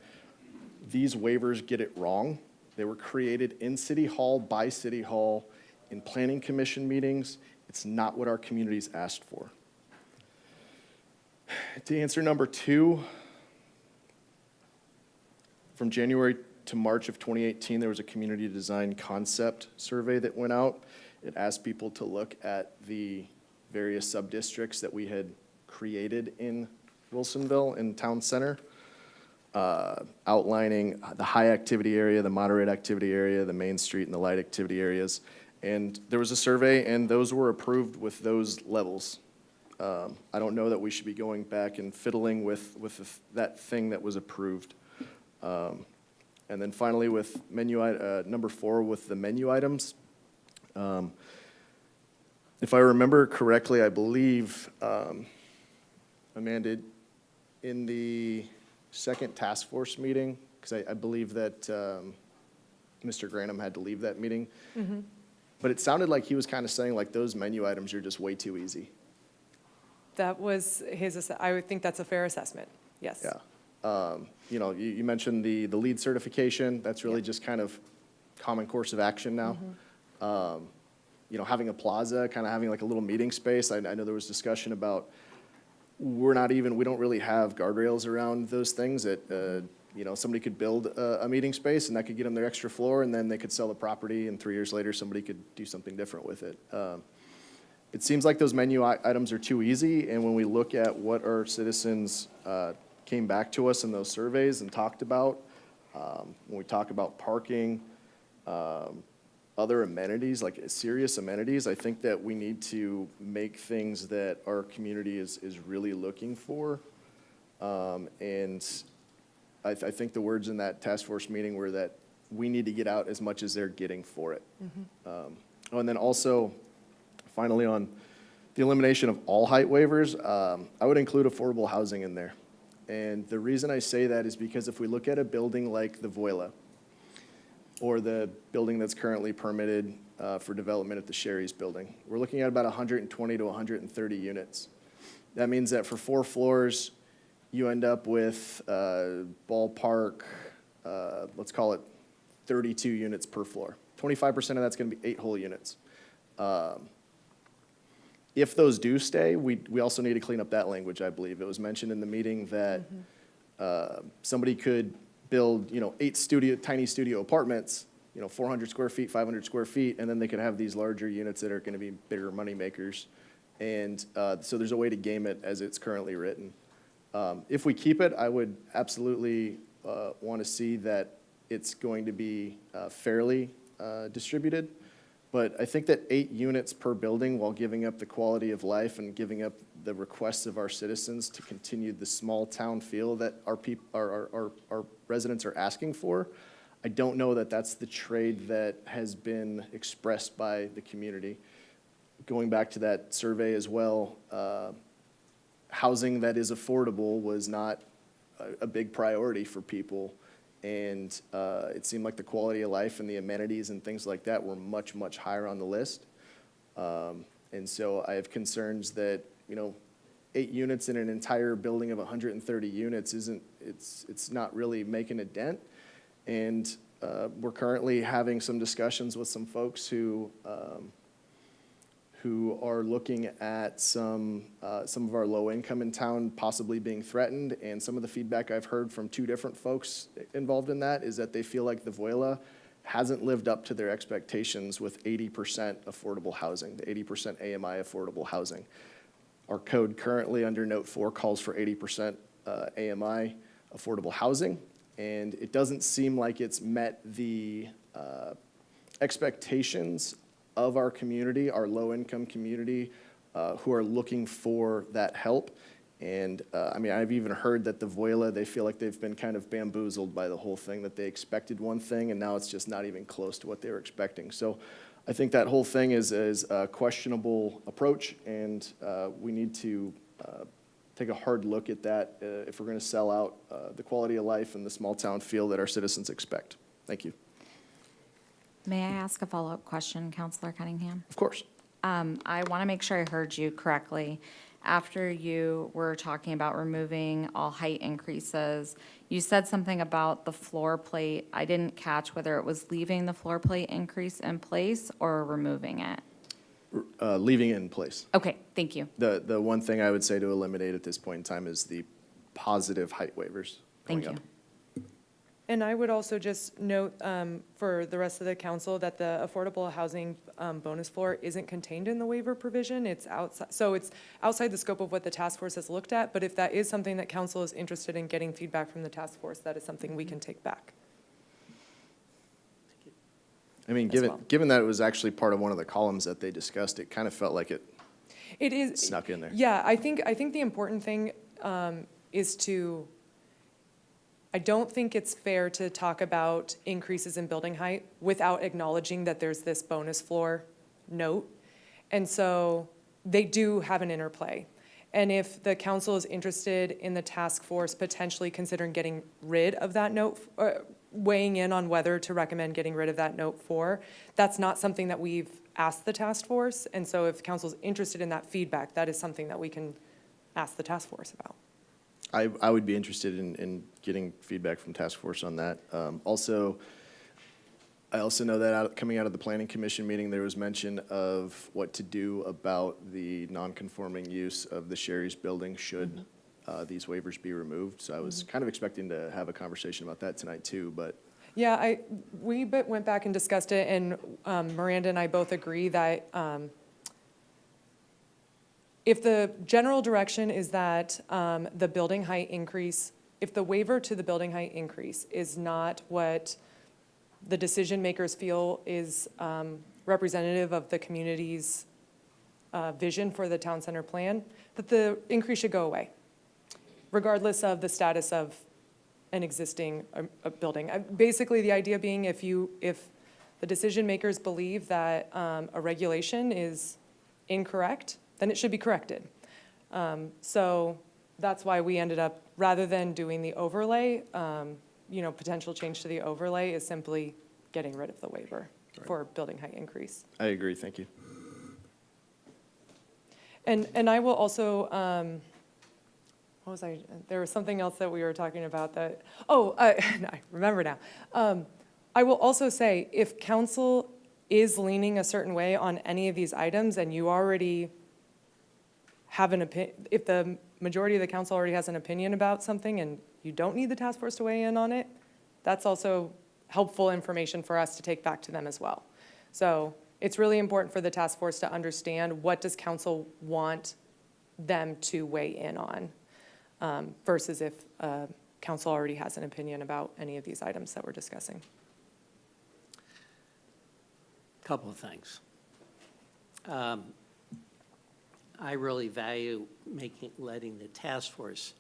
These waivers get it wrong. They were created in City Hall, by City Hall, in planning commission meetings. It's not what our community's asked for. To answer number 2, from January to March of 2018, there was a community design concept survey that went out. It asked people to look at the various sub-districts that we had created in Wilsonville and Town Center, outlining the high activity area, the moderate activity area, the Main Street, and the light activity areas. And there was a survey, and those were approved with those levels. I don't know that we should be going back and fiddling with that thing that was approved. And then finally, with number 4, with the menu items. If I remember correctly, I believe, Amanda, in the second task force meeting, because I believe that Mr. Granum had to leave that meeting. Mm-hmm. But it sounded like he was kind of saying like those menu items are just way too easy. That was I would think that's a fair assessment, yes. Yeah. You know, you mentioned the LEED certification. That's really just kind of common course of action now. Mm-hmm. You know, having a plaza, kind of having like a little meeting space. I know there was discussion about we don't really have guardrails around those things that, you know, somebody could build a meeting space and that could get them their extra floor, and then they could sell the property, and 3 years later somebody could do something different with it. It seems like those menu items are too easy, and when we look at what our citizens came back to us in those surveys and talked about, when we talk about parking, other amenities, like serious amenities, I think that we need to make things that our community is really looking for. And I think the words in that task force meeting were that we need to get out as much as they're getting for it. Oh, and then also, finally, on the elimination of all height waivers, I would include affordable housing in there. And the reason I say that is because if we look at a building like the Voila, or the building that's currently permitted for development at the Sherry's building, we're looking at about 120 to 130 units. That means that for 4 floors, you end up with ballpark, let's call it 32 units per floor. 25% of that's going to be 8 whole units. If those do stay, we also need to clean up that language, I believe. It was mentioned in the meeting that somebody could build, 8 tiny studio apartments, 400 square feet, 500 square feet, and then they could have these larger units that are going to be bigger money makers. And so there's a way to game it as it's currently written. If we keep it, I would absolutely want to see that it's going to be fairly distributed. But I think that 8 units per building, while giving up the quality of life and giving up the requests of our citizens to continue the small town feel that our residents are asking for, I don't know that that's the trade that has been expressed by the community. Going back to that survey as well, housing that is affordable was not a big priority for people. And it seemed like the quality of life and the amenities and things like that were much, much higher on the list. And so I have concerns that, 8 units in an entire building of 130 units it's not really making a dent. And we're currently having some discussions with some folks who are looking at some of our low income in town possibly being threatened. And some of the feedback I've heard from 2 different folks involved in that is that they feel like the Voila hasn't lived up to their expectations with 80% affordable housing, the 80% AMI affordable housing. Our code currently under Note 4 calls for 80% AMI affordable housing, and it doesn't seem like it's met the expectations of our community, our low-income community, who are looking for that help. And I've even heard that the Voila, they feel like they've been kind of bamboozled by the whole thing, that they expected one thing and now it's just not even close to what they were expecting. So I think that whole thing is a questionable approach, and we need to take a hard look at that if we're going to sell out the quality of life and the small town feel that our citizens expect. Thank you. May I ask a follow-up question, Counselor Cunningham? Of course. I want to make sure I heard you correctly. After you were talking about removing all height increases, you said something about the floor plate. I didn't catch whether it was leaving the floor plate increase in place or removing it. Leaving it in place. Okay, thank you. The one thing I would say to eliminate at this point in time is the positive height waivers going Thank you. up. And I would also just note for the rest of the council that the affordable housing bonus floor isn't contained in the waiver provision. It's outside, so it's outside the scope of what the task force has looked at. But if that is something that council is interested in getting feedback from the task force, that is something we can take back. Given that it was actually part of one of the columns that they discussed, it kind of felt like it is snuck in there. Yeah, I think the important thing is to. I don't think it's fair to talk about increases in building height without acknowledging that there's this bonus floor note. And so they do have an interplay. And if the council is interested in the task force potentially considering getting rid of that note, weighing in on whether to recommend getting rid of that note 4, that's not something that we've asked the task force. And so if council's interested in that feedback, that is something that we can ask the task force about. I would be interested in getting feedback from task force on that. I also know that coming out of the planning commission meeting, there was mention of what to do about the non-conforming use of the Sherry's building should these waivers be removed. So I was kind of expecting to have a conversation about that tonight too, but. Yeah, we went back and discussed it, and Miranda and I both agree that if the general direction is that the building height increase, if the waiver to the building height increase is not what the decision makers feel is representative of the community's vision for the town center plan, that the increase should go away, regardless of the status of an existing building. Basically, the idea being if the decision makers believe that a regulation is incorrect, then it should be corrected. So that's why we ended up, rather than doing the overlay, potential change to the overlay is simply getting rid of the waiver for building height increase. I agree, thank you. And I will also, there was something else that we were talking about that, I remember now. I will also say, if council is leaning a certain way on any of these items and you already have an opinion, if the majority of the council already has an opinion about something and you don't need the task force to weigh in on it, that's also helpful information for us to take back to them as well. So it's really important for the task force to understand what does council want them to weigh in on versus if council already has an opinion about any of these items that we're discussing. Couple of things. I really value letting the task force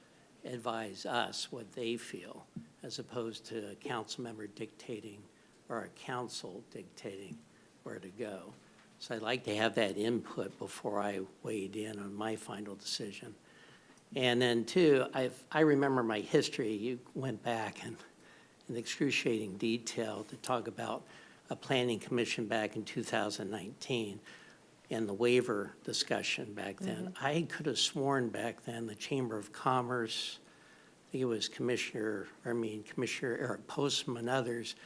advise us what they feel, as opposed to a council member dictating or a council dictating where to go. So I'd like to have that input before I weighed in on my final decision. And then two, I remember my history. You went back and in excruciating detail to talk about a planning commission back in 2019 and the waiver discussion back then. I could have sworn back then the Chamber of Commerce, I think it was Commissioner Eric Postman and others,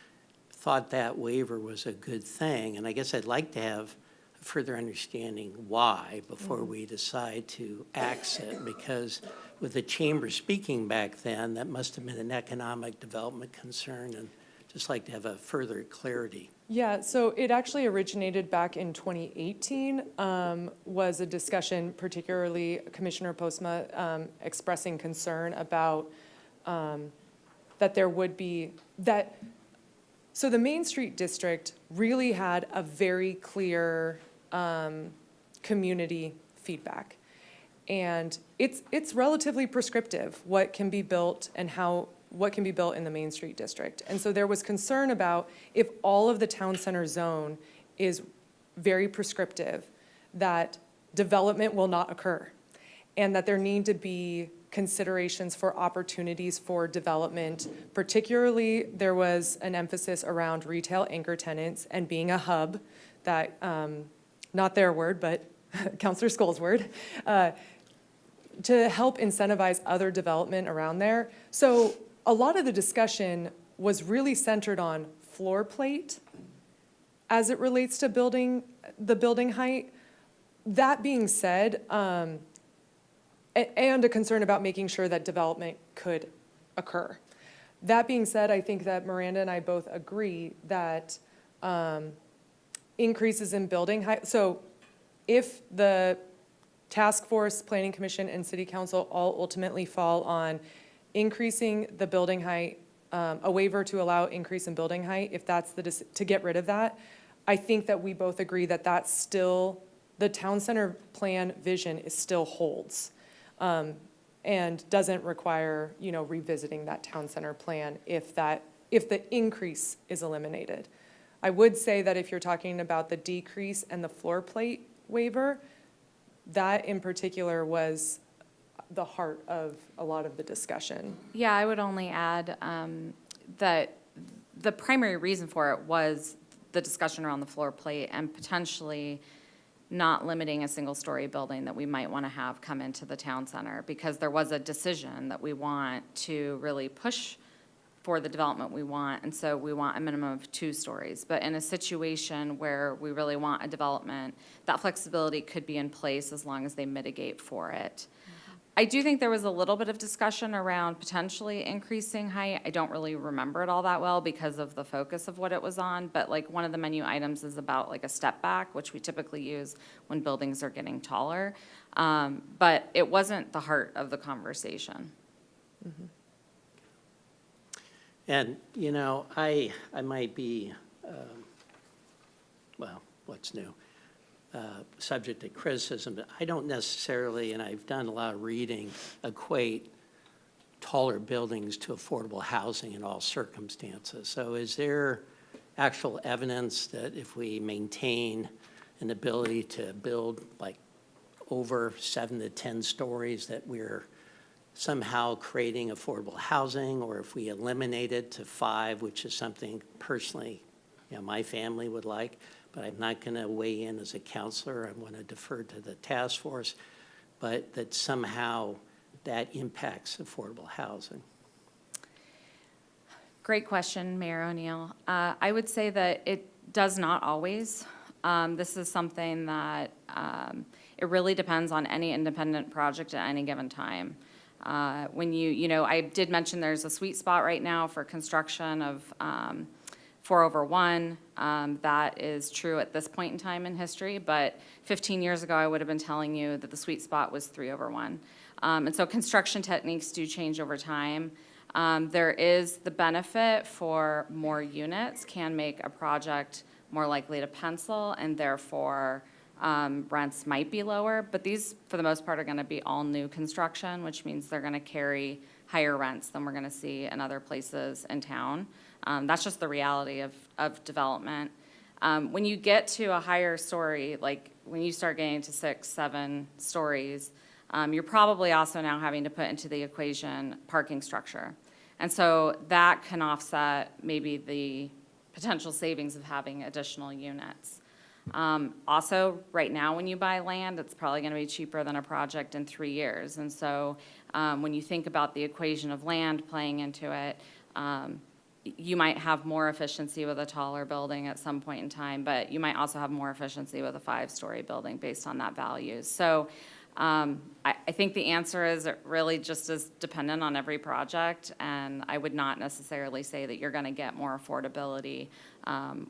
thought that waiver was a good thing. And I guess I'd like to have a further understanding why before we decide to axe it, because with the chamber speaking back then, that must have been an economic development concern, and just like to have a further clarity. Yeah, so it actually originated back in 2018, was a discussion, particularly Commissioner Postma expressing concern about that there would be, so the Main Street District really had a very clear community feedback. And it's relatively prescriptive what can be built and what can be built in the Main Street District. And so there was concern about if all of the town center zone is very prescriptive, that development will not occur, and that there need to be considerations for opportunities for development. Particularly, there was an emphasis around retail anchor tenants and being a hub that, not their word, but Councilor Skoll's word, to help incentivize other development around there. So a lot of the discussion was really centered on floor plate as it relates to the building height. That being said, and a concern about making sure that development could occur. That being said, I think that Miranda and I both agree that increases in building height, so if the task force, planning commission, and city council all ultimately fall on increasing the building height, a waiver to allow increase in building height, if that's to get rid of that, I think that we both agree that that's still, the town center plan vision is still holds. And doesn't require, revisiting that town center plan if the increase is eliminated. I would say that if you're talking about the decrease and the floor plate waiver, that in particular was the heart of a lot of the discussion. Yeah, I would only add that the primary reason for it was the discussion around the floor plate and potentially not limiting a single-story building that we might want to have come into the town center, because there was a decision that we want to really push for the development we want, and so we want a minimum of 2 stories. But in a situation where we really want a development, that flexibility could be in place as long as they mitigate for it. I do think there was a little bit of discussion around potentially increasing height. I don't really remember it all that well because of the focus of what it was on, but like one of the menu items is about like a step back, which we typically use when buildings are getting taller. But it wasn't the heart of the conversation. Mm-hmm. And, I might be, what's new? Subject to criticism, but I don't necessarily, and I've done a lot of reading, equate taller buildings to affordable housing in all circumstances. So is there actual evidence that if we maintain an ability to build like over 7 to 10 stories, that we're somehow creating affordable housing, or if we eliminate it to 5, which is something personally, my family would like, but I'm not going to weigh in as a counselor. I want to defer to the task force, but that somehow that impacts affordable housing. Great question, Mayor O'Neill. I would say that it does not always. This is something that it really depends on any independent project at any given time. When I did mention there's a sweet spot right now for construction of 4/1. That is true at this point in time in history, but 15 years ago, I would have been telling you that the sweet spot was 3/1. And so construction techniques do change over time. There is the benefit for more units can make a project more likely to pencil, and therefore rents might be lower. But these, for the most part, are going to be all new construction, which means they're going to carry higher rents than we're going to see in other places in town. That's just the reality of development. When you get to a higher story, like when you start getting to 6, 7 stories, you're probably also now having to put into the equation parking structure. And so that can offset maybe the potential savings of having additional units. Also, right now, when you buy land, it's probably going to be cheaper than a project in 3 years. And so when you think about the equation of land playing into it, you might have more efficiency with a taller building at some point in time, but you might also have more efficiency with a 5-story building based on that value. So I think the answer is it really just is dependent on every project, and I would not necessarily say that you're going to get more affordability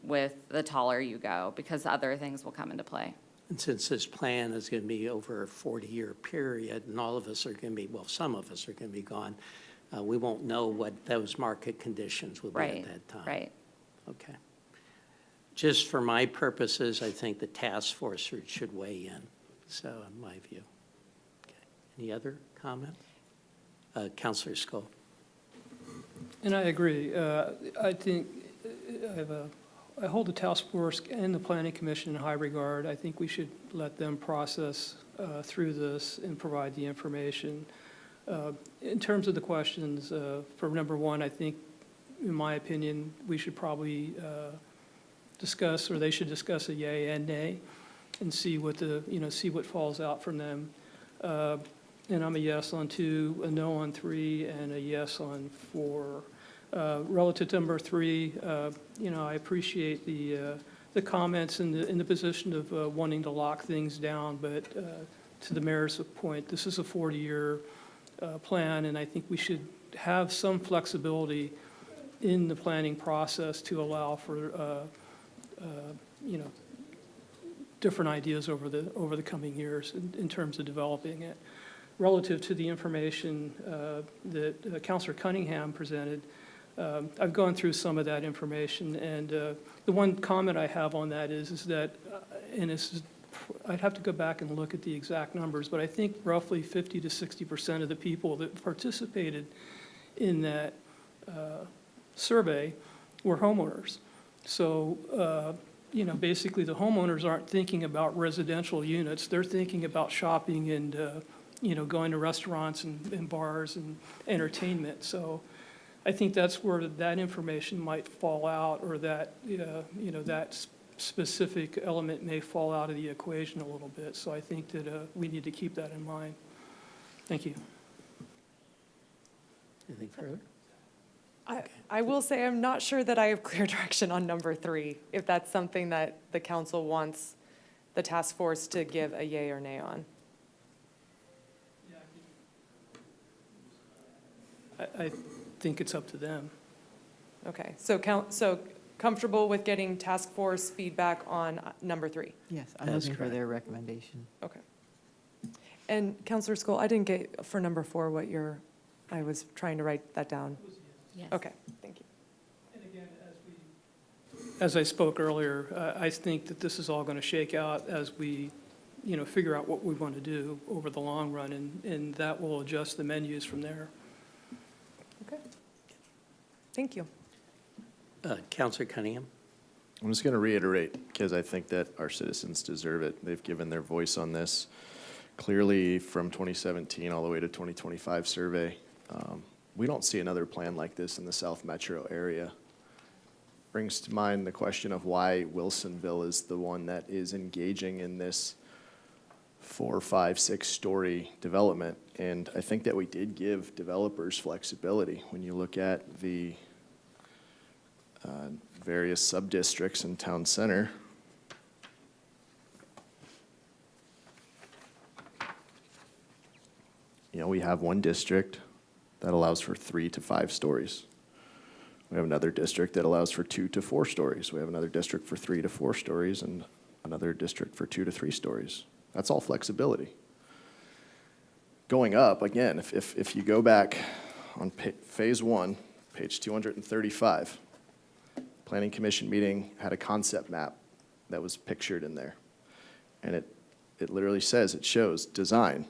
with the taller you go, because other things will come into play. And since this plan is going to be over a 40-year period, and all of us are going to be, well, some of us are going to be gone, we won't know what those market conditions will be at that time. Right. Okay. Just for my purposes, I think the task force should weigh in, so in my view. Okay. Any other comment? Councilor Skoll. And I agree. I think I hold the task force and the planning commission in high regard. I think we should let them process through this and provide the information. In terms of the questions, for number one, I think, in my opinion, we should probably discuss, or they should discuss a yay and nay, and see what see what falls out from them. And I'm a yes on 2, a no on 3, and a yes on 4. Relative to number 3, I appreciate the comments in the position of wanting to lock things down, but to the mayor's point, this is a 40-year plan, and I think we should have some flexibility in the planning process to allow for, different ideas over the coming years in terms of developing it. Relative to the information that Councilor Cunningham presented, I've gone through some of that information, and the one comment I have on that is that, and I'd have to go back and look at the exact numbers, but I think roughly 50 to 60% of the people that participated in that survey were homeowners. So, basically the homeowners aren't thinking about residential units. They're thinking about shopping and, going to restaurants and bars and entertainment. So I think that's where that information might fall out, or that, that specific element may fall out of the equation a little bit. So I think that we need to keep that in mind. Thank you. Anything further? I will say I'm not sure that I have clear direction on number 3, if that's something that the council wants the task force to give a yay or nay on. I think it's up to them. Okay, so comfortable with getting task force feedback on number 3? Yes, I'm That's looking for correct. their recommendation. Okay. And Councilor Skoll, I didn't get for number 4 what I was trying to write that down. Yes. Okay, thank you. And again, as I spoke earlier, I think that this is all going to shake out as we, figure out what we want to do over the long run, and that will adjust the menus from there. Okay. Thank you. Councilor Cunningham. I'm just going to reiterate, because I think that our citizens deserve it. They've given their voice on this. Clearly, from 2017 all the way to 2025 survey, we don't see another plan like this in the South Metro area. Brings to mind the question of why Wilsonville is the one that is engaging in this 4, 5, 6-story development. And I think that we did give developers flexibility. When you look at the various sub-districts in town center, we have one district that allows for 3 to 5 stories. We have another district that allows for 2 to 4 stories. We have another district for 3 to 4 stories, and another district for 2 to 3 stories. That's all flexibility. Going up, again, if you go back on phase 1, page 235, Planning Commission meeting had a concept map that was pictured in there. And it literally says, it shows design,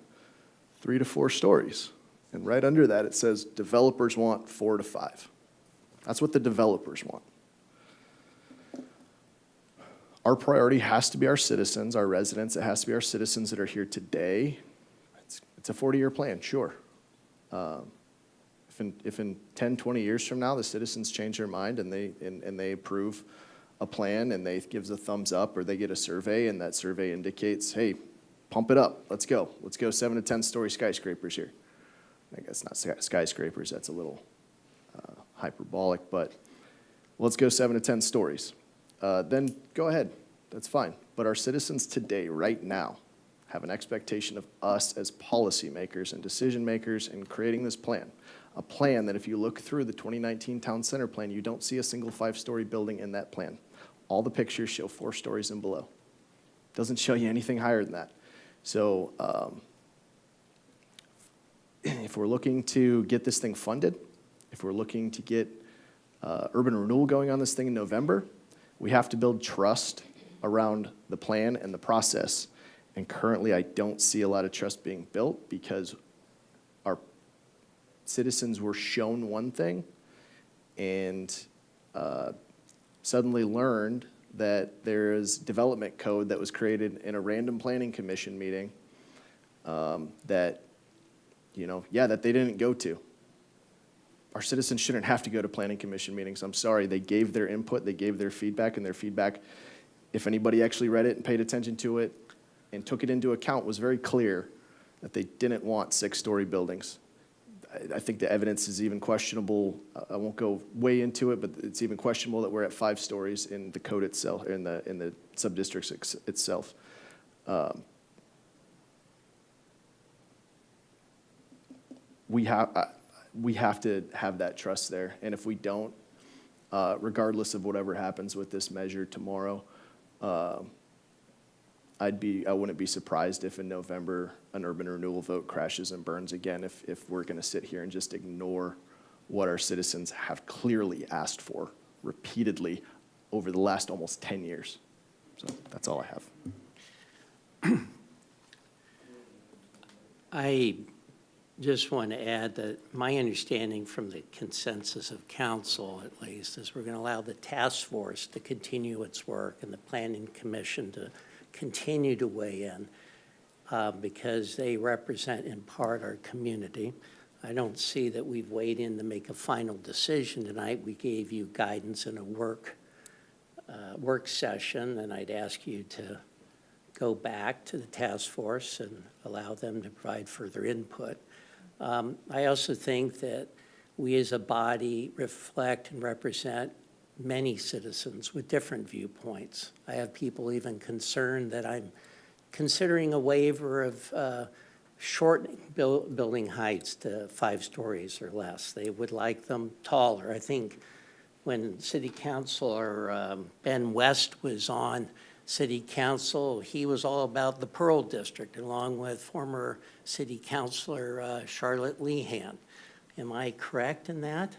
3 to 4 stories. And right under that, it says developers want 4 to 5. That's what the developers want. Our priority has to be our citizens, our residents. It has to be our citizens that are here today. It's a 40-year plan, sure. If in 10, 20 years from now, the citizens change their mind and they approve a plan and they gives a thumbs up, or they get a survey and that survey indicates, hey, pump it up, let's go 7 to 10 story skyscrapers here. I guess not skyscrapers, that's a little hyperbolic, but let's go 7 to 10 stories. Then go ahead, that's fine. But our citizens today, right now, have an expectation of us as policymakers and decision makers in creating this plan. A plan that if you look through the 2019 Town Center Plan, you don't see a single 5-story building in that plan. All the pictures show 4 stories and below. Doesn't show you anything higher than that. So if we're looking to get this thing funded, if we're looking to get urban renewal going on this thing in November, we have to build trust around the plan and the process. And currently, I don't see a lot of trust being built because our citizens were shown one thing and suddenly learned that there is development code that was created in a random planning commission meeting that they didn't go to. Our citizens shouldn't have to go to planning commission meetings. I'm sorry, they gave their input, they gave their feedback, and their feedback, if anybody actually read it and paid attention to it and took it into account, was very clear that they didn't want 6-story buildings. I think the evidence is even questionable. I won't go way into it, but it's even questionable that we're at 5 stories in the code itself, in the sub-districts itself. We have to have that trust there, and if we don't, regardless of whatever happens with this measure tomorrow, I wouldn't be surprised if in November an urban renewal vote crashes and burns again if we're going to sit here and just ignore what our citizens have clearly asked for repeatedly over the last almost 10 years. So that's all I have. I just want to add that my understanding from the consensus of council, at least, is we're going to allow the task force to continue its work and the planning commission to continue to weigh in because they represent in part our community. I don't see that we've weighed in to make a final decision tonight. We gave you guidance in a work session, and I'd ask you to go back to the task force and allow them to provide further input. I also think that we as a body reflect and represent many citizens with different viewpoints. I have people even concerned that I'm considering a waiver of shortening building heights to 5 stories or less. They would like them taller. I think when City Councilor Ben West was on City Council, he was all about the Pearl District, along with former City Councilor Charlotte Lehan. Am I correct in that?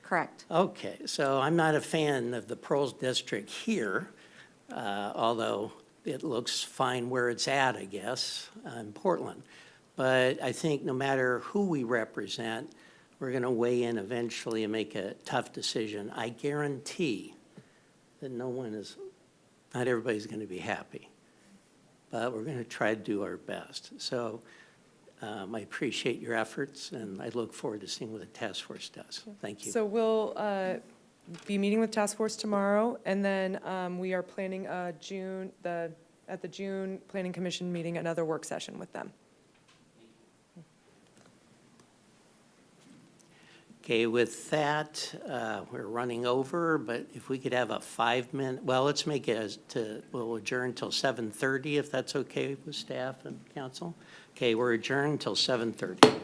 Correct. Okay, so I'm not a fan of the Pearl District here, although it looks fine where it's at, I guess, in Portland. But I think no matter who we represent, we're going to weigh in eventually and make a tough decision. I guarantee that not everybody's going to be happy, but we're going to try to do our best. So I appreciate your efforts, and I look forward to seeing what the task force does. Thank you. So we'll be meeting with task force tomorrow, and then we are planning at the June Planning Commission meeting, another work session with them. Okay, with that, we're running over, but if we could have a 5-minute, well, let's make it we'll adjourn till 7:30 if that's okay with staff and council. Okay, we're adjourned till 7:30.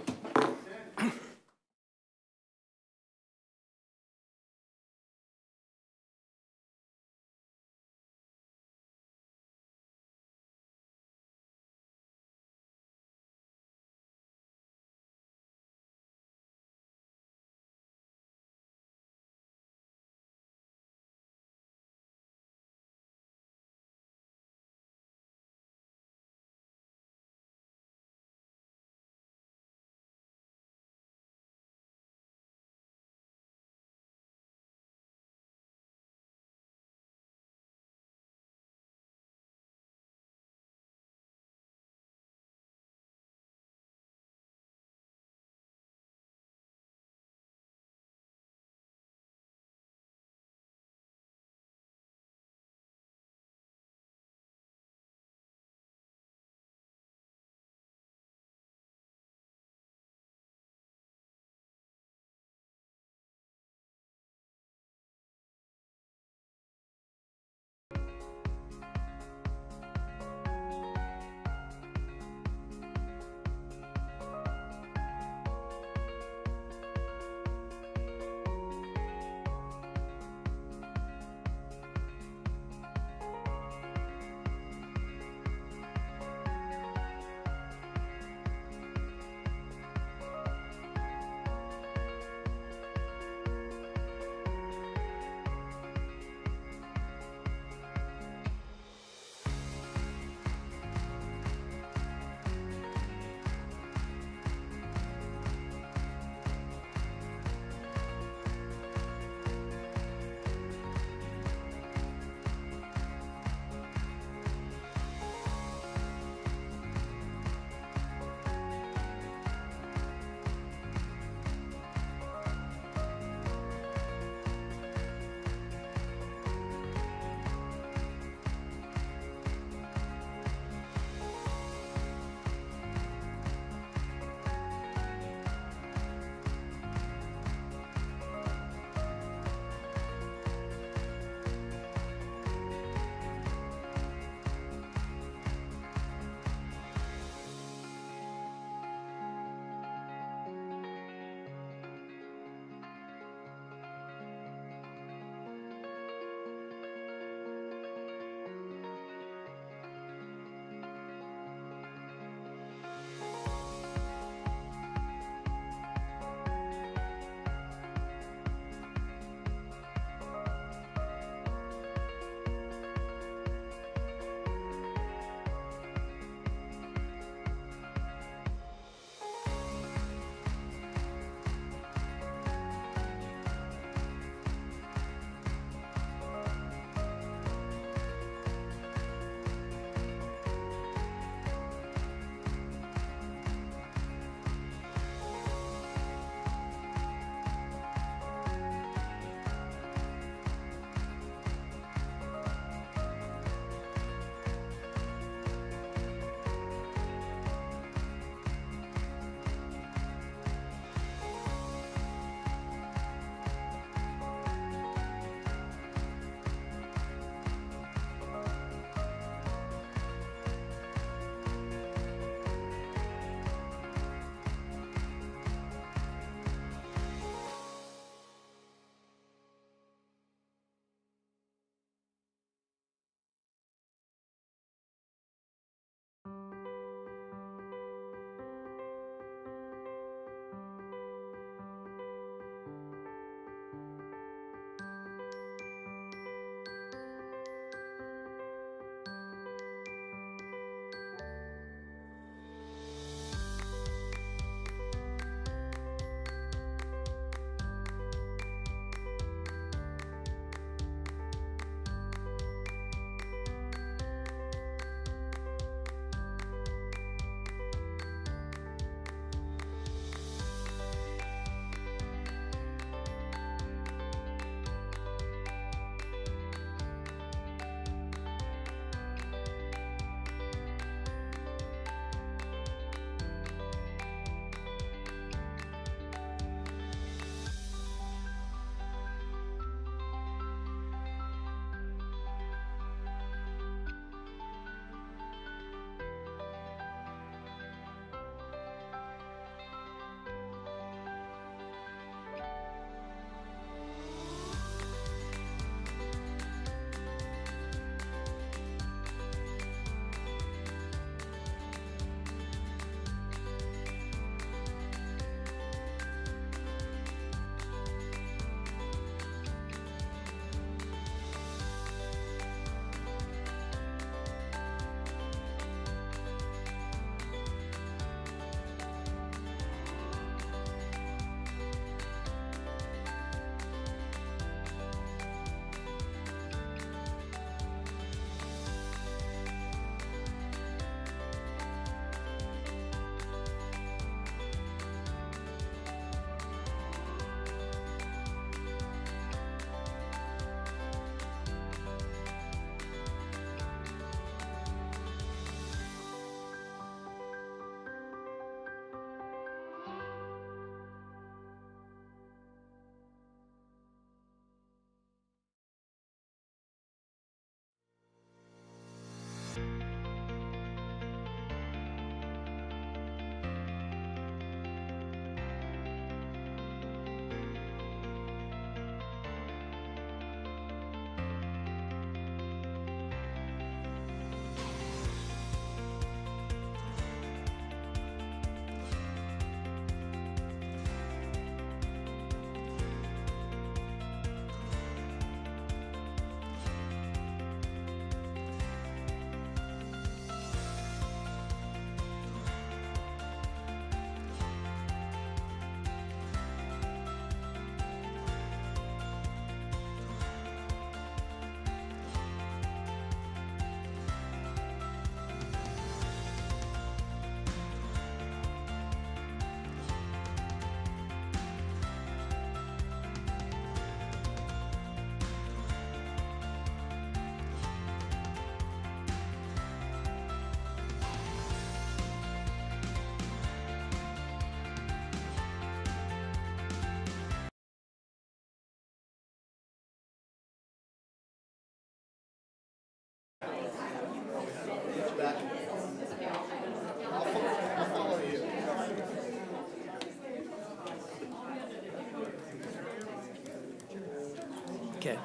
Okay.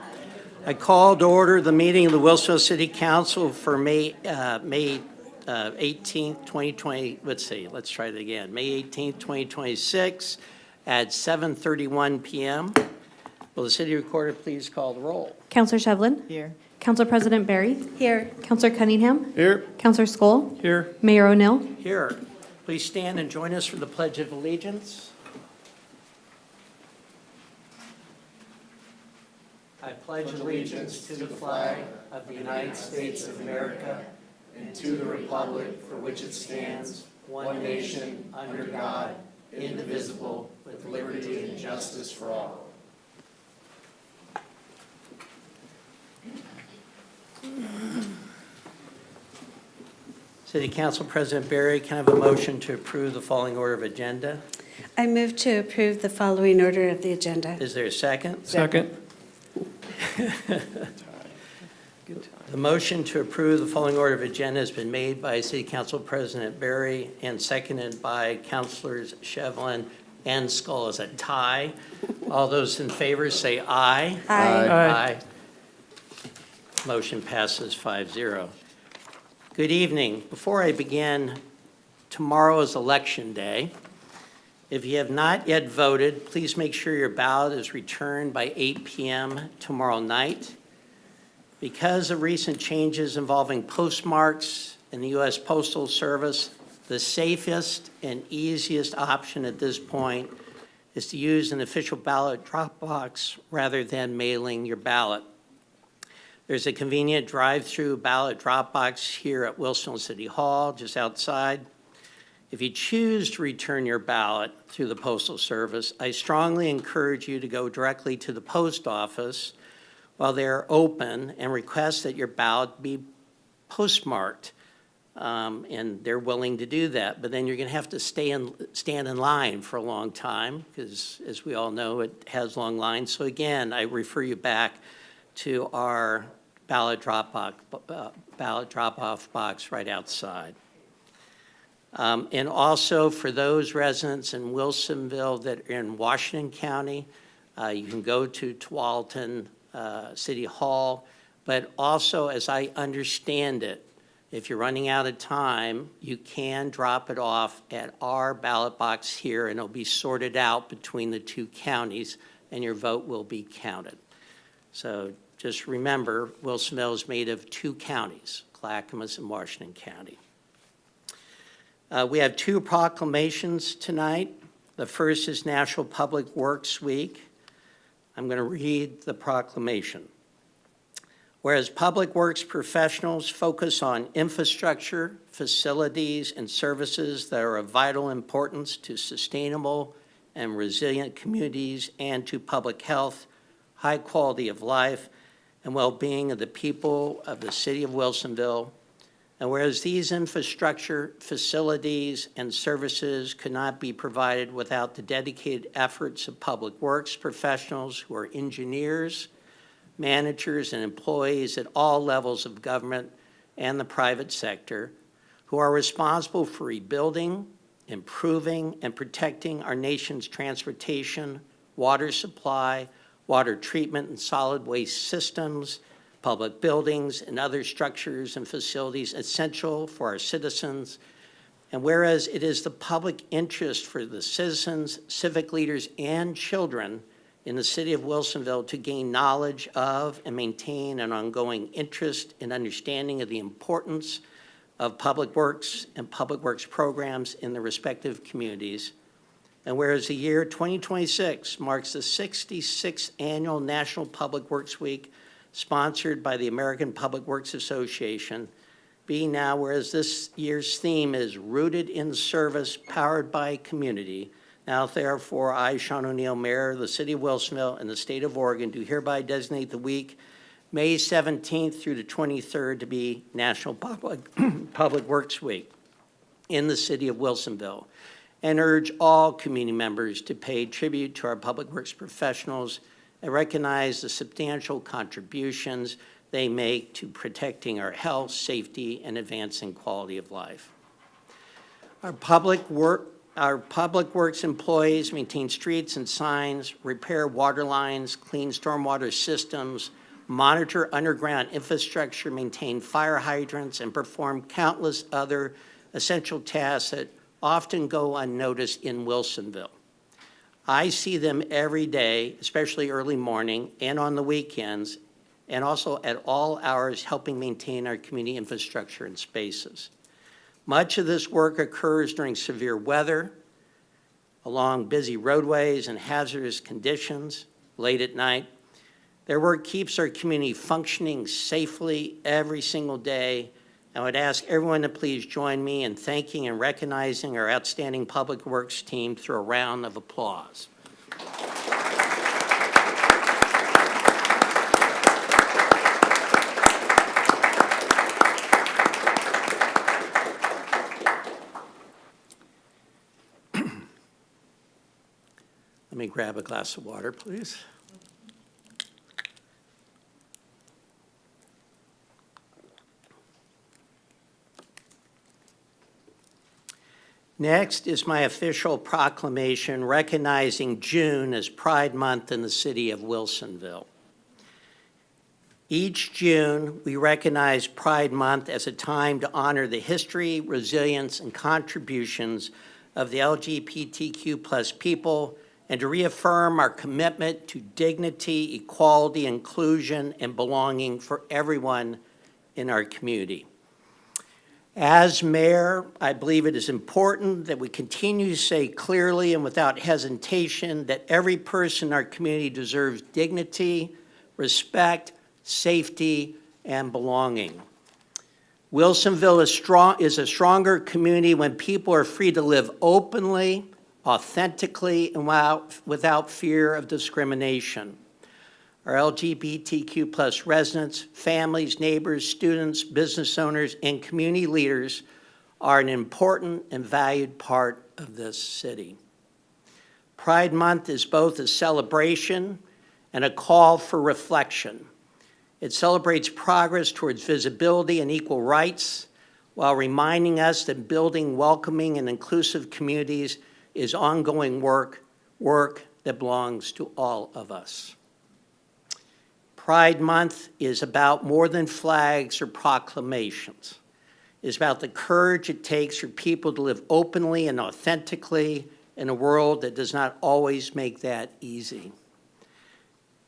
I call to order the meeting of the Wilsonville City Council for May 18th, 2020, let's try it again. May 18th, 2026 at 7:31 PM. Will the city recorder please call the roll? Counselor Shevlin? Here. Council President Barry? Here. Counselor Cunningham? Here. Counselor Skoll? Here. Mayor O'Neill? Here. Please stand and join us for the Pledge of Allegiance. I pledge allegiance to the flag of the United States of America and to the republic for which it stands, one nation, under God, indivisible, with liberty and justice for all. City Council President Barry, can I have a motion to approve the following order of agenda? I move to approve the following order of the agenda. Is there a second? Second. The motion to approve the following order of agenda has been made by City Council President Barry and seconded by Councilors Shevlin and Skull. Is a tie. All those in favor say aye. Aye. Aye. Motion passes 5-0. Good evening. Before I begin, tomorrow is Election Day. If you have not yet voted, please make sure your ballot is returned by 8 p.m. tomorrow night. Because of recent changes involving postmarks in the U.S. Postal Service, the safest and easiest option at this point is to use an official ballot drop box rather than mailing your ballot. There's a convenient drive-through ballot drop box here at Wilsonville City Hall, just outside. If you choose to return your ballot through the Postal Service, I strongly encourage you to go directly to the post office while they're open and request that your ballot be postmarked. And they're willing to do that, but then you're going to have to stand in line for a long time because, as we all know, it has long lines. So again, I refer you back to our ballot drop-off box right outside. And also for those residents in Wilsonville that are in Washington County, you can go to Tualatin City Hall, but also, as I understand it, if you're running out of time, you can drop it off at our ballot box here, and it'll be sorted out between the two counties, and your vote will be counted. So just remember, Wilsonville is made of two counties, Clackamas and Washington County. We have two proclamations tonight. The first is National Public Works Week. I'm going to read the proclamation. Whereas public works professionals focus on infrastructure, facilities, and services that are of vital importance to sustainable and resilient communities and to public health, high quality of life, and well-being of the people of the city of Wilsonville. And whereas these infrastructure, facilities, and services could not be provided without the dedicated efforts of public works professionals who are engineers, managers, and employees at all levels of government and the private sector, who are responsible for rebuilding, improving, and protecting our nation's transportation, water supply, water treatment and solid waste systems, public buildings, and other structures and facilities essential for our citizens. And whereas it is the public interest for the citizens, civic leaders, and children in the city of Wilsonville to gain knowledge of and maintain an ongoing interest and understanding of the importance of public works and public works programs in the respective communities. And whereas the year 2026 marks the 66th annual National Public Works Week sponsored by the American Public Works Association, being now whereas this year's theme is Rooted in Service, Powered by Community. Now, therefore, I, Sean O'Neill, Mayor of the City of Wilsonville and the State of Oregon, do hereby designate the week, May 17th through the 23rd, to be National Public Works Week in the City of Wilsonville, and urge all community members to pay tribute to our public works professionals and recognize the substantial contributions they make to protecting our health, safety, and advancing quality of life. Our public Our public works employees maintain streets and signs, repair water lines, clean stormwater systems, monitor underground infrastructure, maintain fire hydrants, and perform countless other essential tasks that often go unnoticed in Wilsonville. I see them every day, especially early morning and on the weekends, and also at all hours helping maintain our community infrastructure and spaces. Much of this work occurs during severe weather, along busy roadways and hazardous conditions, late at night. Their work keeps our community functioning safely every single day. I would ask everyone to please join me in thanking and recognizing our outstanding Public Works team through a round of applause. Let me grab a glass of water, please. Next is my official proclamation recognizing June as Pride Month in the city of Wilsonville. Each June, we recognize Pride Month as a time to honor the history, resilience, and contributions of the LGBTQ+ people, and to reaffirm our commitment to dignity, equality, inclusion, and belonging for everyone in our community. As mayor, I believe it is important that we continue to say clearly and without hesitation that every person in our community deserves dignity, respect, safety, and belonging. Wilsonville is a stronger community when people are free to live openly, authentically, and without fear of discrimination. Our LGBTQ+ residents, families, neighbors, students, business owners, and community leaders are an important and valued part of this city. Pride Month is both a celebration and a call for reflection. It celebrates progress towards visibility and equal rights, while reminding us that building welcoming and inclusive communities is ongoing work that belongs to all of us. Pride Month is about more than flags or proclamations. It's about the courage it takes for people to live openly and authentically in a world that does not always make that easy.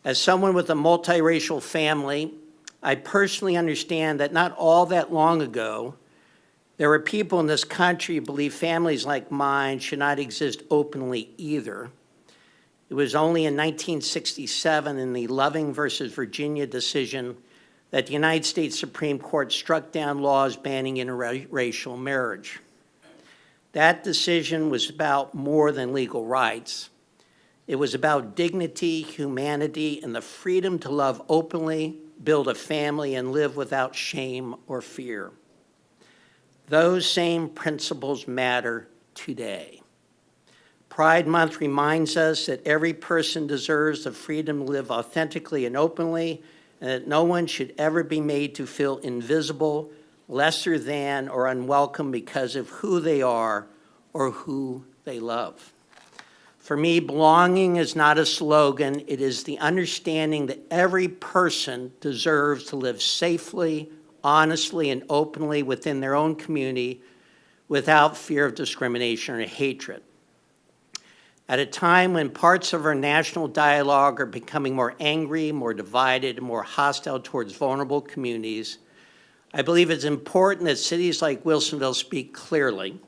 As someone with a multiracial family, I personally understand that not all that long ago, there were people in this country who believed families like mine should not exist openly either. It was only in 1967 in the Loving versus Virginia decision that the United States Supreme Court struck down laws banning interracial marriage. That decision was about more than legal rights. It was about dignity, humanity, and the freedom to love openly, build a family, and live without shame or fear. Those same principles matter today. Pride Month reminds us that every person deserves the freedom to live authentically and openly, and that no one should ever be made to feel invisible, lesser than, or unwelcome because of who they are or who they love. For me, belonging is not a slogan. It is the understanding that every person deserves to live safely, honestly, and openly within their own community without fear of discrimination or hatred. At a time when parts of our national dialogue are becoming more angry, more divided, and more hostile towards vulnerable communities, I believe it's important that cities like Wilsonville speak clearly.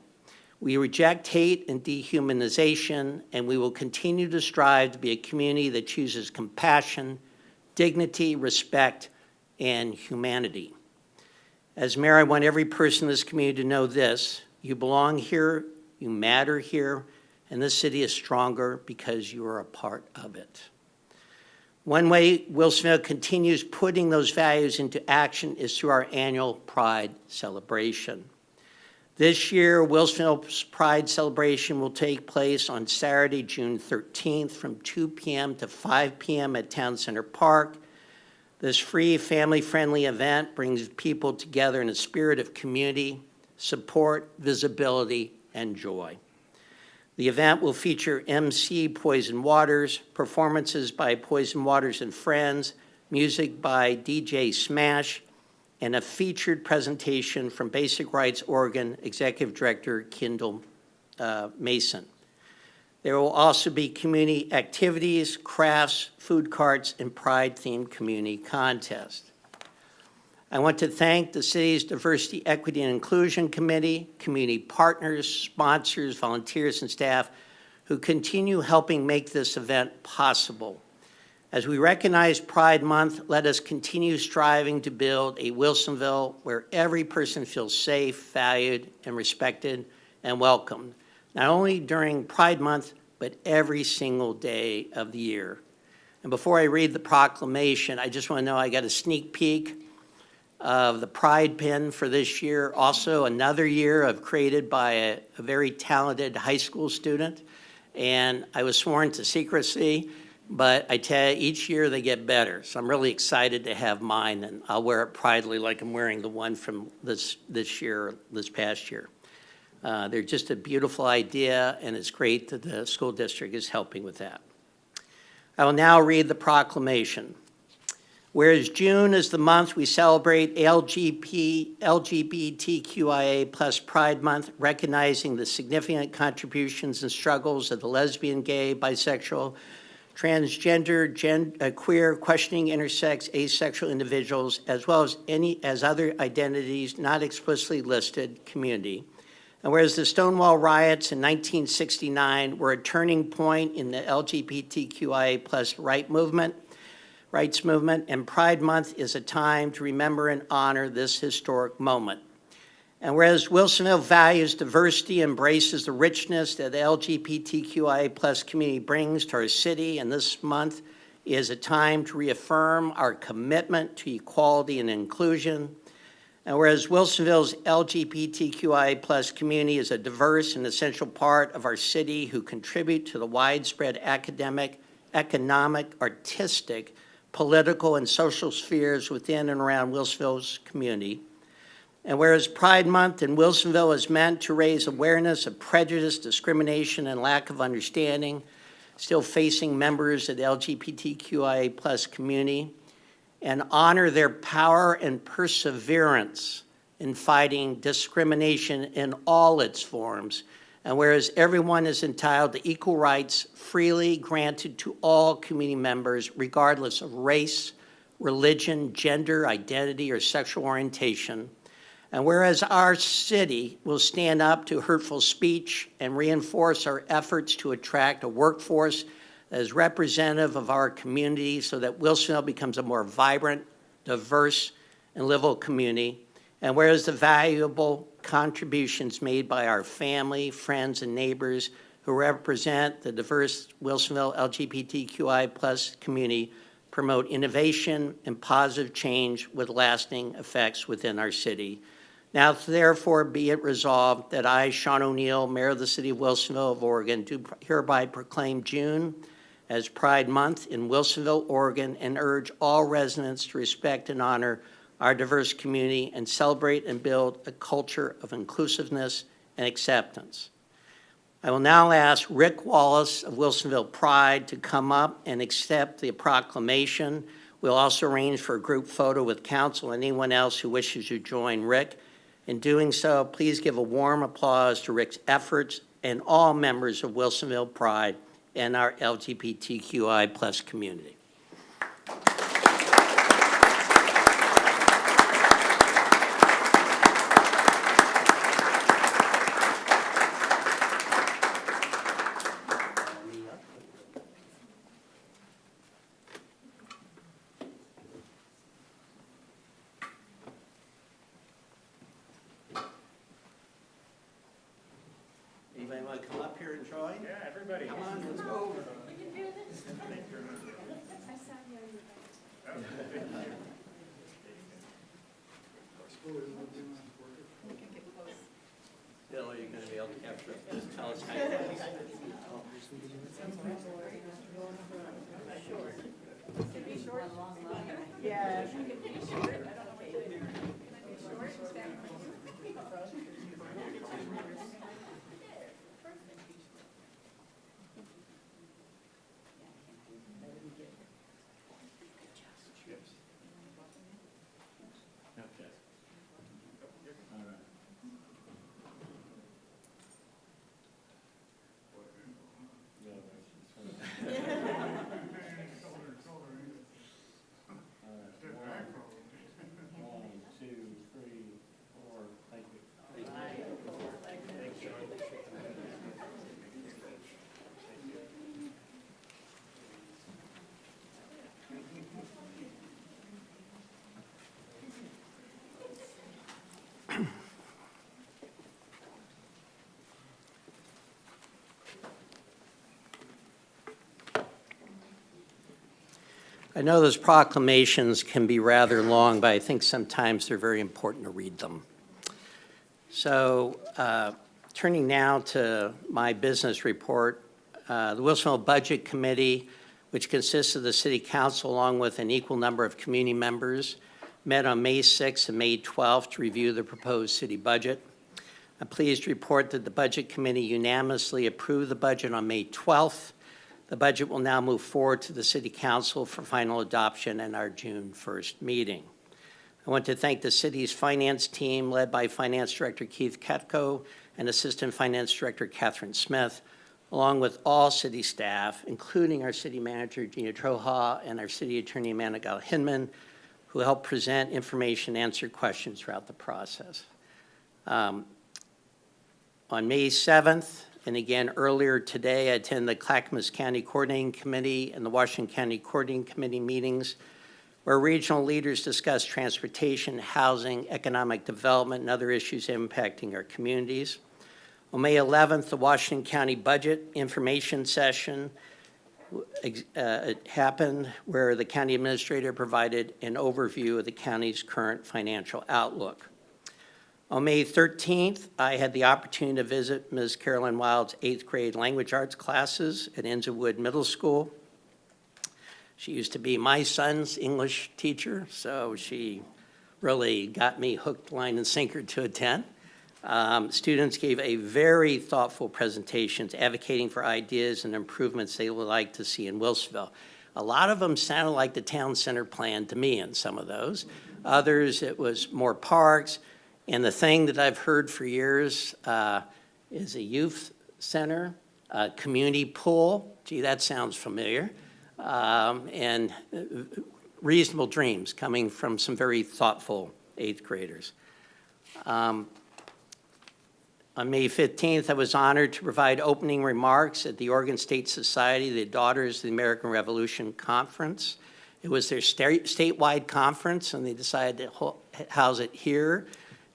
We reject hate and dehumanization, and we will continue to strive to be a community that chooses compassion, dignity, respect, and humanity. As mayor, I want every person in this community to know this: you belong here, you matter here, and this city is stronger because you are a part of it. One way Wilsonville continues putting those values into action is through our annual Pride celebration. This year, Wilsonville's Pride celebration will take place on Saturday, June 13th from 2 p.m. to 5 p.m. at Town Center Park. This free, family-friendly event brings people together in a spirit of community, support, visibility, and joy. The event will feature MC Poison Waters, performances by Poison Waters and Friends, music by DJ Smash, and a featured presentation from Basic Rights Oregon Executive Director Kendall Mason. There will also be community activities, crafts, food carts, and Pride-themed community contests. I want to thank the city's Diversity, Equity, and Inclusion Committee, community partners, sponsors, volunteers, and staff who continue helping make this event possible. As we recognize Pride Month, let us continue striving to build a Wilsonville where every person feels safe, valued, and respected and welcomed, not only during Pride Month, but every single day of the year. And before I read the proclamation, I just want to know I got a sneak peek of the Pride pin for this year. Also, another year created by a very talented high school student. And I was sworn to secrecy, but I tell you, each year they get better. So I'm really excited to have mine, and I'll wear it proudly like I'm wearing the one from this past year. They're just a beautiful idea, and it's great that the school district is helping with that. I will now read the proclamation. Whereas June is the month we celebrate LGBTQIA plus Pride Month, recognizing the significant contributions and struggles of the lesbian, gay, bisexual, transgender, queer, questioning, intersex, asexual individuals, as well as other identities not explicitly listed community. And whereas the Stonewall riots in 1969 were a turning point in the LGBTQIA plus rights movement, and Pride Month is a time to remember and honor this historic moment. And whereas Wilsonville values diversity, embraces the richness that the LGBTQIA plus community brings to our city, and this month is a time to reaffirm our commitment to equality and inclusion. And whereas Wilsonville's LGBTQIA plus community is a diverse and essential part of our city who contribute to the widespread academic, economic, artistic, political, and social spheres within and around Wilsonville's community. And whereas Pride Month in Wilsonville is meant to raise awareness of prejudice, discrimination, and lack of understanding still facing members of the LGBTQIA plus community, and honor their power and perseverance in fighting discrimination in all its forms. And whereas everyone is entitled to equal rights freely granted to all community members, regardless of race, religion, gender, identity, or sexual orientation. And whereas our city will stand up to hurtful speech and reinforce our efforts to attract a workforce that is representative of our community so that Wilsonville becomes a more vibrant, diverse, and livable community. And whereas the valuable contributions made by our family, friends, and neighbors who represent the diverse Wilsonville LGBTQI plus community promote innovation and positive change with lasting effects within our city. Now, therefore, be it resolved that I, Sean O'Neill, Mayor of the City of Wilsonville of Oregon, do hereby proclaim June as Pride Month in Wilsonville, Oregon, and urge all residents to respect and honor our diverse community and celebrate and build a culture of inclusiveness and acceptance. I will now ask Rick Wallace of Wilsonville Pride to come up and accept the proclamation. We'll also arrange for a group photo with council and anyone else who wishes to join Rick. In doing so, please give a warm applause to Rick's efforts and all members of Wilsonville Pride and our LGBTQI plus community. Anybody want to come up here and join? Yeah, everybody. Come on, let's go. We can do this. Bill, are you going to be able to capture it? Just tell us how you do it. I know those proclamations can be rather long, but I think sometimes they're very important to read them. So turning now to my business report, the Wilsonville Budget Committee, which consists of the City Council along with an equal number of community members, met on May 6th and May 12th to review the proposed city budget. I'm pleased to report that the Budget Committee unanimously approved the budget on May 12th. The budget will now move forward to the City Council for final adoption in our June 1st meeting. I want to thank the city's finance team led by Finance Director Keith Ketko and Assistant Finance Director Catherine Smith, along with all city staff, including our city manager Gina Troha and our city attorney Amanda Gall-Hinman, who helped present information and answer questions throughout the process. On May 7th, and again earlier today, I attended the Clackamas County Coordinating Committee and the Washington County Coordinating Committee meetings, where regional leaders discussed transportation, housing, economic development, and other issues impacting our communities. On May 11th, the Washington County Budget Information Session happened, where the county administrator provided an overview of the county's current financial outlook. On May 13th, I had the opportunity to visit Ms. Carolyn Wild's 8th grade language arts classes at Innswood Middle School. She used to be my son's English teacher, so she really got me hooked, line, and sinker to attend. Students gave a very thoughtful presentation advocating for ideas and improvements they would like to see in Wilsonville. A lot of them sounded like the town center plan to me in some of those. Others, it was more parks. And the thing that I've heard for years is a youth center, a community pool. Gee, that sounds familiar. And reasonable dreams coming from some very thoughtful 8th graders. On May 15th, I was honored to provide opening remarks at the Oregon State Society, the Daughters of the American Revolution Conference. It was their statewide conference, and they decided to house it here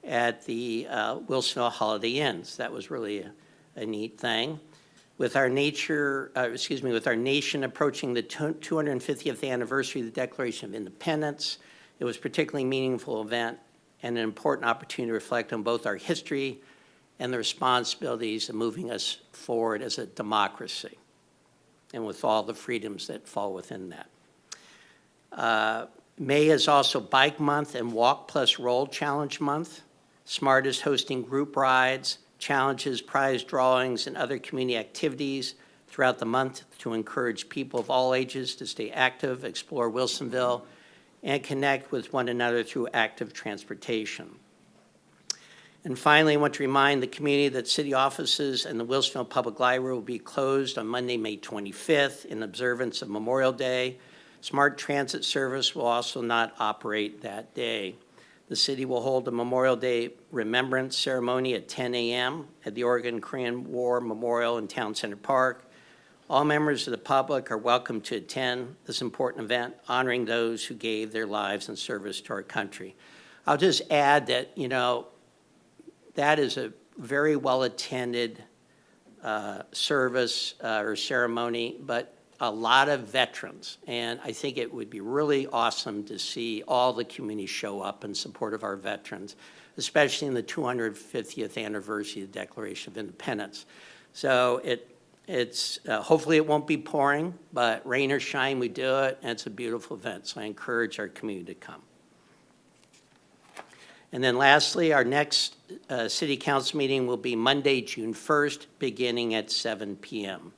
at the Wilsonville Holiday Inns. That was really a neat thing. With our nation approaching the 250th anniversary of the Declaration of Independence, it was a particularly meaningful event and an important opportunity to reflect on both our history and the responsibilities of moving us forward as a democracy, and with all the freedoms that fall within that. May is also Bike Month and Walk Plus Roll Challenge Month. SMART is hosting group rides, challenges, prize drawings, and other community activities throughout the month to encourage people of all ages to stay active, explore Wilsonville, and connect with one another through active transportation. And finally, I want to remind the community that city offices and the Wilsonville Public Library will be closed on Monday, May 25th in observance of Memorial Day. Smart Transit Service will also not operate that day. The city will hold a Memorial Day remembrance ceremony at 10 a.m. at the Oregon Korean War Memorial in Town Center Park. All members of the public are welcome to attend this important event, honoring those who gave their lives in service to our country. I'll just add that, you know, that is a very well-attended service or ceremony, but a lot of veterans, and I think it would be really awesome to see all the community show up in support of our veterans, especially in the 250th anniversary of the Declaration of Independence. So it's hopefully it won't be pouring, but rain or shine, we do it, and it's a beautiful event, so I encourage our community to come. And then lastly, our next City Council meeting will be Monday, June 1st, beginning at 7 p.m.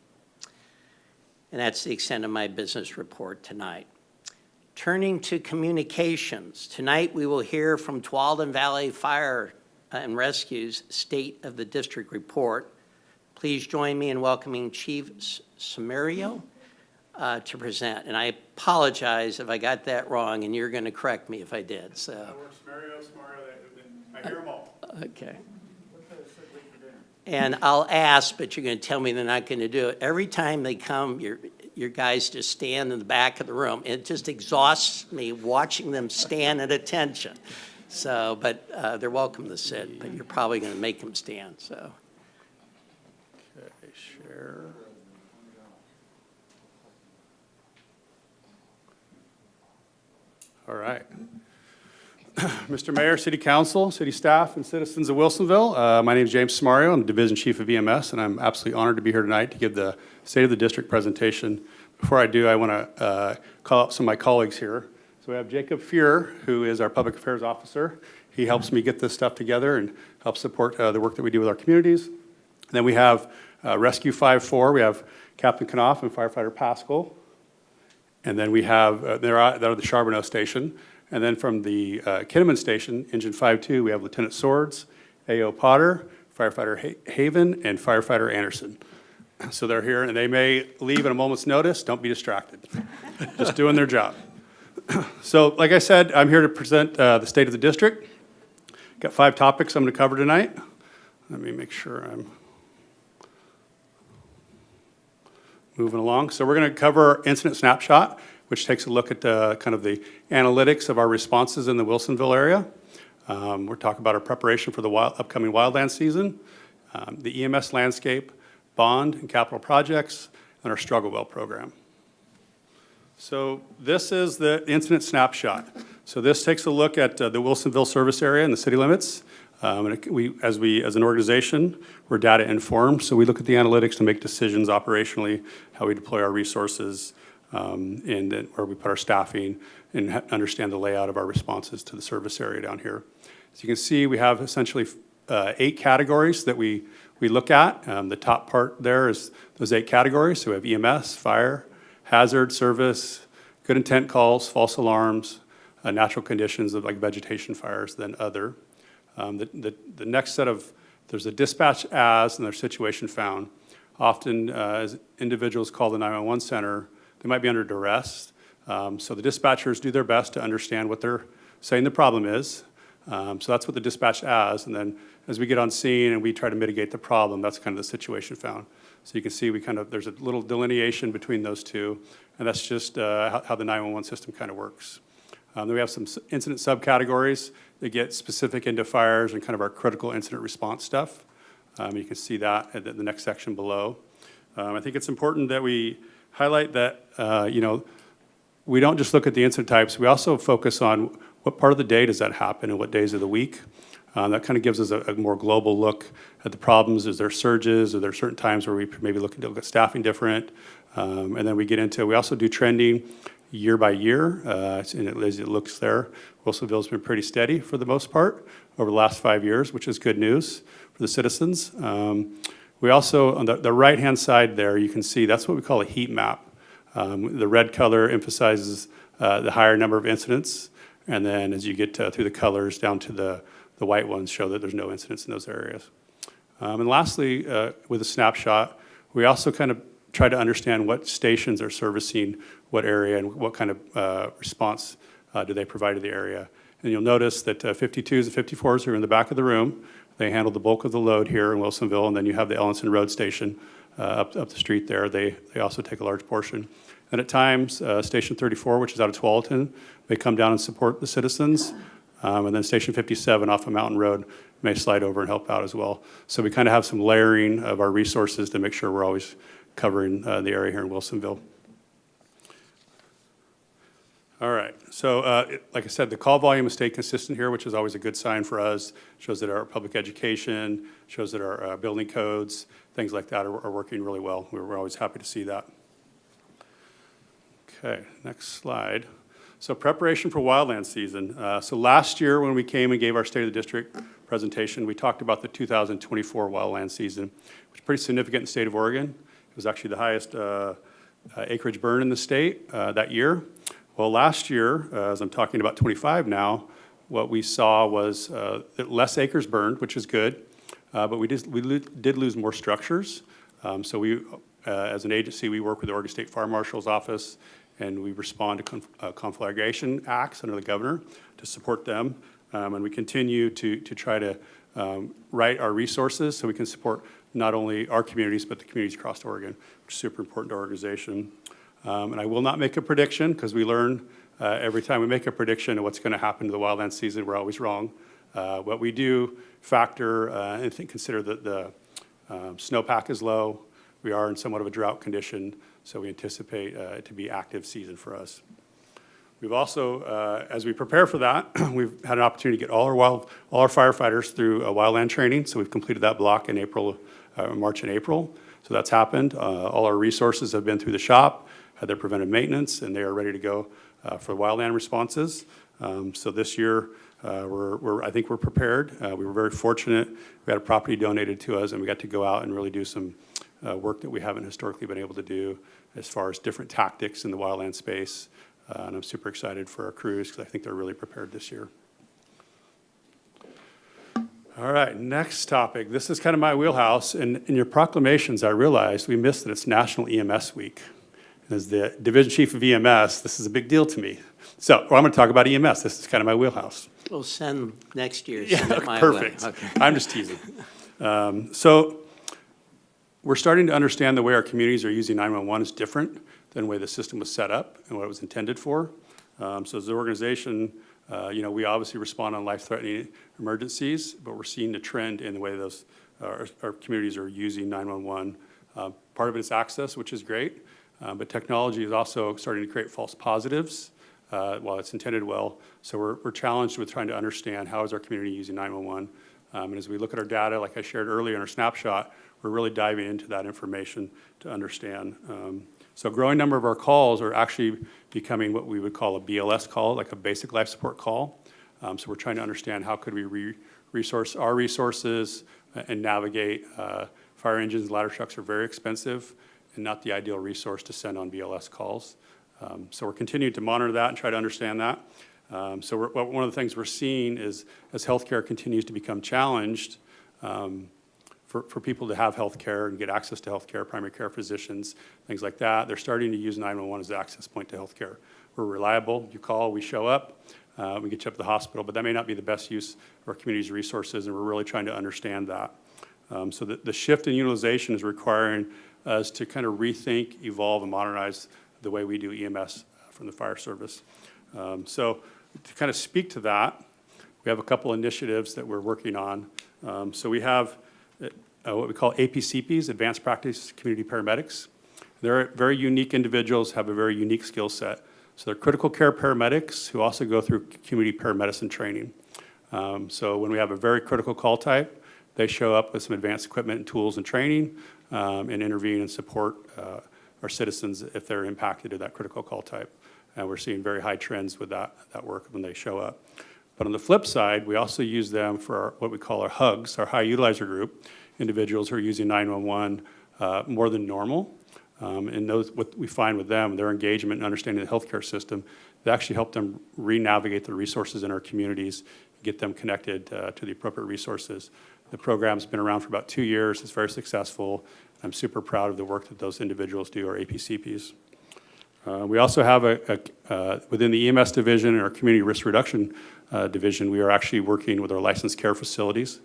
And that's the extent of my business report tonight. Turning to communications, tonight we will hear from Tualatin Valley Fire and Rescue's State of the District Report. Please join me in welcoming Chief Samario to present. And I apologize if I got that wrong, and you're going to correct me if I did. So. I hear them all. Okay. And I'll ask, but you're going to tell me they're not going to do it. Every time they come, your guys just stand in the back of the room. It just exhausts me watching them stand at attention. So, but they're welcome to sit, but you're probably going to make them stand. So, okay, share. Mr. Mayor, City Council, City staff, and citizens of Wilsonville. My name is James Samario. I'm the Division Chief of EMS, and I'm absolutely honored to be here tonight to give the State of the District presentation. Before I do, I want to call out some of my colleagues here. So we have Jacob Fuhr, who is our Public Affairs Officer. He helps me get this stuff together and helps support the work that we do with our communities. And then we have Rescue 5-4. We have Captain Knopf and Firefighter Pascal. And then we have, they're at the Charbonneau Station. And then from the Kinnaman Station, Engine 5-2, we have Lieutenant Swords, A.O. Potter, Firefighter Haven, and Firefighter Anderson. So they're here, and they may leave at a moment's notice. Don't be distracted. Just doing their job. So, like I said, I'm here to present the state of the district. Got 5 topics I'm going to cover tonight. Let me make sure I'm moving along. So we're going to cover incident snapshot, which takes a look at kind of the analytics of our responses in the Wilsonville area. We're talking about our preparation for the upcoming wildland season, the EMS landscape, bond and capital projects, and our struggle well program. So this is the incident snapshot. So this takes a look at the Wilsonville service area and the city limits. And as an organization, we're data informed, so we look at the analytics to make decisions operationally, how we deploy our resources, and then where we put our staffing, and understand the layout of our responses to the service area down here. As you can see, we have essentially 8 categories that we look at. The top part there is those 8 categories. So we have EMS, fire, hazard, service, good intent calls, false alarms, natural conditions like vegetation fires, then other. The next set of, there's a dispatch as and there's situation found. Often as individuals call the 911 center, they might be under duress. So the dispatchers do their best to understand what they're saying the problem is. So that's what the dispatch as, and then as we get on scene and we try to mitigate the problem, that's kind of the situation found. So you can see there's a little delineation between those two, and that's just how the 911 system kind of works. Then we have some incident subcategories that get specific into fires and kind of our critical incident response stuff. You can see that at the next section below. I think it's important that we highlight that, we don't just look at the incident types, we also focus on what part of the day does that happen and what days of the week. That kind of gives us a more global look at the problems. Is there surges? Are there certain times where we maybe look at staffing different? And then we also do trending year by year, and as it looks there, Wilsonville's been pretty steady for the most part over the last 5 years, which is good news for the citizens. We also, on the right-hand side there, you can see that's what we call a heat map. The red color emphasizes the higher number of incidents, and then as you get through the colors down to the white ones show that there's no incidents in those areas. And lastly, with a snapshot, we also kind of try to understand what stations are servicing what area and what kind of response do they provide to the area. And you'll notice that 52s and 54s are in the back of the room. They handle the bulk of the load here in Wilsonville, and then you have the Ellenson Road Station up the street there. They also take a large portion. And at times, Station 34, which is out of Tualatin, may come down and support the citizens. And then Station 57 off of Mountain Road may slide over and help out as well. So we kind of have some layering of our resources to make sure we're always covering the area here in Wilsonville. All right, so like I said, the call volume has stayed consistent here, which is always a good sign for us. Shows that our public education, shows that our building codes, things like that are working really well. We're always happy to see that. Okay, next slide. So preparation for wildland season. So last year when we came and gave our State of the District presentation, we talked about the 2024 wildland season, which is pretty significant in the state of Oregon. It was actually the highest acreage burn in the state that year. Well, last year, as I'm talking about 25 now, what we saw was less acres burned, which is good, but we did lose more structures. So we, as an agency, we work with the Oregon State Fire Marshal's office, and we respond to conflagration acts under the governor to support them. And we continue to try to right our resources so we can support not only our communities, but the communities across Oregon, which is super important to our organization. And I will not make a prediction because we learn every time we make a prediction of what's going to happen to the wildland season, we're always wrong. But we do factor and consider that the snowpack is low. We are in somewhat of a drought condition, so we anticipate it to be active season for us. We've also, as we prepare for that, we've had an opportunity to get all our firefighters through wildland training. So we've completed that block in March and April. So that's happened. All our resources have been through the shop, had their preventive maintenance, and they are ready to go for wildland responses. So this year, I think we're prepared. We were very fortunate. We had a property donated to us, and we got to go out and really do some work that we haven't historically been able to do as far as different tactics in the wildland space. And I'm super excited for our crews because I think they're really prepared this year. All right, next topic. This is kind of my wheelhouse. And in your proclamations, I realized we missed that it's National EMS Week. As the division chief of EMS, this is a big deal to me. So I'm going to talk about EMS. This is kind of my wheelhouse. We'll send next year. Yeah, send it my way. perfect. Okay. I'm just teasing. So we're starting to understand the way our communities are using 911 is different than the way the system was set up and what it was intended for. So as an organization, we obviously respond on life-threatening emergencies, but we're seeing the trend in the way those our communities are using 911. Part of it is access, which is great, but technology is also starting to create false positives while it's intended well. So we're challenged with trying to understand how is our community using 911. And as we look at our data, like I shared earlier in our snapshot, we're really diving into that information to understand. So a growing number of our calls are actually becoming what we would call a BLS call, like a basic life support call. So we're trying to understand how could we resource our resources and navigate. Fire engines, ladder trucks are very expensive and not the ideal resource to send on BLS calls. So we're continuing to monitor that and try to understand that. So one of the things we're seeing is as healthcare continues to become challenged, for people to have health care and get access to health care, primary care physicians, things like that, they're starting to use 911 as the access point to health care. We're reliable. You call, we show up, we get you up to the hospital, but that may not be the best use of our community's resources, and we're really trying to understand that. So the shift in utilization is requiring us to kind of rethink, evolve, and modernize the way we do EMS from the fire service. So to kind of speak to that, we have a couple initiatives that we're working on. So we have what we call APCPs, Advanced Practice Community Paramedics. They're very unique individuals, have a very unique skill set. So they're critical care paramedics who also go through community paramedicine training. So when we have a very critical call type, they show up with some advanced equipment and tools and training and intervene and support our citizens if they're impacted to that critical call type. And we're seeing very high trends with that work when they show up. But on the flip side, we also use them for what we call our HUGs, our high utilizer group, individuals who are using 911 more than normal. And what we find with them, their engagement and understanding the healthcare system, they actually help them re-navigate the resources in our communities, get them connected to the appropriate resources. The program's been around for about 2 years. It's very successful. I'm super proud of the work that those individuals do, our APCPs. We also have within the EMS division and our community risk reduction division, we are actually working with our licensed care facilities.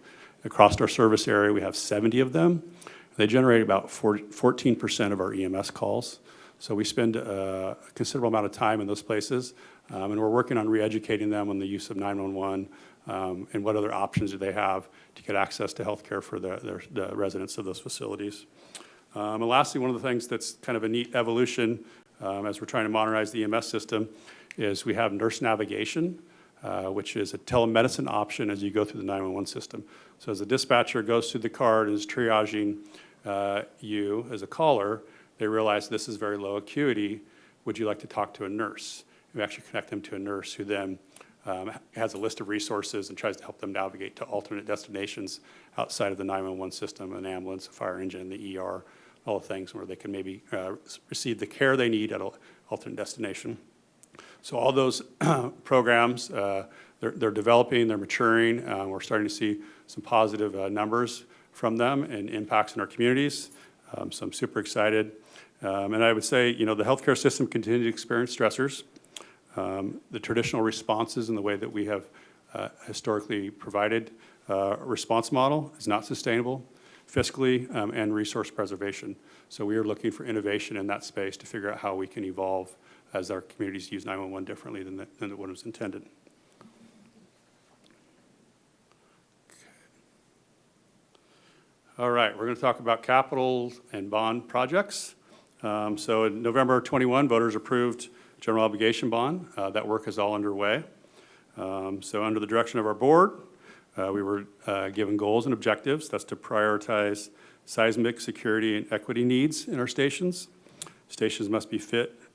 Across our service area, we have 70 of them. They generate about 14% of our EMS calls. So we spend a considerable amount of time in those places, and we're working on re-educating them on the use of 911 and what other options do they have to get access to health care for the residents of those facilities. And lastly, one of the things that's kind of a neat evolution as we're trying to modernize the EMS system is we have nurse navigation, which is a telemedicine option as you go through the 911 system. So as the dispatcher goes through the card and is triaging you as a caller, they realize this is very low acuity. Would you like to talk to a nurse? We actually connect them to a nurse who then has a list of resources and tries to help them navigate to alternate destinations outside of the 911 system, an ambulance, a fire engine, the ER, all the things where they can maybe receive the care they need at an alternate destination. So all those programs, they're developing, they're maturing. We're starting to see some positive numbers from them and impacts in our communities. So I'm super excited. And I would say, the healthcare system continues to experience stressors. The traditional responses and the way that we have historically provided a response model is not sustainable fiscally and resource preservation. So we are looking for innovation in that space to figure out how we can evolve as our communities use 911 differently than what was intended. All right, we're going to talk about capital and bond projects. So in November 21, voters approved general obligation bond. That work is all underway. So under the direction of our board, we were given goals and objectives. That's to prioritize seismic, security, and equity needs in our stations. Stations must be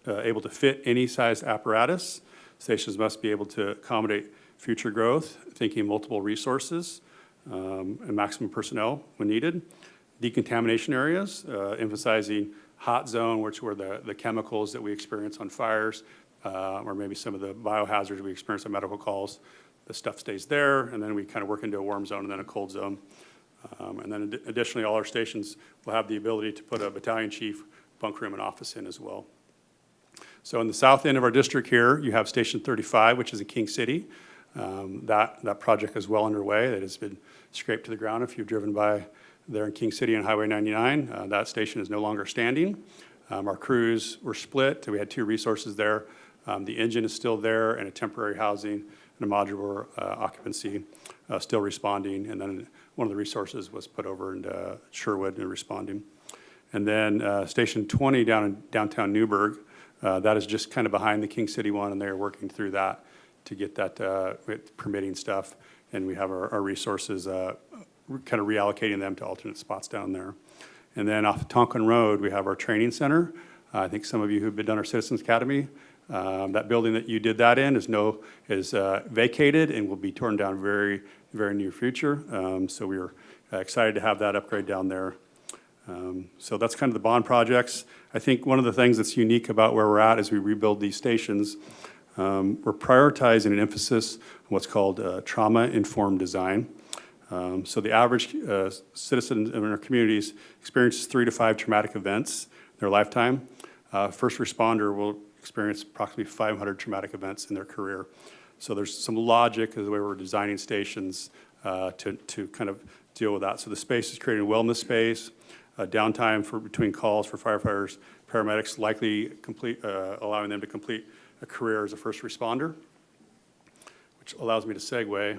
able to fit any size apparatus. Stations must be able to accommodate future growth, thinking multiple resources and maximum personnel when needed. Decontamination areas, emphasizing hot zone, which were the chemicals that we experience on fires, or maybe some of the biohazards we experience on medical calls. The stuff stays there, and then we kind of work into a warm zone and then a cold zone. And then additionally, all our stations will have the ability to put a battalion chief, bunk room, and office in as well. So in the south end of our district here, you have Station 35, which is in King City. That project is well underway. It has been scraped to the ground. If you've driven by there in King City on Highway 99, that station is no longer standing. Our crews were split. We had 2 resources there. The engine is still there, and a temporary housing and a modular occupancy still responding. And then one of the resources was put over into Sherwood and responding. And then Station 20 down in downtown Newburgh, that is just kind of behind the King City one, and they're working through that to get that permitting stuff. And we have our resources, kind of reallocating them to alternate spots down there. And then off Tonkin Road, we have our training center. I think some of you who've done our Citizens Academy, that building that you did that in is vacated and will be torn down very, very near future. So we were excited to have that upgrade down there. So that's kind of the bond projects. I think one of the things that's unique about where we're at as we rebuild these stations, we're prioritizing an emphasis on what's called trauma-informed design. So the average citizen in our communities experiences 3 to 5 traumatic events in their lifetime. First responder will experience approximately 500 traumatic events in their career. So there's some logic in the way we're designing stations to kind of deal with that. So the space is creating a wellness space, downtime between calls for firefighters, paramedics, likely allowing them to complete a career as a first responder, which allows me to segue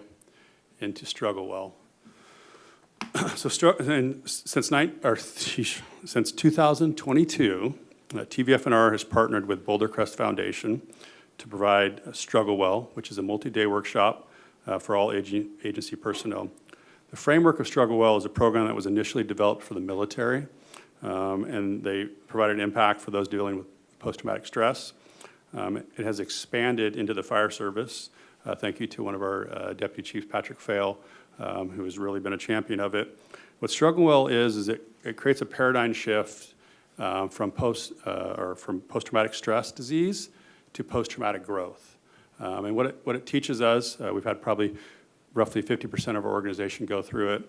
into Struggle Well. So since 2022, TVF&R has partnered with Boulder Crest Foundation to provide Struggle Well, which is a multi-day workshop for all agency personnel. The framework of Struggle Well is a program that was initially developed for the military, and they provided impact for those dealing with post-traumatic stress. It has expanded into the fire service. Thank you to one of our deputy chiefs, Patrick Fail, who has really been a champion of it. What Struggle Well is it creates a paradigm shift from post-traumatic stress disease to post-traumatic growth. And what it teaches us, we've had probably roughly 50% of our organization go through it,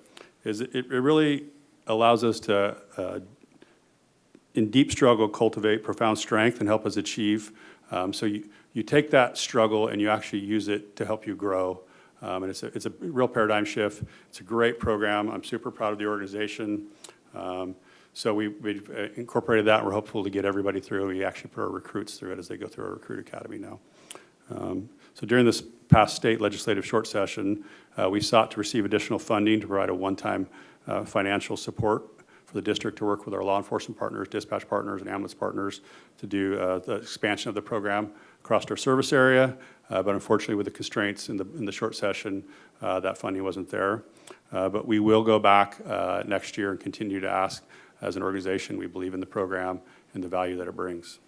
is it really allows us to, in deep struggle, cultivate profound strength and help us achieve. So you take that struggle and you actually use it to help you grow. And it's a real paradigm shift. It's a great program. I'm super proud of the organization. So we've incorporated that, and we're hopeful to get everybody through. We actually put our recruits through it as they go through our recruit academy now. So during this past state legislative short session, we sought to receive additional funding to provide a one-time financial support for the district to work with our law enforcement partners, dispatch partners, and ambulance partners to do the expansion of the program across our service area. But unfortunately, with the constraints in the short session, that funding wasn't there. But we will go back next year and continue to ask. As an organization, we believe in the program and the value that it brings.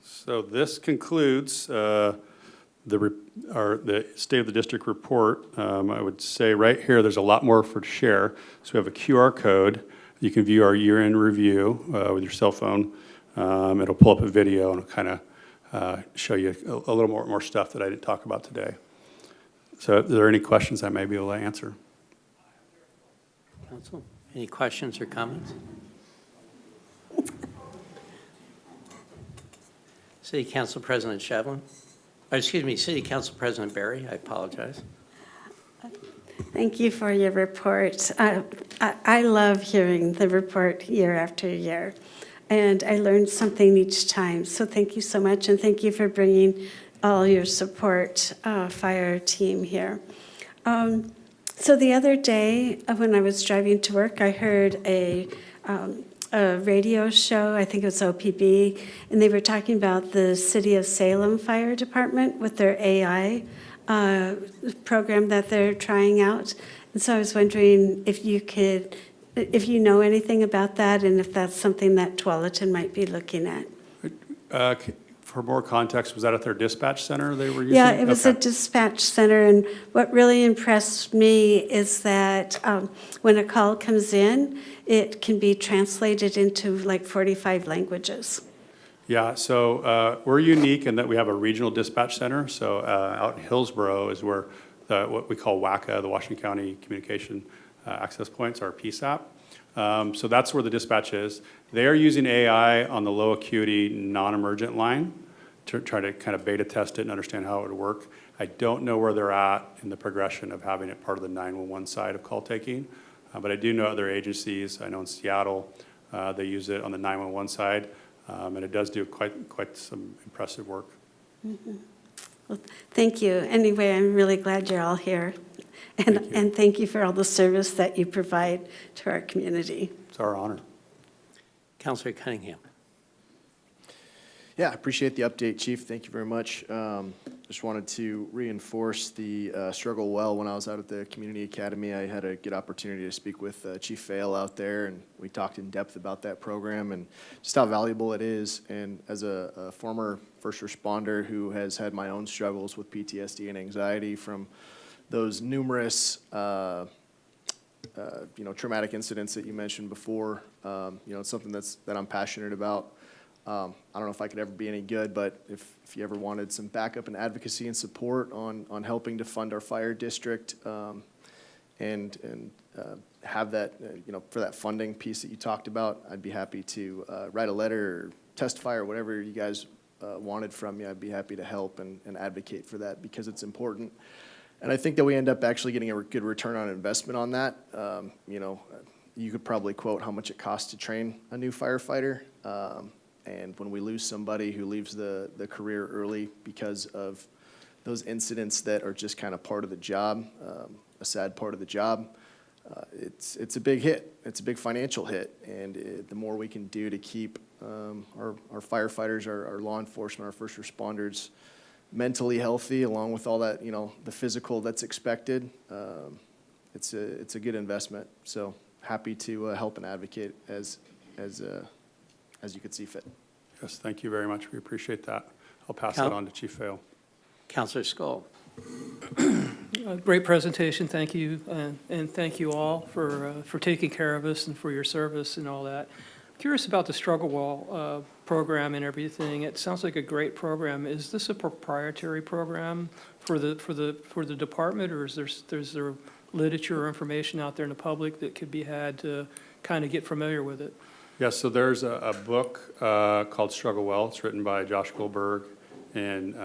So this concludes the State of the District report. I would say right here, there's a lot more to share. So we have a QR code. You can view our year-end review with your cell phone. It'll pull up a video and it'll kind of show you a little more stuff that I didn't talk about today. So if there are any questions I may be able to answer. Council, any questions or comments? City Council President Shevlin. Excuse me, City Council President Barry, I apologize. Thank you for your report. I love hearing the report year after year, and I learned something each time. So thank you so much, and thank you for bringing all your support fire team here. So the other day, when I was driving to work, I heard a radio show, I think it was OPB, and they were talking about the City of Salem Fire Department with their AI program that they're trying out. And so I was wondering if you know anything about that, and if that's something that Tualatin might be looking at. For more context, was that at their dispatch center they were using? Yeah, it was a Okay. dispatch center, and what really impressed me is that when a call comes in, it can be translated into like 45 languages. Yeah, so we're unique in that we have a regional dispatch center. So out in Hillsborough is where what we call WACA, the Washington County Communication Access Points, our PSAP. So that's where the dispatch is. They are using AI on the low acuity, non-emergent line to try to kind of beta test it and understand how it would work. I don't know where they're at in the progression of having it part of the 911 side of call taking, but I do know other agencies. I know in Seattle, they use it on the 911 side, and it does do quite some impressive work. Mm-hmm. Well, thank you. Anyway, I'm really glad you're all here. And thank you for all the service that you provide to our community. It's our honor. Councilor Cunningham. Yeah, I appreciate the update, Chief. Thank you very much. Just wanted to reinforce the struggle well. When I was out at the Community Academy, I had a good opportunity to speak with Chief Fail out there, and we talked in depth about that program and just how valuable it is. And as a former first responder who has had my own struggles with PTSD and anxiety from those numerous traumatic incidents that you mentioned before, it's something that I'm passionate about. I don't know if I could ever be any good, but if you ever wanted some backup and advocacy and support on helping to fund our fire district and have that, for that funding piece that you talked about, I'd be happy to write a letter or testify or whatever you guys wanted from me. I'd be happy to help and advocate for that because it's important. And I think that we end up actually getting a good return on investment on that. You could probably quote how much it costs to train a new firefighter. And when we lose somebody who leaves the career early because of those incidents that are just kind of part of the job, a sad part of the job, it's a big hit. It's a big financial hit. And the more we can do to keep our firefighters, our law enforcement, our first responders mentally healthy, along with all that, the physical that's expected, it's a good investment. So happy to help and advocate as you could see fit. Yes, thank you very much. We appreciate that. I'll pass Cal- that on to Chief Fail. Councilor Skull. Great presentation, thank you, and thank you all for taking care of us and for your service and all that. Curious about the Struggle Wall program and everything. It sounds like a great program. Is this a proprietary program for the department, or is there literature or information out there in the public that could be had to kind of get familiar with it? Yes, so there's a book called Struggle Well. It's written by Josh Goldberg and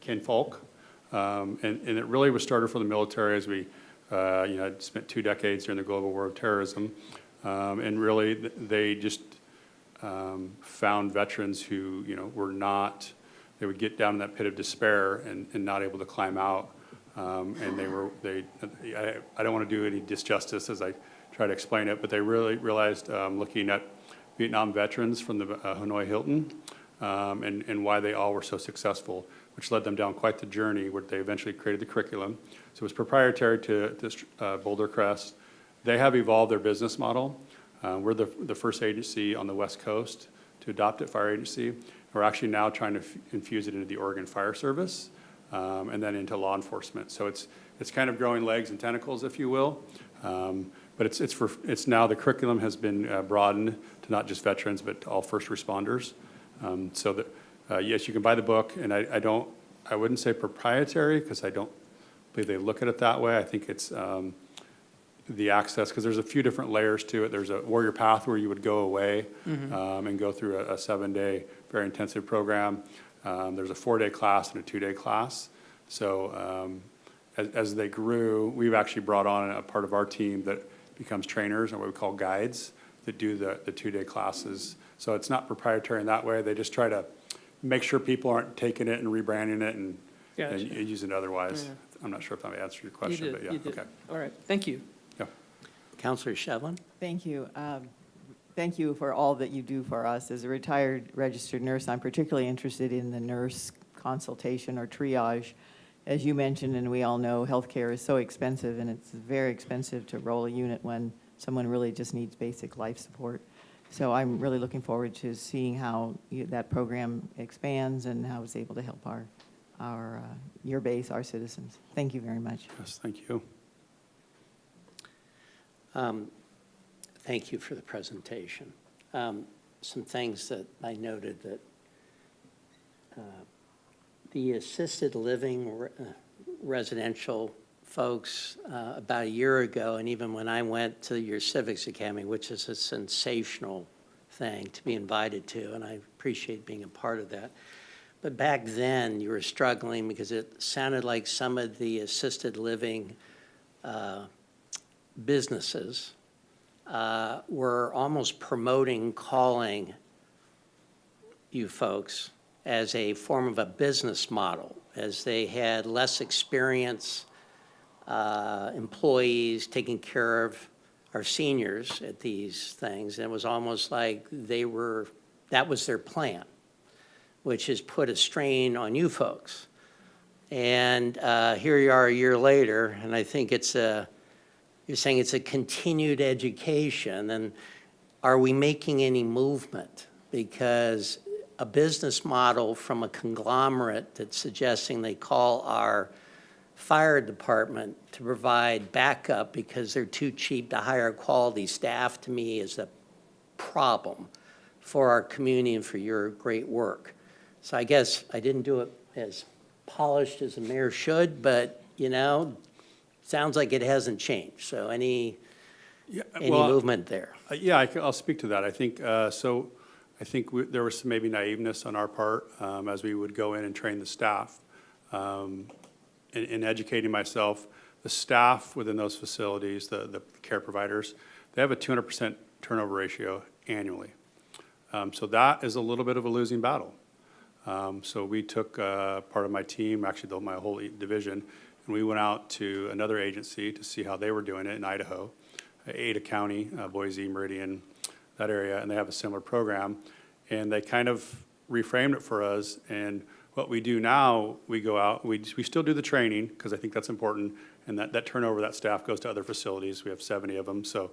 Ken Falk. And it really was started for the military as we had spent 2 decades during the global war of terrorism. And really, they just found veterans who, they would get down in that pit of despair and not able to climb out. And I don't want to do any disjustice as I try to explain it, but they really realized, looking at Vietnam veterans from the Hanoi Hilton, and why they all were so successful, which led them down quite the journey where they eventually created the curriculum. So it was proprietary to Boulder Crest. They have evolved their business model. We're the first agency on the West Coast to adopt it, fire agency. We're actually now trying to infuse it into the Oregon Fire Service, and then into law enforcement. So it's kind of growing legs and tentacles, if you will. But it's now the curriculum has been broadened to not just veterans, but to all first responders. So that, yes, you can buy the book, and I wouldn't say proprietary because I don't believe they look at it that way. I think it's the access, because there's a few different layers to it. There's a warrior path where you would go away and go through a 7-day, very intensive program. There's a 4-day class and a 2-day class. So as they grew, we've actually brought on a part of our team that becomes trainers, or what we call guides, that do the 2-day classes. So it's not proprietary in that way. They just try to make sure people aren't taking it and rebranding it and Gotcha. using it otherwise. I'm not sure if I answered your question, You but did, yeah, you did. okay. All right, thank you. Yeah. Counselor Shevlin? Thank you. Thank you for all that you do for us. As a retired registered nurse, I'm particularly interested in the nurse consultation or triage. As you mentioned, and we all know, healthcare is so expensive, and it's very expensive to roll a unit when someone really just needs basic life support. So I'm really looking forward to seeing how that program expands and how it's able to help your base, our citizens. Thank you very much. Yes, thank you. Thank you for the presentation. Some things that I noted that the assisted living residential folks, about a year ago, and even when I went to your Civics Academy, which is a sensational thing to be invited to, and I appreciate being a part of that. But back then, you were struggling because it sounded like some of the assisted living businesses were almost promoting calling you folks as a form of a business model, as they had less experience employees taking care of our seniors at these things. And it was almost like that was their plan, which has put a strain on you folks. And here you are a year later, and I think you're saying it's a continued education. And are we making any movement? Because a business model from a conglomerate that's suggesting they call our fire department to provide backup because they're too cheap to hire quality staff, to me, is a problem for our community and for your great work. So I guess I didn't do it as polished as a mayor should, but, sounds like it hasn't changed. So any movement there? Yeah, I'll speak to that. I think, there was some maybe naiveness on our part as we would go in and train the staff. In educating myself, the staff within those facilities, the care providers, they have a 200% turnover ratio annually. So that is a little bit of a losing battle. So we took part of my team, actually my whole division, and we went out to another agency to see how they were doing it in Idaho, Ada County, Boise, Meridian, that area, and they have a similar program. And they kind of reframed it for us. And what we do now, we go out, we still do the training, because I think that's important, and that turnover, that staff goes to other facilities. We have 70 of them, so,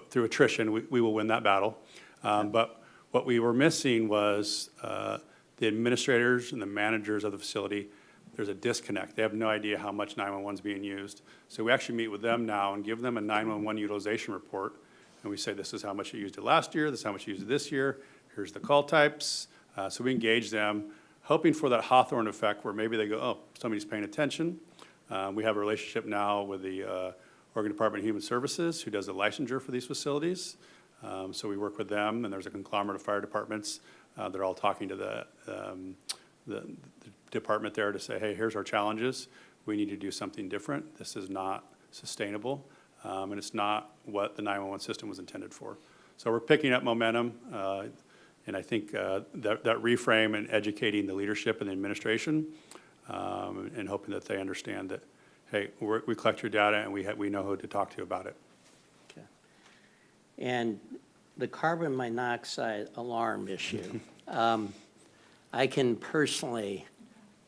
through attrition, we will win that battle. But what we were missing was the administrators and the managers of the facility. There's a disconnect. They have no idea how much 911 is being used. So we actually meet with them now and give them a 911 utilization report. And we say, this is how much you used it last year, this is how much you used it this year, here's the call types. So we engage them, hoping for that Hawthorne effect where maybe they go, oh, somebody's paying attention. We have a relationship now with the Oregon Department of Human Services, who does the licensure for these facilities. So we work with them, and there's a conglomerate of fire departments. They're all talking to the department there to say, hey, here's our challenges. We need to do something different. This is not sustainable, and it's not what the 911 system was intended for. So we're picking up momentum, and I think that reframe and educating the leadership and the administration, and hoping that they understand that, hey, we collect your data and we know who to talk to about it. Okay. And the carbon monoxide alarm issue, I can personally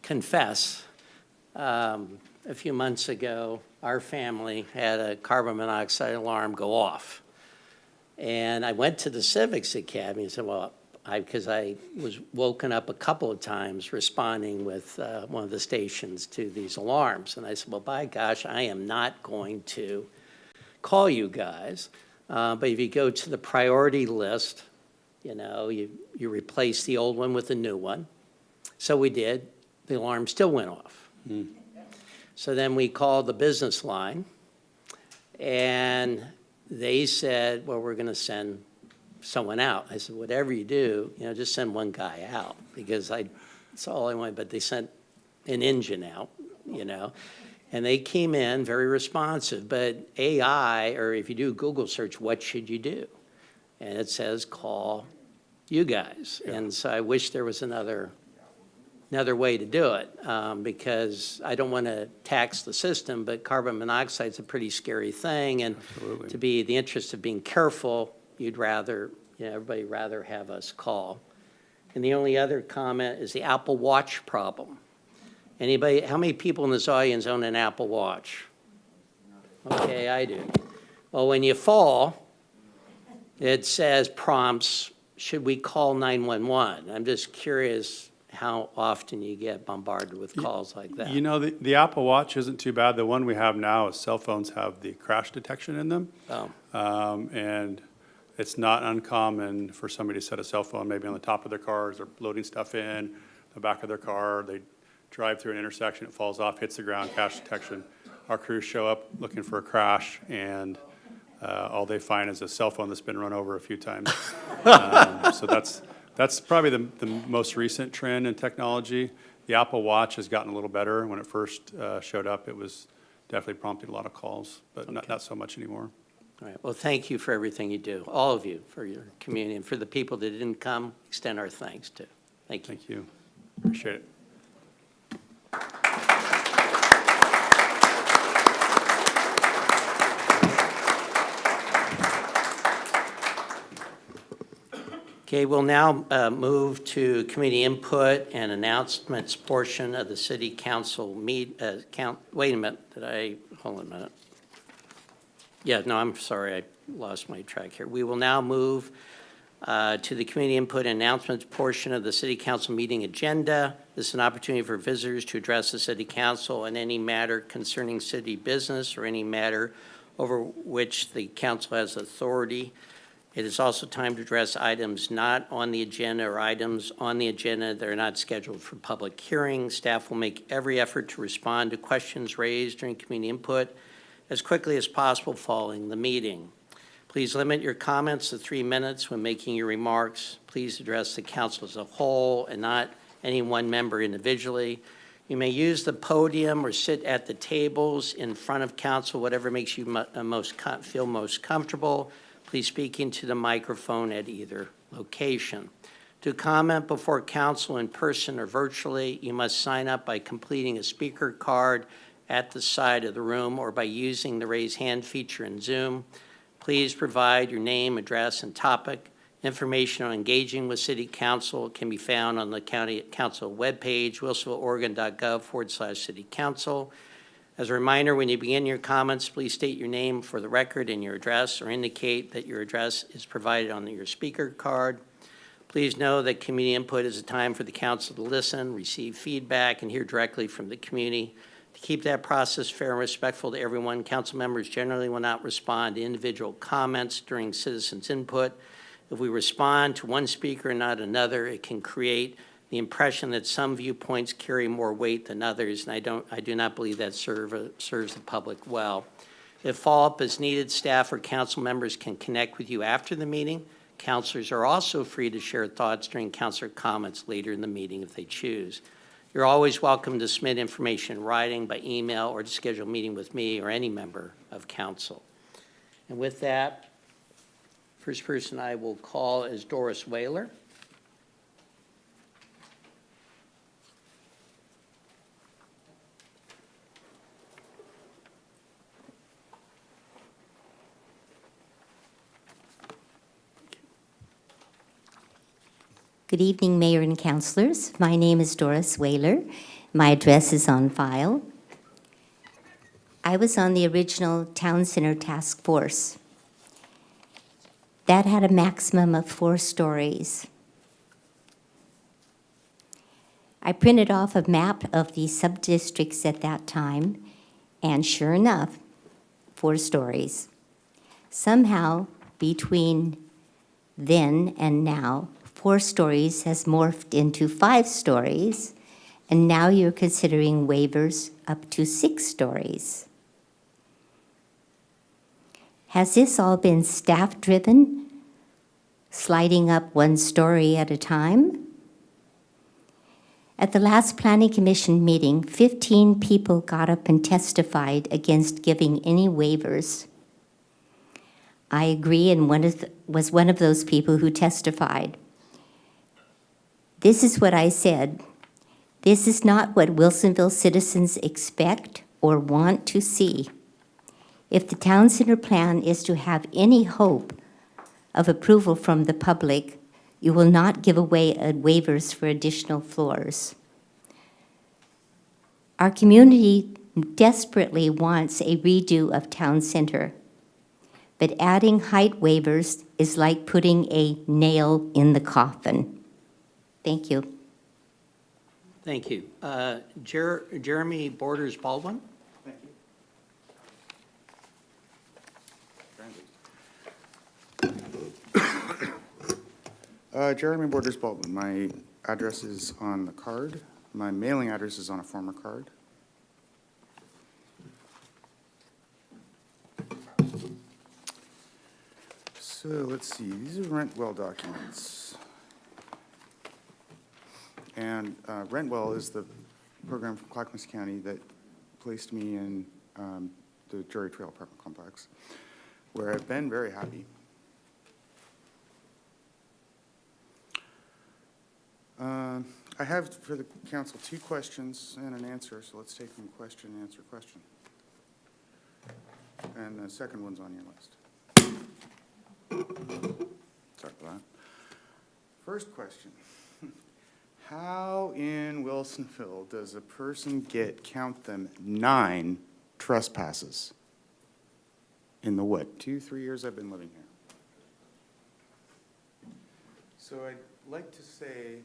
confess, a few months ago, our family had a carbon monoxide alarm go off. And I went to the Civics Academy and said, well, because I was woken up a couple of times responding with one of the stations to these alarms. And I said, well, by gosh, I am not going to call you guys. But if you go to the priority list, you replace the old one with a new one. So we did. The alarm still went off. Mm. So then we called the business line, and they said, well, we're going to send someone out. I said, whatever you do, just send one guy out, because that's all I wanted. But they sent an engine out, and they came in very responsive. But AI, or if you do Google search, what should you do? And it says, call you guys. Yeah. And so I wish there was another another way to do it, because I don't want to tax the system, but carbon monoxide is a pretty scary thing, and Absolutely. to be the interest of being careful, you'd rather, everybody rather have us call. And the only other comment is the Apple Watch problem. Anybody, how many people in this audience own an Apple Watch? Okay, I do. Well, when you fall, it says prompts, should we call 911? I'm just curious how often you get bombarded with calls like that. You know, the Apple Watch isn't too bad. The one we have now is cell phones have the crash detection in them. Oh, And it's not uncommon for somebody to set a cell phone maybe on the top of their car as they're loading stuff in, the back of their car. They drive through an intersection, it falls off, hits the ground, crash detection. Our crews show up looking for a crash, and all they find is a cell phone that's been run over a few times. So that's probably the most recent trend in technology. The Apple Watch has gotten a little better. When it first showed up, it was definitely prompted a lot of calls, but not so much anymore. all right. Well, thank you for everything you do, all of you, for your community. And for the people that didn't come, extend our thanks to. Thank you. Thank you. Appreciate it. Okay, we'll now move to committee input and announcements portion of the city council wait a minute, hold on a minute. Yeah, no, I'm sorry, I lost my track here. We will now move to the community input and announcements portion of the city council meeting agenda. This is an opportunity for visitors to address the city council on any matter concerning city business or any matter over which the council has authority. It is also time to address items not on the agenda or items on the agenda that are not scheduled for public hearing. Staff will make every effort to respond to questions raised during community input as quickly as possible following the meeting. Please limit your comments to 3 minutes when making your remarks. Please address the council as a whole and not any one member individually. You may use the podium or sit at the tables in front of council, whatever makes you feel most comfortable. Please speak into the microphone at either location. To comment before council in person or virtually, you must sign up by completing a speaker card at the side of the room or by using the raise hand feature in Zoom. Please provide your name, address, and topic. Information on engaging with City Council can be found on the County Council webpage, wilsonvilleoregon.gov/City Council. As a reminder, when you begin your comments, please state your name for the record and your address, or indicate that your address is provided on your speaker card. Please know that community input is a time for the council to listen, receive feedback, and hear directly from the community. To keep that process fair and respectful to everyone, council members generally will not respond to individual comments during citizens' input. If we respond to one speaker and not another, it can create the impression that some viewpoints carry more weight than others, and I do not believe that serves the public well. If follow-up is needed, staff or council members can connect with you after the meeting. Councilors are also free to share thoughts during councilor comments later in the meeting if they choose. You're always welcome to submit information in writing, by email, or to schedule a meeting with me or any member of council. And with that, first person I will call is Doris Whaler. Good evening, Mayor and Councilors. My name is Doris Whaler. My address is on file. I was on the original Town Center Task Force. That had a maximum of 4 stories. I printed off a map of the sub-districts at that time, and sure enough, 4 stories. Somehow, between then and now, 4 stories has morphed into 5 stories, and now you're considering waivers up to 6 stories. Has this all been staff-driven, sliding up 1 story at a time? At the last Planning Commission meeting, 15 people got up and testified against giving any waivers. I agree and was one of those people who testified. This is what I said. This is not what Wilsonville citizens expect or want to see. If the town center plan is to have any hope of approval from the public, you will not give away waivers for additional floors. Our community desperately wants a redo of town center, but adding height waivers is like putting a nail in the coffin. Thank you. Thank you. Jeremy Borders Baldwin? Thank you. Jeremy Borders Baldwin. My address is on the card. My mailing address is on a former card. So let's see, these are rent well documents. And rent well is the program from Clackamas County that placed me in the Drury Trail apartment complex, where I've been very happy. I have for the council 2 questions and an answer, so let's take them question, answer, question. And the second one's on your list. Sorry for that. First question. How in Wilsonville does a person get, count them, 9 trespasses in the what, 2-3 years I've been living here? So I'd like to say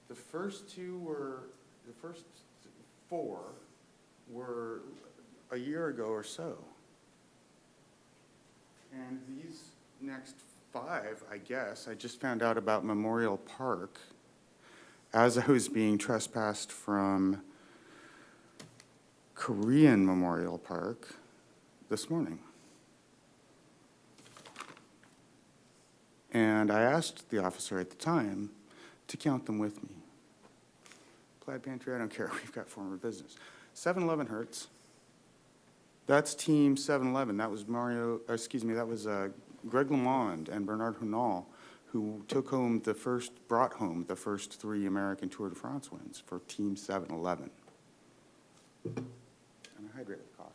the first 4 were a year ago or so. And these next 5, I guess, I just found out about Memorial Park as I was being trespassed from Korean Memorial Park this morning. And I asked the officer at the time to count them with me. Plaid Pantry, I don't care, we've got former business. 7-Eleven Hertz, that's Team 7-Eleven. That was that was Greg LeMond and Bernard Hunal, who brought home the first 3 American Tour de France wins for Team 7-Eleven. And I hydrated coffee.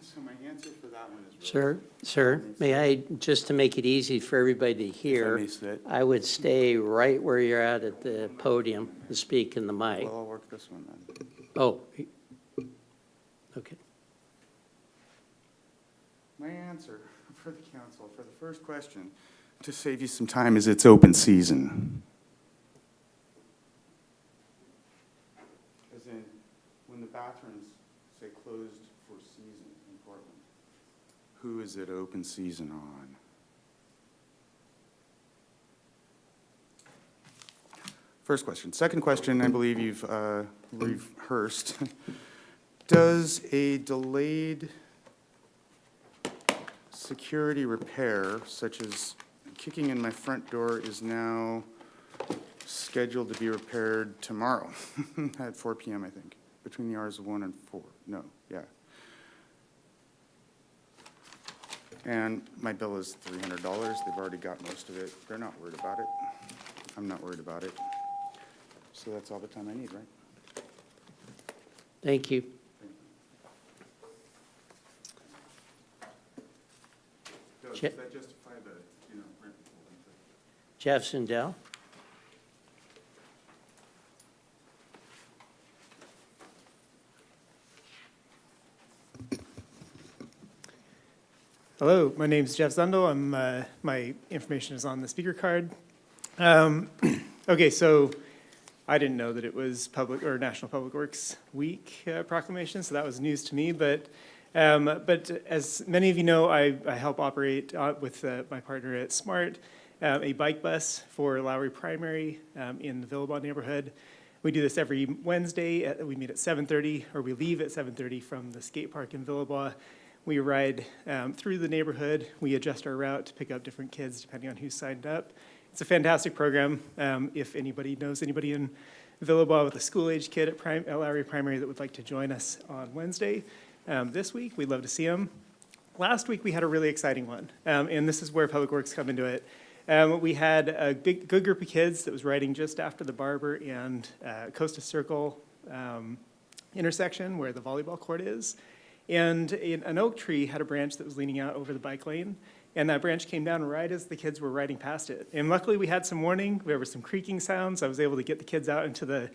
So my answer for that one is really Sir, may I, just to make it easy for everybody to hear, may sit. I would stay right where you're at the podium and speak in the mic. Well, I'll work this one then. Oh, okay. My answer for the council, for the first question, to save you some time, is it's open season. As in, when the bathrooms say closed for season in Portland, who is it open season on? First question. Second question, I believe you've rehearsed. Does a delayed security repair, such as kicking in my front door, is now scheduled to be repaired tomorrow at 4 p.m., I think, between the hours of 1 and 4. No, yeah. And my bill is $300. They've already got most of it. They're not worried about it. I'm not worried about it. So that's all the time I need, right? Thank you. Does Je- that justify the, rent withholding? Jeff Sindell? Hello, my name's Jeff Zundel. My information is on the speaker card. Okay, so I didn't know that it was National Public Works Week proclamation, so that was news to me. But as many of you know, I help operate with my partner at SMART, a bike bus for Lowry Primary in the Villabon neighborhood. We do this every Wednesday. We meet at 7:30, or we leave at 7:30 from the skate park in Villabon. We ride through the neighborhood. We adjust our route to pick up different kids depending on who's signed up. It's a fantastic program. If anybody knows anybody in Villabon with a school-age kid at Lowry Primary that would like to join us on Wednesday this week, we'd love to see them. Last week, we had a really exciting one, and this is where Public Works come into it. We had a good group of kids that was riding just after the Barber and Costa Circle intersection where the volleyball court is. And an oak tree had a branch that was leaning out over the bike lane. And that branch came down right as the kids were riding past it. And luckily, we had some warning. There were some creaking sounds. I was able to get the kids out into the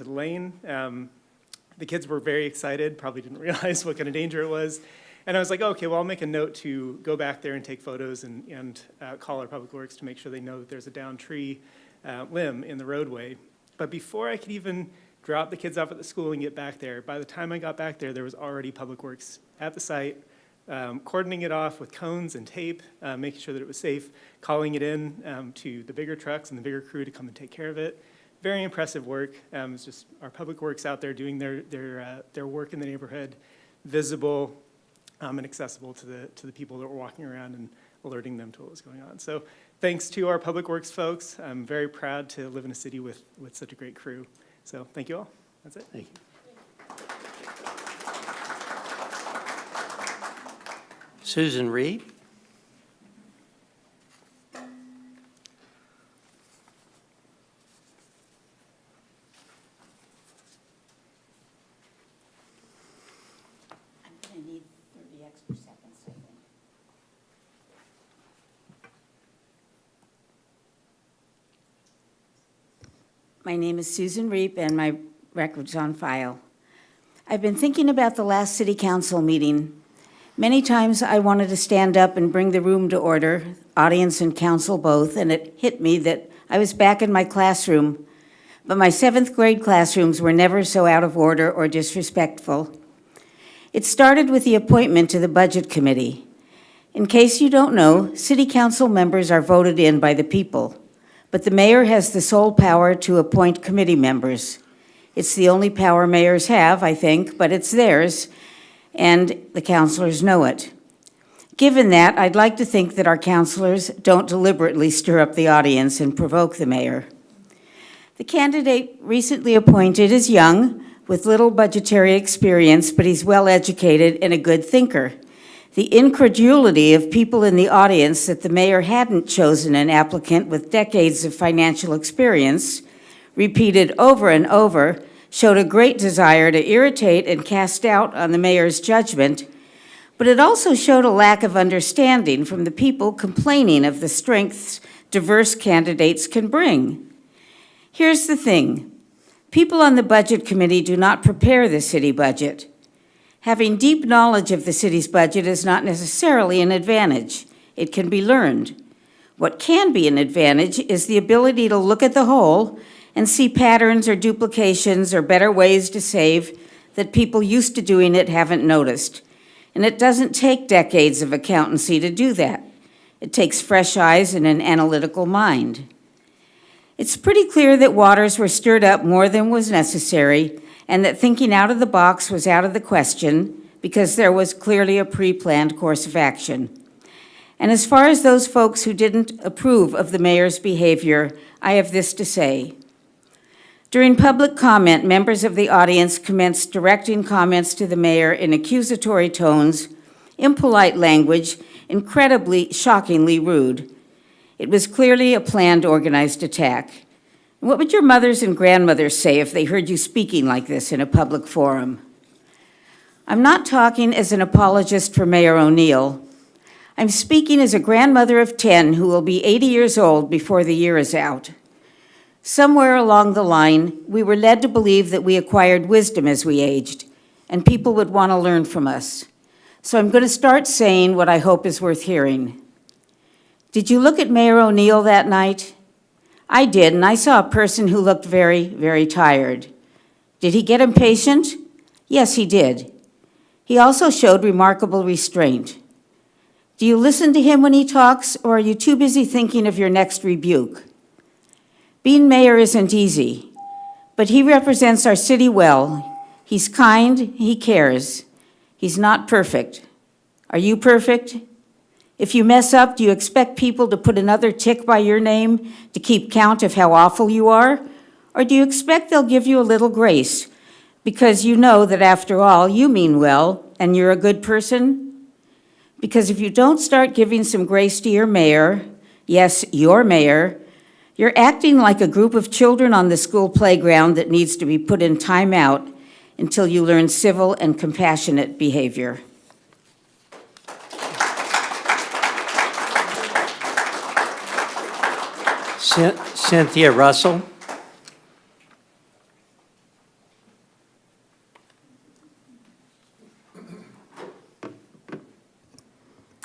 lane. The kids were very excited, probably didn't realize what kind of danger it was. And I was like, okay, well, I'll make a note to go back there and take photos and call our Public Works to make sure they know that there's a downed tree limb in the roadway. But before I could even drop the kids off at the school and get back there, by the time I got back there was already Public Works at the site, cordoning it off with cones and tape, making sure that it was safe, calling it in to the bigger trucks and the bigger crew to come and take care of it. Very impressive work. It's just our Public Works out there doing their work in the neighborhood, visible and accessible to the people that were walking around and alerting them to what was going on. So thanks to our Public Works folks. I'm very proud to live in a city with such a great crew. So thank you all. That's it. Thank you. Susan Reed. I'm going to need 30 extra seconds, I think. My name is Susan Reep, and my record's on file. I've been thinking about the last city council meeting. Many times I wanted to stand up and bring the room to order, audience and council both, and it hit me that I was back in my classroom. But my 7th grade classrooms were never so out of order or disrespectful. It started with the appointment to the Budget Committee. In case you don't know, city council members are voted in by the people, but the mayor has the sole power to appoint committee members. It's the only power mayors have, I think, but it's theirs, and the councilors know it. Given that, I'd like to think that our councilors don't deliberately stir up the audience and provoke the mayor. The candidate recently appointed is young, with little budgetary experience, but he's well-educated and a good thinker. The incredulity of people in the audience that the mayor hadn't chosen an applicant with decades of financial experience, repeated over and over, showed a great desire to irritate and cast doubt on the mayor's judgment, but it also showed a lack of understanding from the people complaining of the strengths diverse candidates can bring. Here's the thing. People on the Budget Committee do not prepare the city budget. Having deep knowledge of the city's budget is not necessarily an advantage. It can be learned. What can be an advantage is the ability to look at the whole and see patterns or duplications or better ways to save that people used to doing it haven't noticed. And it doesn't take decades of accountancy to do that. It takes fresh eyes and an analytical mind. It's pretty clear that waters were stirred up more than was necessary, and that thinking out of the box was out of the question because there was clearly a pre-planned course of action. And as far as those folks who didn't approve of the mayor's behavior, I have this to say. During public comment, members of the audience commenced directing comments to the mayor in accusatory tones, impolite language, incredibly, shockingly rude. It was clearly a planned, organized attack. What would your mothers and grandmothers say if they heard you speaking like this in a public forum? I'm not talking as an apologist for Mayor O'Neill. I'm speaking as a grandmother of 10 who will be 80 years old before the year is out. Somewhere along the line, we were led to believe that we acquired wisdom as we aged, and people would want to learn from us. So I'm going to start saying what I hope is worth hearing. Did you look at Mayor O'Neill that night? I did, and I saw a person who looked very, very tired. Did he get impatient? Yes, he did. He also showed remarkable restraint. Do you listen to him when he talks, or are you too busy thinking of your next rebuke? Being mayor isn't easy, but he represents our city well. He's kind, he cares. He's not perfect. Are you perfect? If you mess up, do you expect people to put another tick by your name to keep count of how awful you are? Or do you expect they'll give you a little grace because you know that after all, you mean well and you're a good person? Because if you don't start giving some grace to your mayor, yes, your mayor, you're acting like a group of children on the school playground that needs to be put in timeout until you learn civil and compassionate behavior. Cynthia Russell.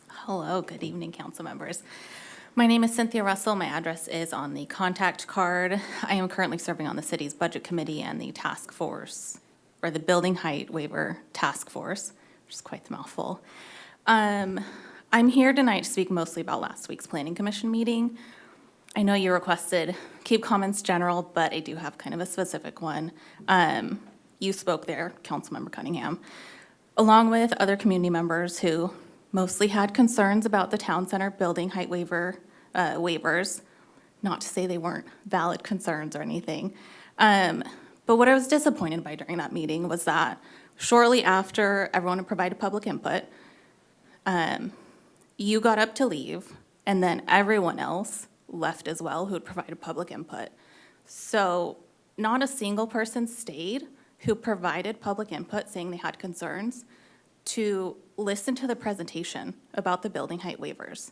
Hello, good evening, council members. My name is Cynthia Russell. My address is on the contact card. I am currently serving on the city's budget committee and the task force, or the building height waiver task force, which is quite the mouthful. I'm here tonight to speak mostly about last week's planning commission meeting. I know you requested keep comments general, but I do have kind of a specific one. You spoke there, Councilmember Cunningham, along with other community members who mostly had concerns about the town center building height waivers. Not to say they weren't valid concerns or anything. But what I was disappointed by during that meeting was that shortly after everyone had provided public input, you got up to leave, and then everyone else left as well who had provided public input. So not a single person stayed who provided public input saying they had concerns to listen to the presentation about the building height waivers.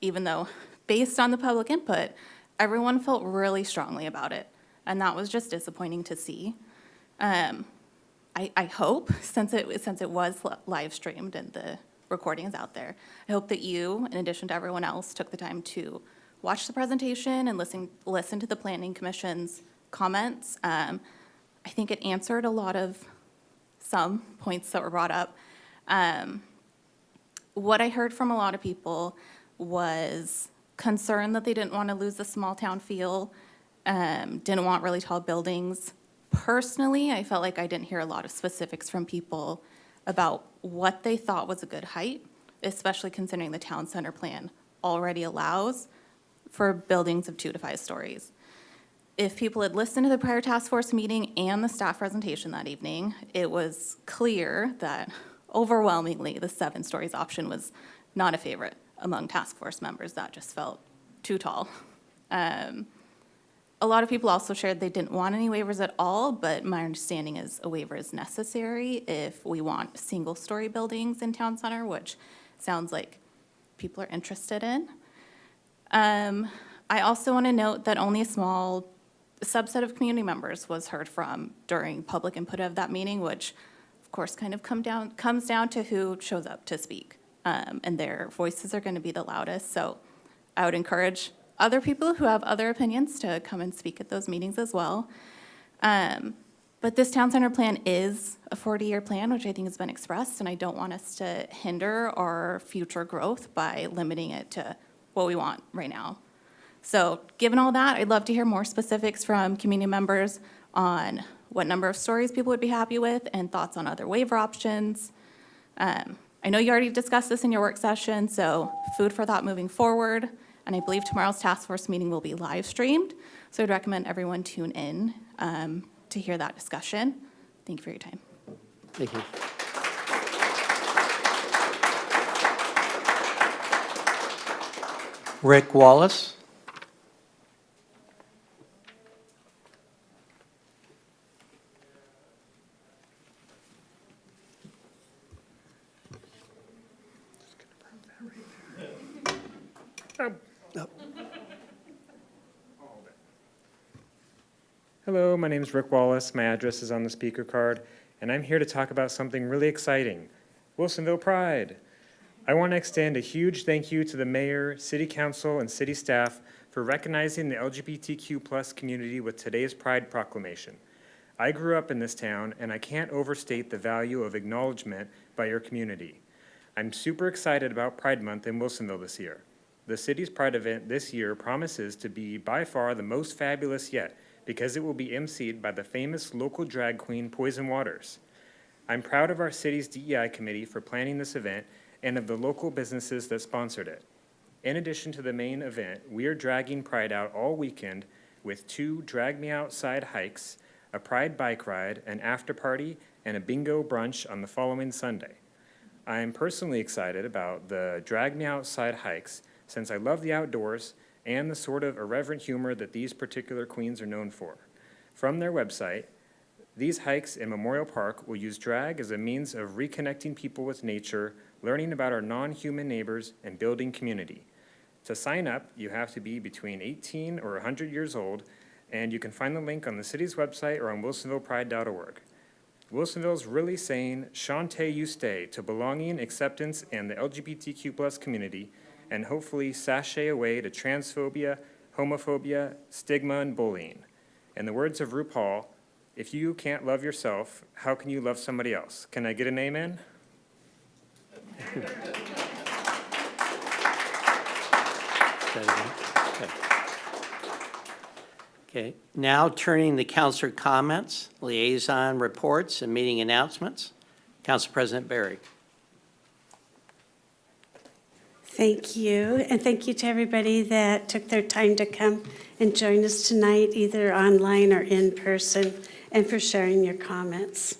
Even though, based on the public input, everyone felt really strongly about it, and that was just disappointing to see. I hope, since it was live streamed and the recording is out there, I hope that you, in addition to everyone else, took the time to watch the presentation and listen to the Planning Commission's comments. I think it answered a lot of some points that were brought up. What I heard from a lot of people was concern that they didn't want to lose the small town feel, didn't want really tall buildings. Personally, I felt like I didn't hear a lot of specifics from people about what they thought was a good height, especially considering the town center plan already allows for buildings of 2 to 5 stories. If people had listened to the prior task force meeting and the staff presentation that evening, it was clear that overwhelmingly the 7 stories option was not a favorite among task force members. That just felt too tall. A lot of people also shared they didn't want any waivers at all, but my understanding is a waiver is necessary if we want single-story buildings in town center, which sounds like people are interested in. I also want to note that only a small subset of community members was heard from during public input of that meeting, which of course kind of comes down to who shows up to speak, and their voices are going to be the loudest. So I would encourage other people who have other opinions to come and speak at those meetings as well. But this town center plan is a 40-year plan, which I think has been expressed, and I don't want us to hinder our future growth by limiting it to what we want right now. So given all that, I'd love to hear more specifics from community members on what number of stories people would be happy with and thoughts on other waiver options. I know you already discussed this in your work session, so food for thought moving forward. And I believe tomorrow's task force meeting will be live streamed. So I'd recommend everyone tune in to hear that discussion. Thank you for your time. Thank you. Rick Wallace. Hello, my name is Rick Wallace. My address is on the speaker card, and I'm here to talk about something really exciting, Wilsonville Pride. I want to extend a huge thank you to the mayor, city council, and city staff for recognizing the LGBTQ+ community with today's Pride proclamation. I grew up in this town, and I can't overstate the value of acknowledgement by your community. I'm super excited about Pride Month in Wilsonville this year. The city's Pride event this year promises to be by far the most fabulous yet, because it will be emceed by the famous local drag queen, Poison Waters. I'm proud of our city's DEI committee for planning this event and of the local businesses that sponsored it. In addition to the main event, we are dragging Pride out all weekend with 2 Drag Me Outside hikes, a Pride bike ride, an after party, and a bingo brunch on the following Sunday. I am personally excited about the Drag Me Outside hikes since I love the outdoors and the sort of irreverent humor that these particular queens are known for. From their website, these hikes in Memorial Park will use drag as a means of reconnecting people with nature, learning about our non-human neighbors, and building community. To sign up, you have to be between 18 or 100 years old, and you can find the link on the city's website or on wilsonvillepride.org. Wilsonville's really saying, Shantae you stay, to belonging, acceptance, and the LGBTQ+ community, and hopefully sashay away to transphobia, homophobia, stigma, and bullying. In the words of RuPaul, if you can't love yourself, how can you love somebody else? Can I get an amen? Okay, now turning to councilor comments, liaison reports, and meeting announcements. Council President Barry. Thank you, and thank you to everybody that took their time to come and join us tonight, either online or in person, and for sharing your comments.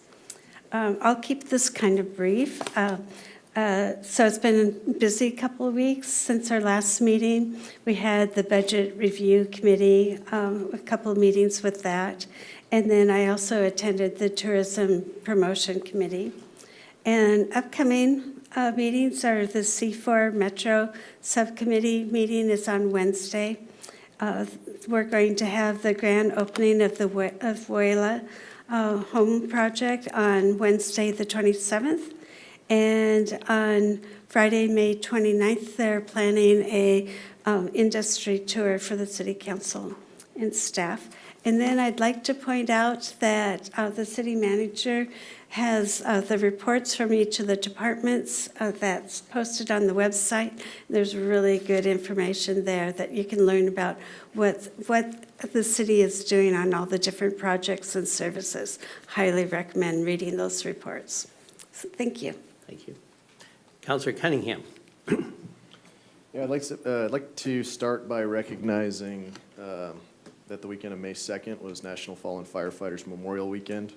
I'll keep this kind of brief. So it's been a busy couple of weeks since our last meeting. We had the Budget Review Committee, a couple of meetings with that. And then I also attended the Tourism Promotion Committee. And upcoming meetings are the C4 Metro Subcommittee meeting is on Wednesday. We're going to have the grand opening of the Vuela Home Project on Wednesday the 27th. And on Friday, May 29th, they're planning a industry tour for the city council and staff. And then I'd like to point out that the city manager has the reports from each of the departments that's posted on the website. There's really good information there that you can learn about what the city is doing on all the different projects and services. Highly recommend reading those reports. So thank you. Thank you. Councilor Cunningham. Yeah, I'd like to start by recognizing that the weekend of May 2nd was National Fallen Firefighters Memorial Weekend,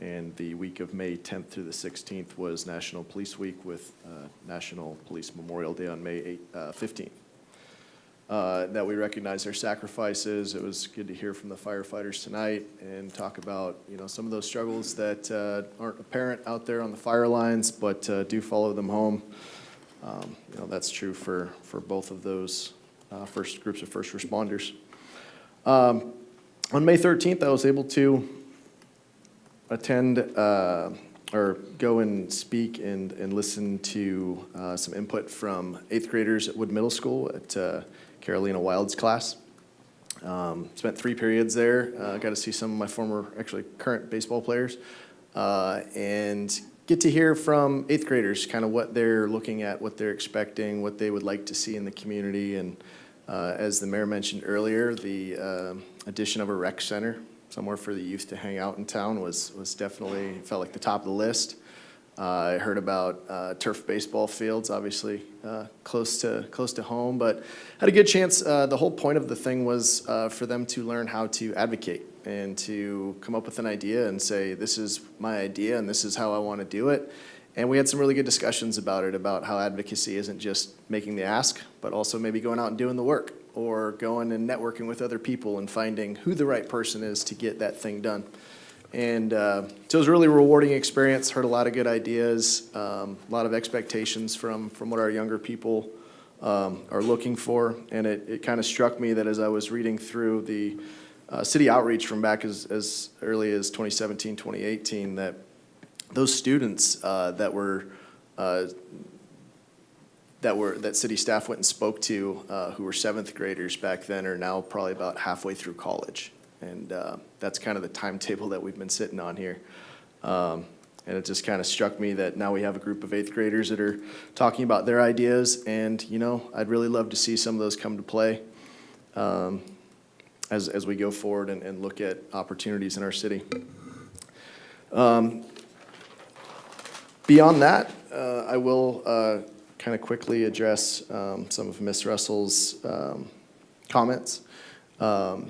and the week of May 10th through the 16th was National Police Week with National Police Memorial Day on May 15th. That we recognize their sacrifices. It was good to hear from the firefighters tonight and talk about, some of those struggles that aren't apparent out there on the fire lines, but do follow them home. That's true for both of those first groups of first responders. On May 13th, I was able to attend or go and speak and listen to some input from 8th graders at Wood Middle School at Carolina Wild's class. Spent 3 periods there. Got to see some of my current baseball players, and get to hear from 8th graders kind of what they're looking at, what they're expecting, what they would like to see in the community. And as the mayor mentioned earlier, the addition of a rec center, somewhere for the youth to hang out in town, was definitely, felt like the top of the list. I heard about turf baseball fields, obviously close to home, but had a good chance. The whole point of the thing was for them to learn how to advocate and to come up with an idea and say, this is my idea and this is how I want to do it. And we had some really good discussions about it, about how advocacy isn't just making the ask, but also maybe going out and doing the work, or going and networking with other people and finding who the right person is to get that thing done. And so it was a really rewarding experience. Heard a lot of good ideas, a lot of expectations from what our younger people are looking for. And it kind of struck me that as I was reading through the city outreach from back as early as 2017, 2018, that those students that city staff went and spoke to, who were 7th graders back then, are now probably about halfway through college. And that's kind of the timetable that we've been sitting on here. And it just kind of struck me that now we have a group of 8th graders that are talking about their ideas. And, I'd really love to see some of those come to play as we go forward and look at opportunities in our city. Beyond that, I will kind of quickly address some of Ms. Russell's comments. I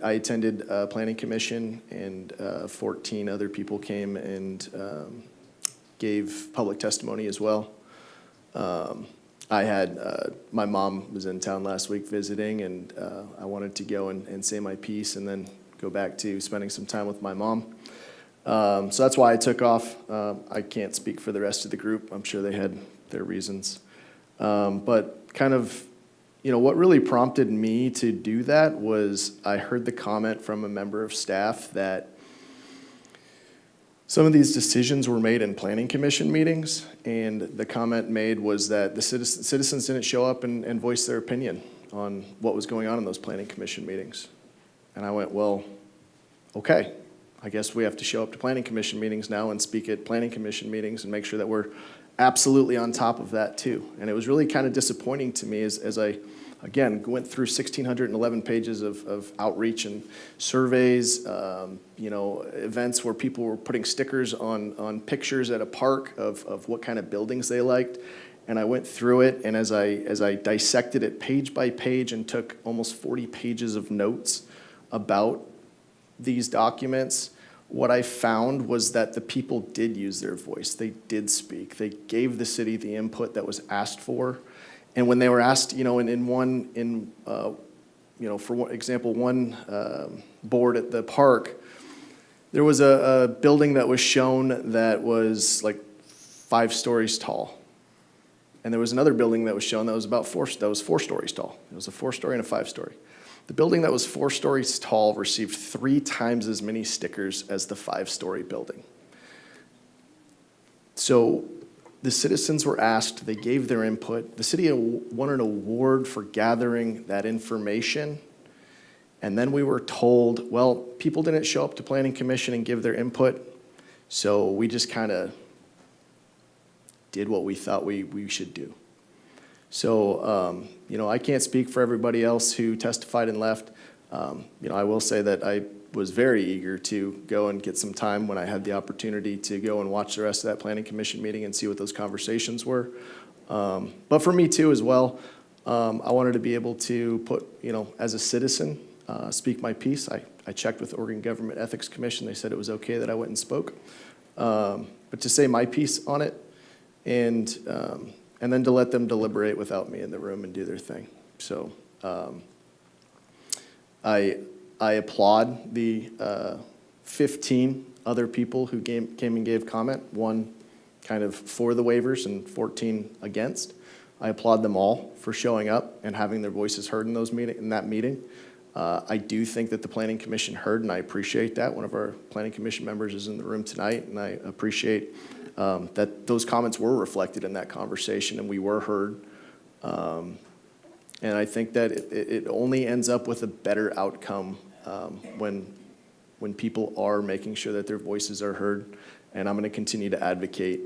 attended Planning Commission, and 14 other people came and gave public testimony as well. I had, my mom was in town last week visiting, and I wanted to go and say my piece and then go back to spending some time with my mom. So that's why I took off. I can't speak for the rest of the group. I'm sure they had their reasons. But kind of, you know, what really prompted me to do that was I heard the comment from a member of staff that some of these decisions were made in planning commission meetings, and the comment made was that the citizens didn't show up and voice their opinion on what was going on in those planning commission meetings. And I went, well, okay, I guess we have to show up to planning commission meetings now and speak at planning commission meetings and make sure that we're absolutely on top of that too. And it was really kind of disappointing to me as I, again, went through 1,611 pages of outreach and surveys, you know, events where people were putting stickers on pictures at a park of what kind of buildings they liked. And I went through it, and as I dissected it page by page and took almost 40 pages of notes about these documents, what I found was that the people did use their voice. They did speak. They gave the city the input that was asked for. And when they were asked, you know, for example, one board at the park, there was a building that was shown that was like 5 stories tall. And there was another building that was shown that was about 4 stories tall. It was a 4-story and a 5-story. The building that was 4 stories tall received 3 times as many stickers as the 5-story building. So the citizens were asked, they gave their input. The city won an award for gathering that information. And then we were told, well, people didn't show up to planning commission and give their input, so we just kind of did what we thought we should do. So, you know, I can't speak for everybody else who testified and left. You know, I will say that I was very eager to go and get some time when I had the opportunity to go and watch the rest of that planning commission meeting and see what those conversations were. But for me too as well, I wanted to be able to put, you know, as a citizen, speak my piece. I checked with Oregon Government Ethics Commission. They said it was okay that I went and spoke. But to say my piece on it and then to let them deliberate without me in the room and do their thing. So I applaud the 15 other people who came and gave comment, 1 kind of for the waivers and 14 against. I applaud them all for showing up and having their voices heard in that meeting. I do think that the Planning Commission heard, and I appreciate that. One of our Planning Commission members is in the room tonight, and I appreciate that those comments were reflected in that conversation and we were heard. And I think that it only ends up with a better outcome when people are making sure that their voices are heard. And I'm going to continue to advocate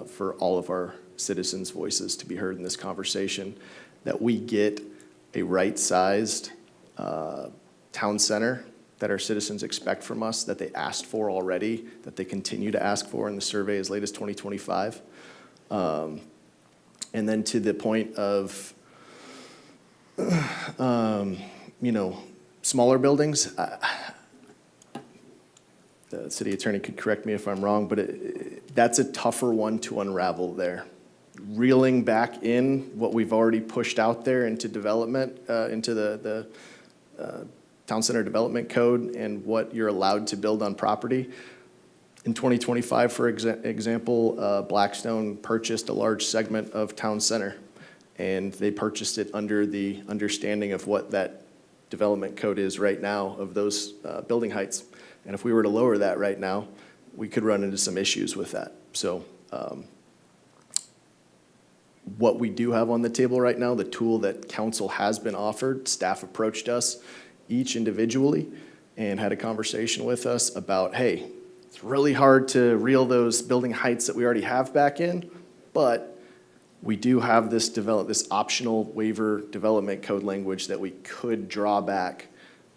for all of our citizens' voices to be heard in this conversation, that we get a right-sized town center that our citizens expect from us, that they asked for already, that they continue to ask for in the survey as late as 2025. And then to the point of, you know, smaller buildings, the city attorney could correct me if I'm wrong, but that's a tougher one to unravel there. Reeling back in what we've already pushed out there into development, into the Town Center Development Code and what you're allowed to build on property. In 2025, for example, Blackstone purchased a large segment of Town Center, and they purchased it under the understanding of what that development code is right now of those building heights. And if we were to lower that right now, we could run into some issues with that. So what we do have on the table right now, the tool that council has been offered, staff approached us each individually and had a conversation with us about, hey, it's really hard to reel those building heights that we already have back in, but we do have this optional waiver development code language that we could draw back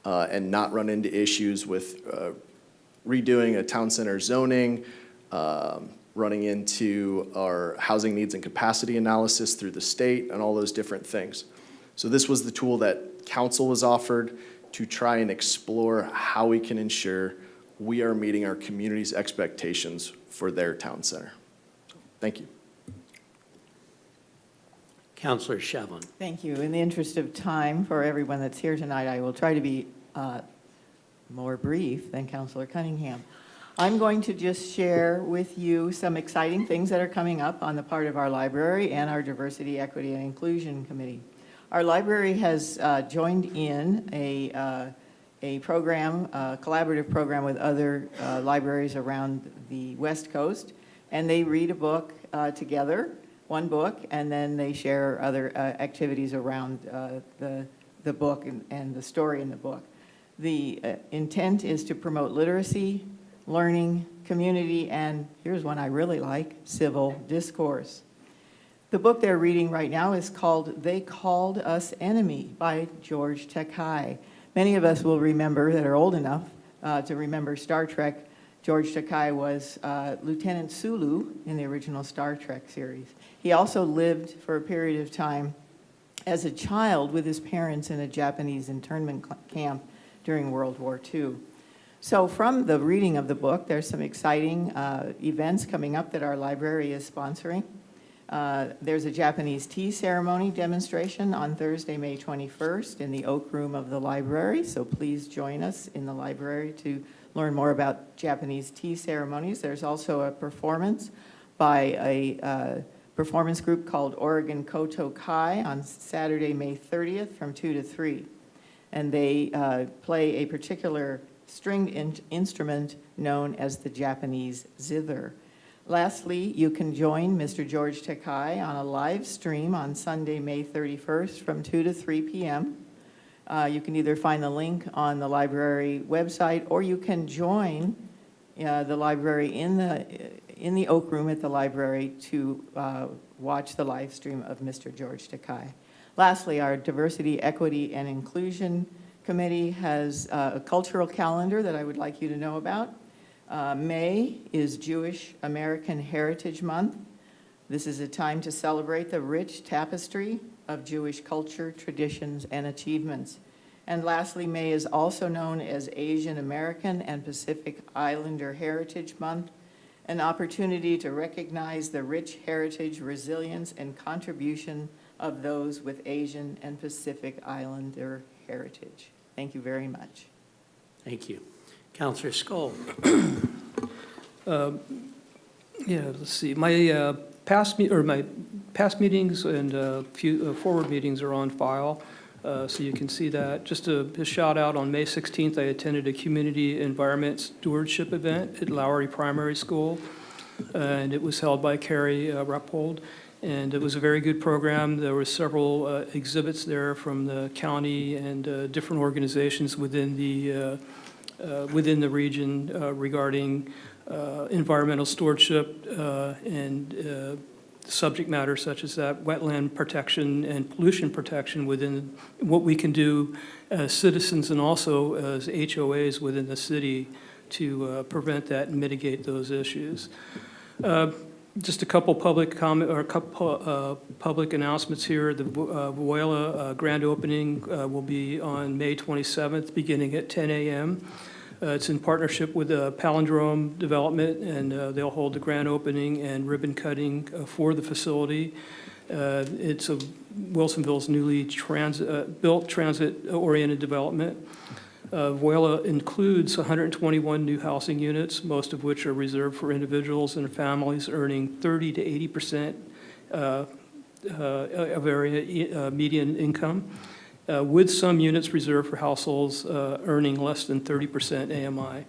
and not run into issues with redoing a town center zoning, running into our housing needs and capacity analysis through the state and all those different things. So this was the tool that council was offered to try and explore how we can ensure we are meeting our community's expectations for their town center. Thank you. Counselor Shevlin. Thank you. In the interest of time for everyone that's here tonight, I will try to be more brief than Counselor Cunningham. I'm going to just share with you some exciting things that are coming up on the part of our library and our Diversity, Equity, and Inclusion Committee. Our library has joined in a program, a collaborative program with other libraries around the West Coast, and they read a book together, one book, and then they share other activities around the book and the story in the book. The intent is to promote literacy, learning, community, and here's one I really like, civil discourse. The book they're reading right now is called They Called Us Enemy by George Takei. Many of us will remember, that are old enough to remember Star Trek. George Takei was Lieutenant Sulu in the original Star Trek series. He also lived for a period of time as a child with his parents in a Japanese internment camp during World War II. So from the reading of the book, there's some exciting events coming up that our library is sponsoring. There's a Japanese tea ceremony demonstration on Thursday, May 21st in the Oak Room of the library. So please join us in the library to learn more about Japanese tea ceremonies. There's also a performance by a performance group called Oregon Koto Kai on Saturday, May 30th from 2 to 3. And they play a particular stringed instrument known as the Japanese zither. Lastly, you can join Mr. George Takei on a live stream on Sunday, May 31st from 2 to 3 p.m. You can either find the link on the library website, or you can join the library in the Oak Room at the library to watch the live stream of Mr. George Takei. Lastly, our Diversity, Equity, and Inclusion Committee has a cultural calendar that I would like you to know about. May is Jewish American Heritage Month. This is a time to celebrate the rich tapestry of Jewish culture, traditions, and achievements. And lastly, May is also known as Asian American and Pacific Islander Heritage Month, an opportunity to recognize the rich heritage, resilience, and contribution of those with Asian and Pacific Islander heritage. Thank you very much. Thank you. Counselor Skoll. Yeah, let's see. My past meetings and forward meetings are on file, so you can see that. Just a shout out, on May 16th, I attended a community environment stewardship event at Lowry Primary School, and it was held by Carrie Reppold. And it was a very good program. There were several exhibits there from the county and different organizations within the region regarding environmental stewardship and subject matter such as that, wetland protection and pollution protection within what we can do as citizens and also as HOAs within the city to prevent that and mitigate those issues. Just a couple public comment or a couple public announcements here. The Wiola grand opening will be on May 27th, beginning at 10 a.m. It's in partnership with Palindrome Development, and they'll hold the grand opening and ribbon cutting for the facility. It's Wilsonville's newly built transit-oriented development. Wiola includes 121 new housing units, most of which are reserved for individuals and families earning 30 to 80% of area median income, with some units reserved for households earning less than 30% AMI.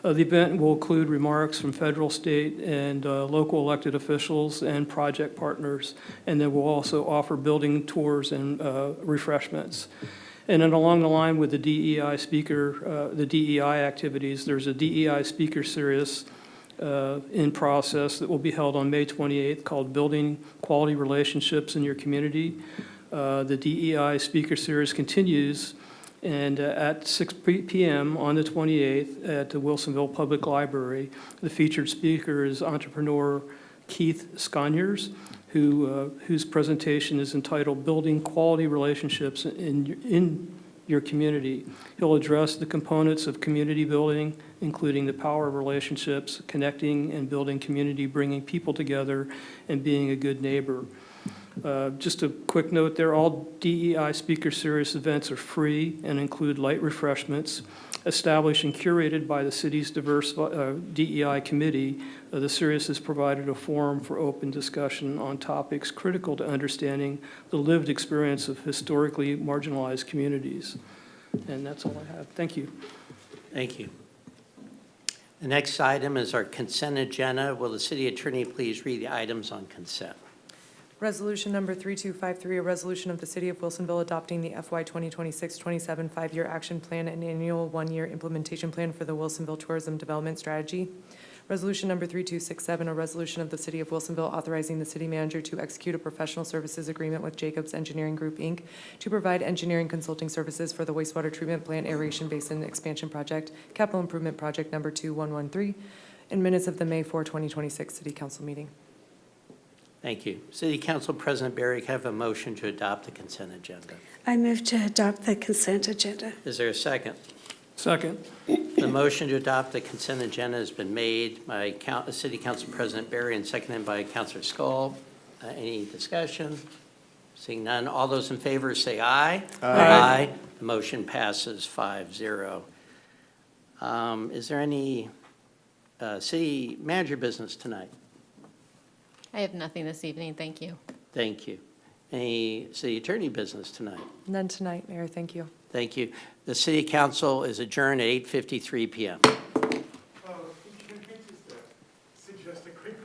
The event will include remarks from federal, state, and local elected officials and project partners, and then we'll also offer building tours and refreshments. And then along the line with the DEI speaker, the DEI activities, there's a DEI speaker series in process that will be held on May 28th called Building Quality Relationships in Your Community. The DEI speaker series continues, and at 6 p.m. on the 28th at the Wilsonville Public Library, the featured speaker is entrepreneur Keith Sconyers, whose presentation is entitled Building Quality Relationships in Your Community. He'll address the components of community building, including the power of relationships, connecting and building community, bringing people together, and being a good neighbor. Just a quick note there, all DEI Speaker Series events are free and include light refreshments. Established and curated by the city's diverse DEI committee, the series has provided a forum for open discussion on topics critical to understanding the lived experience of historically marginalized communities. And that's all I have. Thank you. Thank you. The next item is our consent agenda. Will the city attorney please read the items on consent? Resolution number 3253, a resolution of the City of Wilsonville adopting the FY 2026-27 5-year action plan and annual 1-year implementation plan for the Wilsonville Tourism Development Strategy. Resolution number 3267, a resolution of the City of Wilsonville authorizing the city manager to execute a professional services agreement with Jacobs Engineering Group, Inc. to provide engineering consulting services for the wastewater treatment plant aeration basin expansion project, capital improvement project number 2113, in minutes of the May 4, 2026 City Council meeting. Thank you. City Council President Barry, can I have a motion to adopt the consent agenda? I move to adopt the consent agenda. Is there a second? Second. The motion to adopt the consent agenda has been made by City Council President Barry and seconded by Councilor Skull. Any discussion? Seeing none, all those in favor say aye. Aye. The motion passes 5-0. Is there any city manager business tonight? I have nothing this evening, thank you. Thank you. Any city attorney business tonight? None tonight, Mayor, thank you. Thank you. The city council is adjourned at 8:53 p.m. Oh, can I just suggest a quick